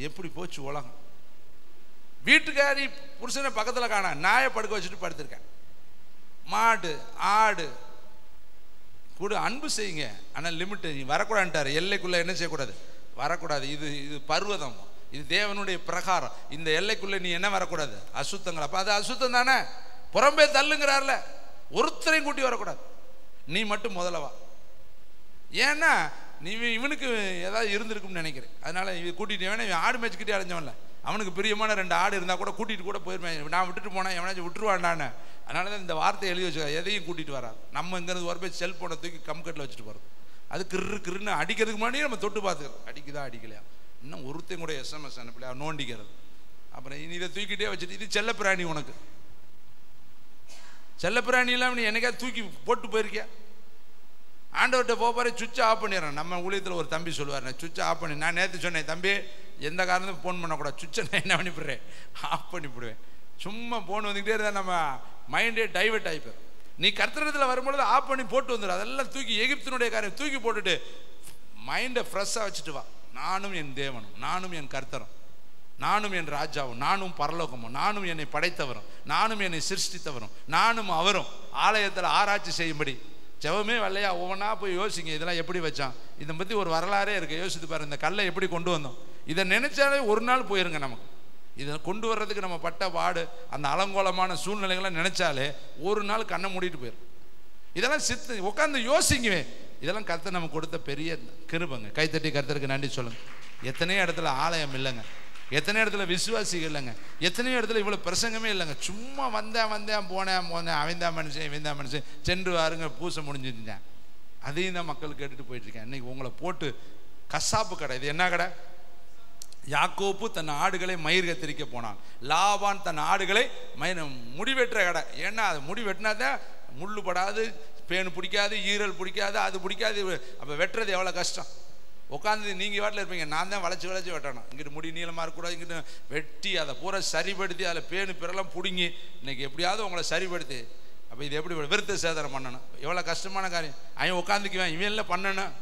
எப்படி போச்சு உலகம். வீட்டுக்காரி புருஷனை பக்கத்தில் காண, நாயை படுக்க வச்சுட்டு படுத்திருக்கேன். மாடு ஆடு கூட அன்பு செய்யுங்க, ஆனால் லிமிட்டு. நீ வரக்கூடாதுன்ட்டார். எல்லைக்குள்ளே என்ன செய்யக்கூடாது, வரக்கூடாது. இது பர்வதம், இது தேவனுடைய பிரகாரம். இந்த எல்லைக்குள்ளே நீ என்ன வரக்கூடாது, அசுத்தங்கள். அப்போ அது அசுத்தம் தானே. புறம்பே தள்ளுங்கிறார்ல, ஒருத்தரையும் கூட்டி வரக்கூடாது, நீ மட்டும் முதலவா. ஏன்னா நீ இவனுக்கு ஏதாவது இருந்திருக்கும்னு நினைக்கிறேன். அதனால இவன் கூட்டிட்டு வேணா, இவன் ஆடு மேய்ச்சிக்கிட்டே அலைஞ்சவன்ல, அவனுக்கு பிரியமான 2 ஆடு இருந்தால் கூட கூட்டிகிட்டு கூட போயிருப்பேன். நான் விட்டுட்டு போனேன், எவனாச்சும் விட்டுருவான்டான்னு. அதனால தான் இந்த வார்த்தையை எழுதி வச்சுக்க, எதையும் கூட்டிகிட்டு வராது. நம்ம இங்கிறது ஒரு போய் செல்ஃபோனை தூக்கி கம்கட்டில் வச்சுட்டு போகிறது. அது கிருன்னு அடிக்கிறதுக்கு முன்னாடியே நம்ம தொட்டு பார்த்துக்கிறோம், அடிக்குதா அடிக்கலையா, இன்னும் ஒருத்தையும் கூட SMS அனுப்பலையா, நோண்டிக்கிறது. அப்புறம் இதை தூக்கிட்டே வச்சுட்டு, இது செல்ல பிராணி, உனக்கு செல்ல பிராணி இல்லாமல் நீ என்னைக்காவது தூக்கி போட்டு போயிருக்கியா? ஆண்டவர்கிட்ட போப்பாரு, சுவிட்சை ஆஃப் பண்ணிடுறேன். நம்ம ஊழியத்தில் ஒரு தம்பி சொல்லுவார், நான் சுவிட்சை ஆஃப் பண்ணி, நான் நேற்று சொன்னேன், தம்பி எந்த காரணத்துக்கும் ஃபோன் பண்ணக்கூடாது, சுவிட்சை நான் என்ன பண்ணிவிடுறேன், ஆஃப் பண்ணிவிடுவேன். சும்மா ஃபோன் வந்துக்கிட்டே இருந்தால் நம்ம மைண்டே டைவெர்ட் ஆகிப்போம். நீ கர்த்தரிடத்தில் வரும்பொழுது ஆஃப் பண்ணி போட்டு வந்துடும். அதெல்லாம் தூக்கி எகிப்தினுடைய காரியம் தூக்கி போட்டுட்டு மைண்டை ஃப்ரெஷ்ஷாக வச்சுட்டு வா. நானும் என் தேவனும், நானும் என் கர்த்தரும், நானும் என் ராஜாவும், நானும் பரலோகமும், நானும் என்னை படைத்தவரும், நானும் என்னை சிருஷ்டித்தவரும், நானும் அவரும் ஆலயத்தில் ஆராய்ச்சி செய்யும்படி. ஜெபமே வரலையா? ஒவ்வொன்றா போய் யோசிங்க, இதெல்லாம் எப்படி வச்சான், இதை பற்றி ஒரு வரலாறே இருக்குது. யோசித்து பாருங்க, இந்த கல்லை எப்படி கொண்டு வந்தோம். இதை நினைச்சாலே ஒரு நாள் போயிருங்க நமக்கு. இதை கொண்டு வர்றதுக்கு நம்ம பட்ட பாடு, அந்த அலங்கோலமான சூழ்நிலைகளை நினைச்சாலே ஒரு நாள் கண்ணை மூடிட்டு போயிடும். இதெல்லாம் உட்காந்து யோசிக்குவேன். இதெல்லாம் கர்த்தர் நமக்கு கொடுத்த பெரிய கிருபைங்க. கைத்தட்டி கர்த்தருக்கு நன்றி சொல்லுங்க. எத்தனையோ இடத்துல ஆலயம் இல்லைங்க, எத்தனையோ இடத்துல விசுவாசிகள் இல்லைங்க, எத்தனையோ இடத்துல இவ்வளோ பிரசங்கமே இல்லைங்க. சும்மா வந்தேன் போனேன், அவன்தான் மனுஷன் இவன்தான் மனுஷன், சென்று வாருங்க பூசை முடிஞ்சுட்டேன். அதையும் தான் மக்கள் கேட்டுட்டு போயிட்டுருக்கேன். இன்னைக்கு உங்களை போட்டு கசாப்பு கடை, இது என்ன கடை? யாக்கோப்பு தன் ஆடுகளை மயிர் கத்திரிக்க போனான், லாபான் தன் ஆடுகளை முடிவெட்டுற கடை. ஏன்னா அது முடி வெட்டினாதான் முள்ளு படாது, பேனு பிடிக்காது, ஈரல் பிடிக்காது, அது பிடிக்காது. அப்போ வெட்டுறது எவ்வளோ கஷ்டம். உட்காந்து நீங்கள் வாட்டில் இருப்பீங்க, நான் தான் வளைச்சி வெட்டணும். இங்கிட்டு முடி நீளமாக இருக்கக்கூடாது, இங்கிட்ட வெட்டி அதை பூரா சரிப்படுத்தி அதில் பேனு பிறலாம் பிடுங்கி இன்னைக்கு எப்படியாவது உங்களை சரிப்படுத்தி. அப்போ இது எப்படி விருத்த சேதனம் பண்ணணும், எவ்வளோ கஷ்டமான காரியம். அவன் உட்காந்துக்குவேன், இவன் இல்லை பண்ணணும்.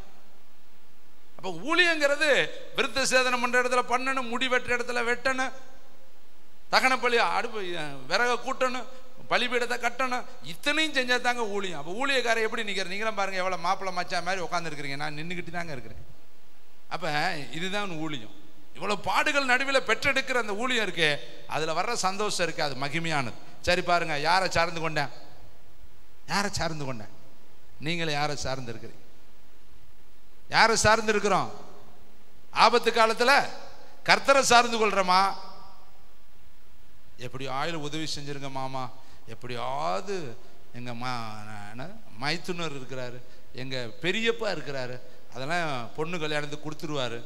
அப்போ ஊழியங்கிறது விருத்த சேதனம் பண்ணுற இடத்துல பண்ணணும், முடி வெட்டுற இடத்துல வெட்டணும், தகனப்பள்ளி அடுப்பு விறக கூட்டணும், பலிபீடத்தை கட்டணும், இத்தனையும் செஞ்சால் தாங்க ஊழியம். அப்போ ஊழியக்காரை எப்படி நிற்கிற? நீங்களும் பாருங்கள், எவ்வளோ மாப்பிள்ளை மச்சா மாதிரி உட்காந்துருக்கிறீங்க, நான் நின்றுக்கிட்டு தாங்க இருக்கிறேன். அப்போ இதுதான் ஊழியம். இவ்வளோ பாடுகள் நடுவில் பெற்றெடுக்கிற அந்த ஊழியம் இருக்கே, அதில் வர்ற சந்தோஷம் இருக்கு, அது மகிமையானது. சரி பாருங்க, யாரை சார்ந்து கொண்டேன், யாரை சார்ந்து கொண்டேன்? நீங்களே யாரை சார்ந்து இருக்கிறீங்க? யாரை சார்ந்து இருக்கிறோம்? ஆபத்து காலத்தில் கர்த்தரை சார்ந்து கொள்றோமா? எப்படி ஆயில் உதவி செஞ்சிருங்க மாமா, எப்படியாவது எங்கள் மைத்துனர் இருக்கிறாரு, எங்கள் பெரியப்பா இருக்கிறாரு, அதெல்லாம் பொண்ணு கல்யாணத்தை கொடுத்துருவாரு,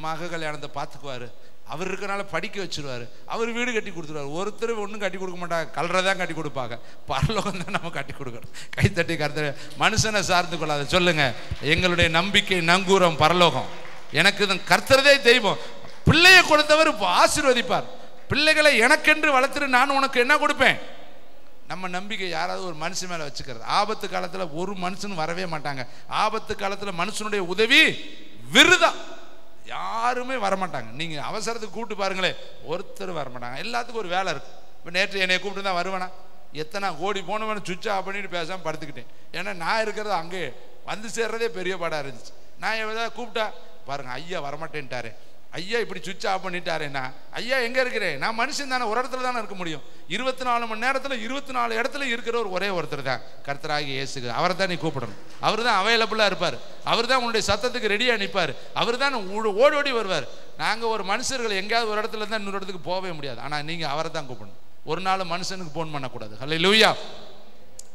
மக கல்யாணத்தை பார்த்துக்குவார், அவர் இருக்கிறனால படிக்க வச்சுருவார், அவர் வீடு கட்டி கொடுத்துருவார். ஒருத்தர் ஒன்றும் கட்டி கொடுக்க மாட்டாங்க, கல்றதான் கட்டி கொடுப்பாங்க. பரலோகம் தான் நம்ம கட்டி கொடுக்கணும். கைத்தட்டி கருத்து மனுஷனை சார்ந்து கொள்ளாத சொல்லுங்க, எங்களுடைய நம்பிக்கை நங்கூரம் பரலோகம். எனக்கு கர்த்தரதே தெய்வம். பிள்ளையை கொடுத்தவர் ஆசீர்வதிப்பார். பிள்ளைகளை எனக்கென்று வளர்த்துட்டு நான் உனக்கு என்ன கொடுப்பேன். நம்ம நம்பிக்கை யாராவது ஒரு மனுஷன் மேலே வச்சுக்கிறது. ஆபத்து காலத்தில் ஒரு மனுஷன் வரவே மாட்டாங்க. ஆபத்து காலத்தில் மனுஷனுடைய உதவி விருதா, யாருமே வரமாட்டாங்க. நீங்கள் அவசரத்துக்கு கூப்பிட்டு பாருங்களேன், ஒருத்தர் வரமாட்டாங்க. எல்லாத்துக்கும் ஒரு வேலை இருக்கு. இப்போ நேற்று என்னை கூப்பிட்டு தான் வருவேனா, எத்தனை கோடி போனவன சுவிட்ச் ஆஃப் பண்ணிட்டு பேசாமல் படுத்துக்கிட்டேன். ஏன்னா நான் இருக்கிறது அங்கே வந்து சேர்றதே பெரிய பாடாக இருந்துச்சு. நான் ஏதாவது கூப்பிட்டா பாருங்க, ஐயா வரமாட்டேன்ட்டாரு, ஐயா இப்படி சுவிட்ச் ஆஃப் பண்ணிட்டாருன்னா, ஐயா எங்கே இருக்கிறேன், நான் மனுஷன் தானே, ஒரு இடத்துல தானே இருக்க முடியும். 24 மணி நேரத்தில் 24 இடத்துல இருக்கிறவர் ஒரே ஒருத்தர் தான், கர்த்தராகிய இயேசு. அவரை தான் நீ கூப்பிடணும். அவர் தான் அவைலபிளாக இருப்பார். அவர் தான் உன்னுடைய சத்தத்துக்கு ரெடியாக நிற்பார். அவர் தான் ஓடி ஓடி வருவார். நாங்கள் ஒரு மனுஷர்கள் எங்கேயாவது ஒரு இடத்துல இருந்தால் இன்னொரு இடத்துக்கு போகவே முடியாது. ஆனால் நீங்கள் அவரை தான் கூப்பிடணும். ஒரு நாள் மனுஷனுக்கு ஃபோன் பண்ணக்கூடாது. ஹல்லேலூயா.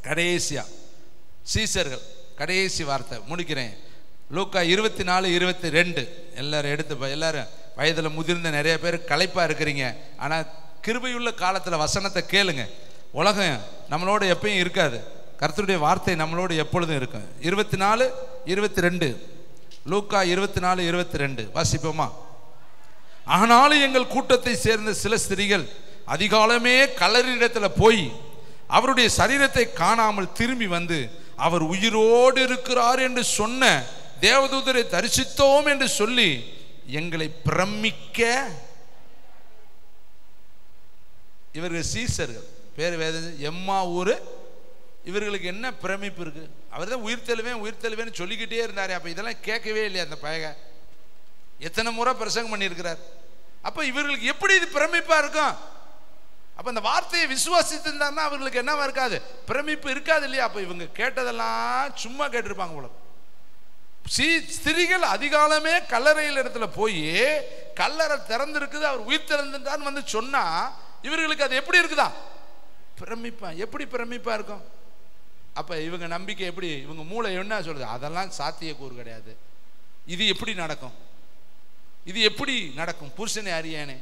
கடைசியா சீசர்கள், கடைசி வார்த்தை முடிக்கிறேன். லூக்கா 24:22 எல்லாரும் எடுத்து, எல்லாரும் வயதில் முதிர்ந்த நிறைய பேர் களைப்பாக இருக்கிறீங்க. ஆனால் கிருபையுள்ள காலத்தில் வசனத்தை கேளுங்க. உலகம் நம்மளோட எப்பயும் இருக்காது, கர்த்தருடைய வார்த்தை நம்மளோட எப்பொழுதும் இருக்கும். 24:22 லூக்கா 24:22 வாசிப்போமா? ஆனாலும் எங்கள் கூட்டத்தை சேர்ந்த சில ஸ்திரீகள் அதிகாலமே கல்லறையிடத்தில் போய் அவருடைய சரீரத்தை காணாமல் திரும்பி வந்து, அவர் உயிரோடு இருக்கிறார் என்று சொன்ன தேவதூதரை தரிசித்தோம் என்று சொல்லி எங்களை பிரமிக்க. இவர்கள் சீசர்கள், பேர் வேத எம்மா ஊர். இவர்களுக்கு என்ன பிரமிப்பு இருக்கு? அவர் தான் உயிர் தெளிவேன்னு சொல்லிக்கிட்டே இருந்தாரு. அப்ப இதெல்லாம் கேட்கவே இல்லையா அந்த பயக? எத்தனை முறை பிரசங்கம் பண்ணியிருக்கிறார். அப்ப இவர்களுக்கு எப்படி இது பிரமிப்பா இருக்கும்? அப்ப அந்த வார்த்தையை விசுவாசித்திருந்தாருன்னா அவர்களுக்கு என்னவா இருக்காது? பிரமிப்பு இருக்காது இல்லையா? அப்ப இவங்க கேட்டதெல்லாம் சும்மா கேட்டிருப்பாங்க போல. ஸ்திரீகள் அதிகாலமே கல்லறையில் இடத்துல போய் கல்லறை திறந்திருக்குது, அவர் உயிர் திறந்துட்டான்னு வந்து சொன்னா இவர்களுக்கு அது எப்படி இருக்குதா? பிரமிப்பா. எப்படி பிரமிப்பா இருக்கும்? அப்ப இவங்க நம்பிக்கை எப்படி, இவங்க மூளை என்ன சொல்றது? அதெல்லாம் சாத்தியக்கூறு கிடையாது. இது எப்படி நடக்கும்? இது எப்படி நடக்கும்? புருஷனை அறியானே,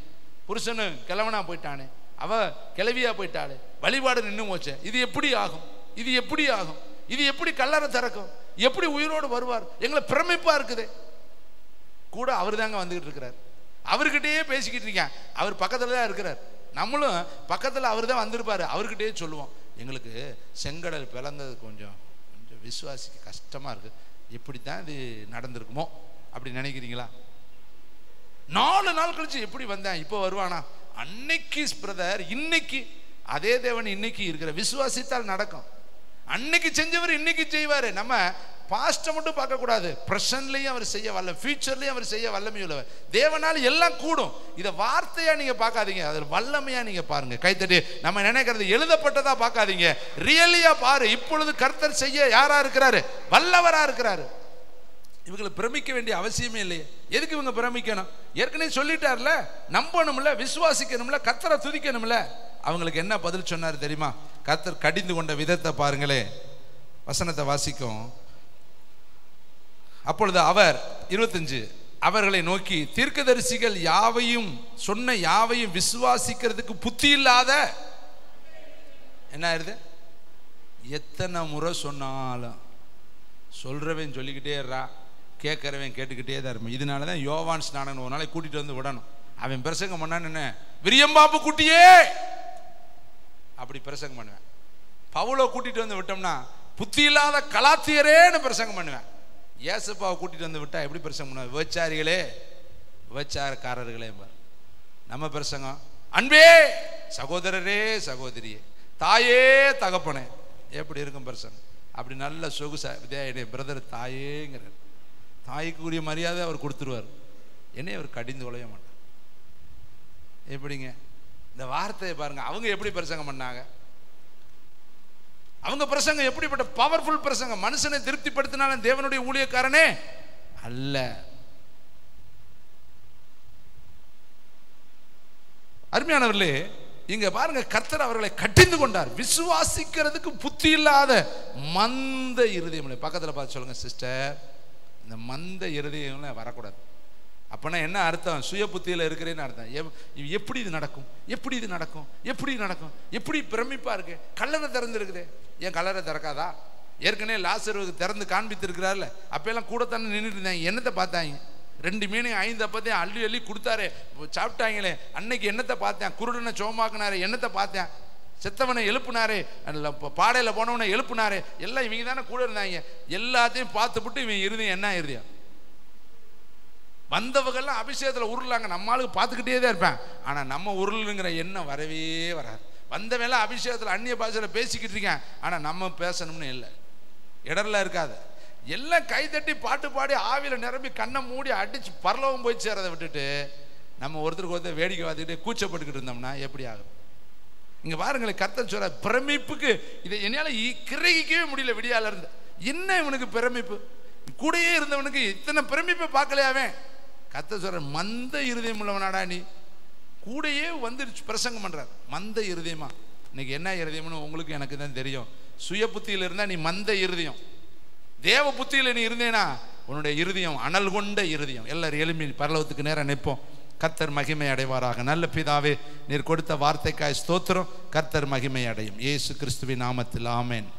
புருஷனு கிழவனா போயிட்டானே, அவ கிளவியா போயிட்டாளே, வழிபாடு நின்று போச்சே, இது எப்படி ஆகும்? இது எப்படி ஆகும்? இது எப்படி கல்லறை திறக்கும்? எப்படி உயிரோடு வருவார்? எங்களை பிரமிப்பா இருக்குது. கூட அவர் தாங்க வந்துகிட்டு இருக்கிறார். அவர்கிட்டயே பேசிக்கிட்டு இருக்கேன். அவர் பக்கத்துல தான் இருக்கிறார். நம்மளும் பக்கத்துல அவர் தான் வந்திருப்பாரு. அவர்கிட்டயே சொல்லுவோம், எங்களுக்கு செங்கடல் பிளந்தது கொஞ்சம் விசுவாசிக்க கஷ்டமா இருக்கு, எப்படித்தான் இது நடந்திருக்குமோ அப்படி நினைக்கிறீங்களா? 4 நாள் கழிச்சு எப்படி வந்தேன், இப்போ வருவானா? அன்னைக்கு பிரதர், இன்னைக்கு அதே தேவன் இன்னைக்கு இருக்கிற, விசுவாசித்தால் நடக்கும். அன்னைக்கு செஞ்சவர் இன்னைக்கு செய்வாரு. நம்ம பாஸ்ட மட்டும் பார்க்க கூடாது, பிரசன்ட்லயும் அவர் செய்ய வல்ல, ஃபியூச்சர்லயும் அவர் செய்ய வல்லமையுள்ளவர். தேவனால் எல்லாம் கூடும். இதை வார்த்தையா நீங்க பார்க்காதீங்க, அதில் வல்லமையா நீங்க பாருங்க. கைத்தட்டி நம்ம நினைக்கிறது எழுதப்பட்டதா பார்க்காதீங்க, ரியலியா பாரு. இப்பொழுது கர்த்தர் செய்ய யாரா இருக்கிறாரு? வல்லவரா இருக்கிறாரு. இவங்களை பிரமிக்க வேண்டிய அவசியமே இல்லையே. எதுக்கு இவங்க பிரமிக்கணும்? ஏற்கனவே சொல்லிட்டார்ல, நம்பணும்ல, விசுவாசிக்கணும்ல, கர்த்தரை துதிக்கணும்ல. அவங்களுக்கு என்ன பதில் சொன்னார் தெரியுமா? கர்த்தர் கடிந்து கொண்ட விதத்தை பாருங்களே. வசனத்தை வாசிக்கும். அப்பொழுது அவர் 25 அவர்களை நோக்கி, தீர்க்கதரிசிகள் யாவையும் சொன்ன யாவையும் விசுவாசிக்கிறதுக்கு புத்தி இல்லாத, என்ன ஆயிருது? எத்தனை முறை சொன்னாலும் சொல்றவன் சொல்லிக்கிட்டே இருறா, கேட்கறவன் கேட்டுக்கிட்டே தான் இருப்பான். இதனாலதான் யோவான் ஸ்நானன் ஒரு நாளைக்கு கூட்டிட்டு வந்து விடணும். அவன் பிரசங்கம் பண்ணான்னு என்ன, விரியம்பாப்பு குட்டியே அப்படி பிரசங்கம் பண்ணுவேன். பவுலை கூட்டிட்டு வந்து விட்டோம்னா புத்தி இல்லாத கலாத்தியரேன்னு பிரசங்கம் பண்ணுவேன். ஏசப்பாவை கூட்டிட்டு வந்து விட்டா எப்படி பிரசங்கம் பண்ணுவேன்? விபச்சாரிகளே, விபச்சாரக்காரர்களே. நம்ம பிரசங்கம் அன்பே சகோதரரே சகோதரியே, தாயே தகப்பனே, எப்படி இருக்கும் பிரசங்கம்? அப்படி நல்ல சொகுசா பிரதர் தாயேங்கிறார். தாய்க்குரிய மரியாதை அவர் கொடுத்துருவார். என்னை அவர் கடிந்து கொள்ளவே மாட்டார். எப்படிங்க இந்த வார்த்தையை பாருங்க. அவங்க எப்படி பிரசங்கம் பண்ணாங்க? அவங்க பிரசங்கம் எப்படிப்பட்ட பவர்ஃபுல் பிரசங்கம்! மனுஷனை திருப்திப்படுத்தினாலும் தேவனுடைய ஊழியக்காரனே அல்ல. அருமையானவர்களே, இங்க பாருங்க, கர்த்தர் அவர்களை கட்டிந்து கொண்டார். விசுவாசிக்கிறதுக்கு புத்தி இல்லாத மந்த இருதயம். பக்கத்தில் பார்த்து சொல்லுங்க, சிஸ்டர், இந்த மந்த இருதயம் வரக்கூடாது. அப்பனா என்ன அர்த்தம்? சுய புத்தியில் இருக்கிறேன்னு அர்த்தம். எப்படி இது நடக்கும், எப்படி இது நடக்கும், எப்படி நடக்கும், எப்படி பிரமிப்பா இருக்கு. கல்லறை திறந்துருக்குது, ஏன் கல்லறை திறக்காதா? ஏற்கனவே லாசருக்கு திறந்து காண்பித்திருக்கிறார்ல, அப்பெல்லாம் கூட தானே நின்றுட்டு இருந்தாங்க. என்னத்தை பார்த்தாங்க? 2 மீன் 5 அப்பத்தையும் அள்ளி அள்ளி கொடுத்தாரு, சாப்பிட்டாங்களே. அன்னைக்கு என்னத்தை பார்த்தேன்? குருடனை சோமாக்குனாரு, என்னத்தை பார்த்தேன்? செத்தவனை எழுப்புனாரு, பாடையில் போனவனை எழுப்புனாரு. எல்லாம் இவங்க தானே கூட இருந்தாங்க. எல்லாத்தையும் பார்த்துவிட்டு இவன் இருதயம் என்ன இருதயம்? வந்தவங்கெல்லாம் அபிஷேகத்தில் உருளாங்க, நம்மளுக்கு பார்த்துக்கிட்டே தான் இருப்பேன். ஆனால் நம்ம உருளுங்கிற எண்ணம் வரவே வராது. வந்தவெல்லாம் அபிஷேகத்தில் அந்நிய பாஷையில் பேசிக்கிட்டு இருக்கேன், ஆனால் நம்ம பேசணும்னு இல்லை, இடர்லாம் இருக்காது. எல்லாம் கைத்தட்டி பாட்டு பாடி ஆவியில் நிரம்பி கண்ணை மூடி அடிச்சு பரலவும் போய் சேரதை விட்டுட்டு நம்ம ஒருத்தருக்கு ஒருத்தர் வேடிக்கை பார்த்துக்கிட்டு கூச்சப்பட்டுக்கிட்டு இருந்தோம்னா எப்படி ஆகும்? இங்கே பாருங்களேன், கர்த்தர் சொல்ற பிரமிப்புக்கு இதை என்னால் கிரகிக்கவே முடியல. விடியால இருந்து என்ன இவனுக்கு பிரமிப்பு? கூடயே இருந்தவனுக்கு இத்தனை பிரமிப்பை பார்க்கலையாவே? கர்த்தர் சொல்ற மந்த இருதயம் உள்ளவனாடா நீ. கூடையே வந்து பிரசங்கம் பண்றார். மந்த இருதயமா? இன்னைக்கு என்ன இருதயம்னு உங்களுக்கு எனக்கு தான் தெரியும். சுய புத்தியில் இருந்தா நீ மந்த இருதயம். தேவ புத்தியில் நீ இருந்தேனா உன்னுடைய இருதயம் அனல் கொண்ட இருதயம். எல்லாரும் எளிமை பரலோகத்துக்கு நேரம் நிற்போம். கர்த்தர் மகிமை அடைவாராக. நல்ல பிதாவே, நீர் கொடுத்த வார்த்தைக்காய் ஸ்தோத்திரம். கர்த்தர் மகிமை அடையும். இயேசு கிறிஸ்துவின் நாமத்தில் ஆமென்.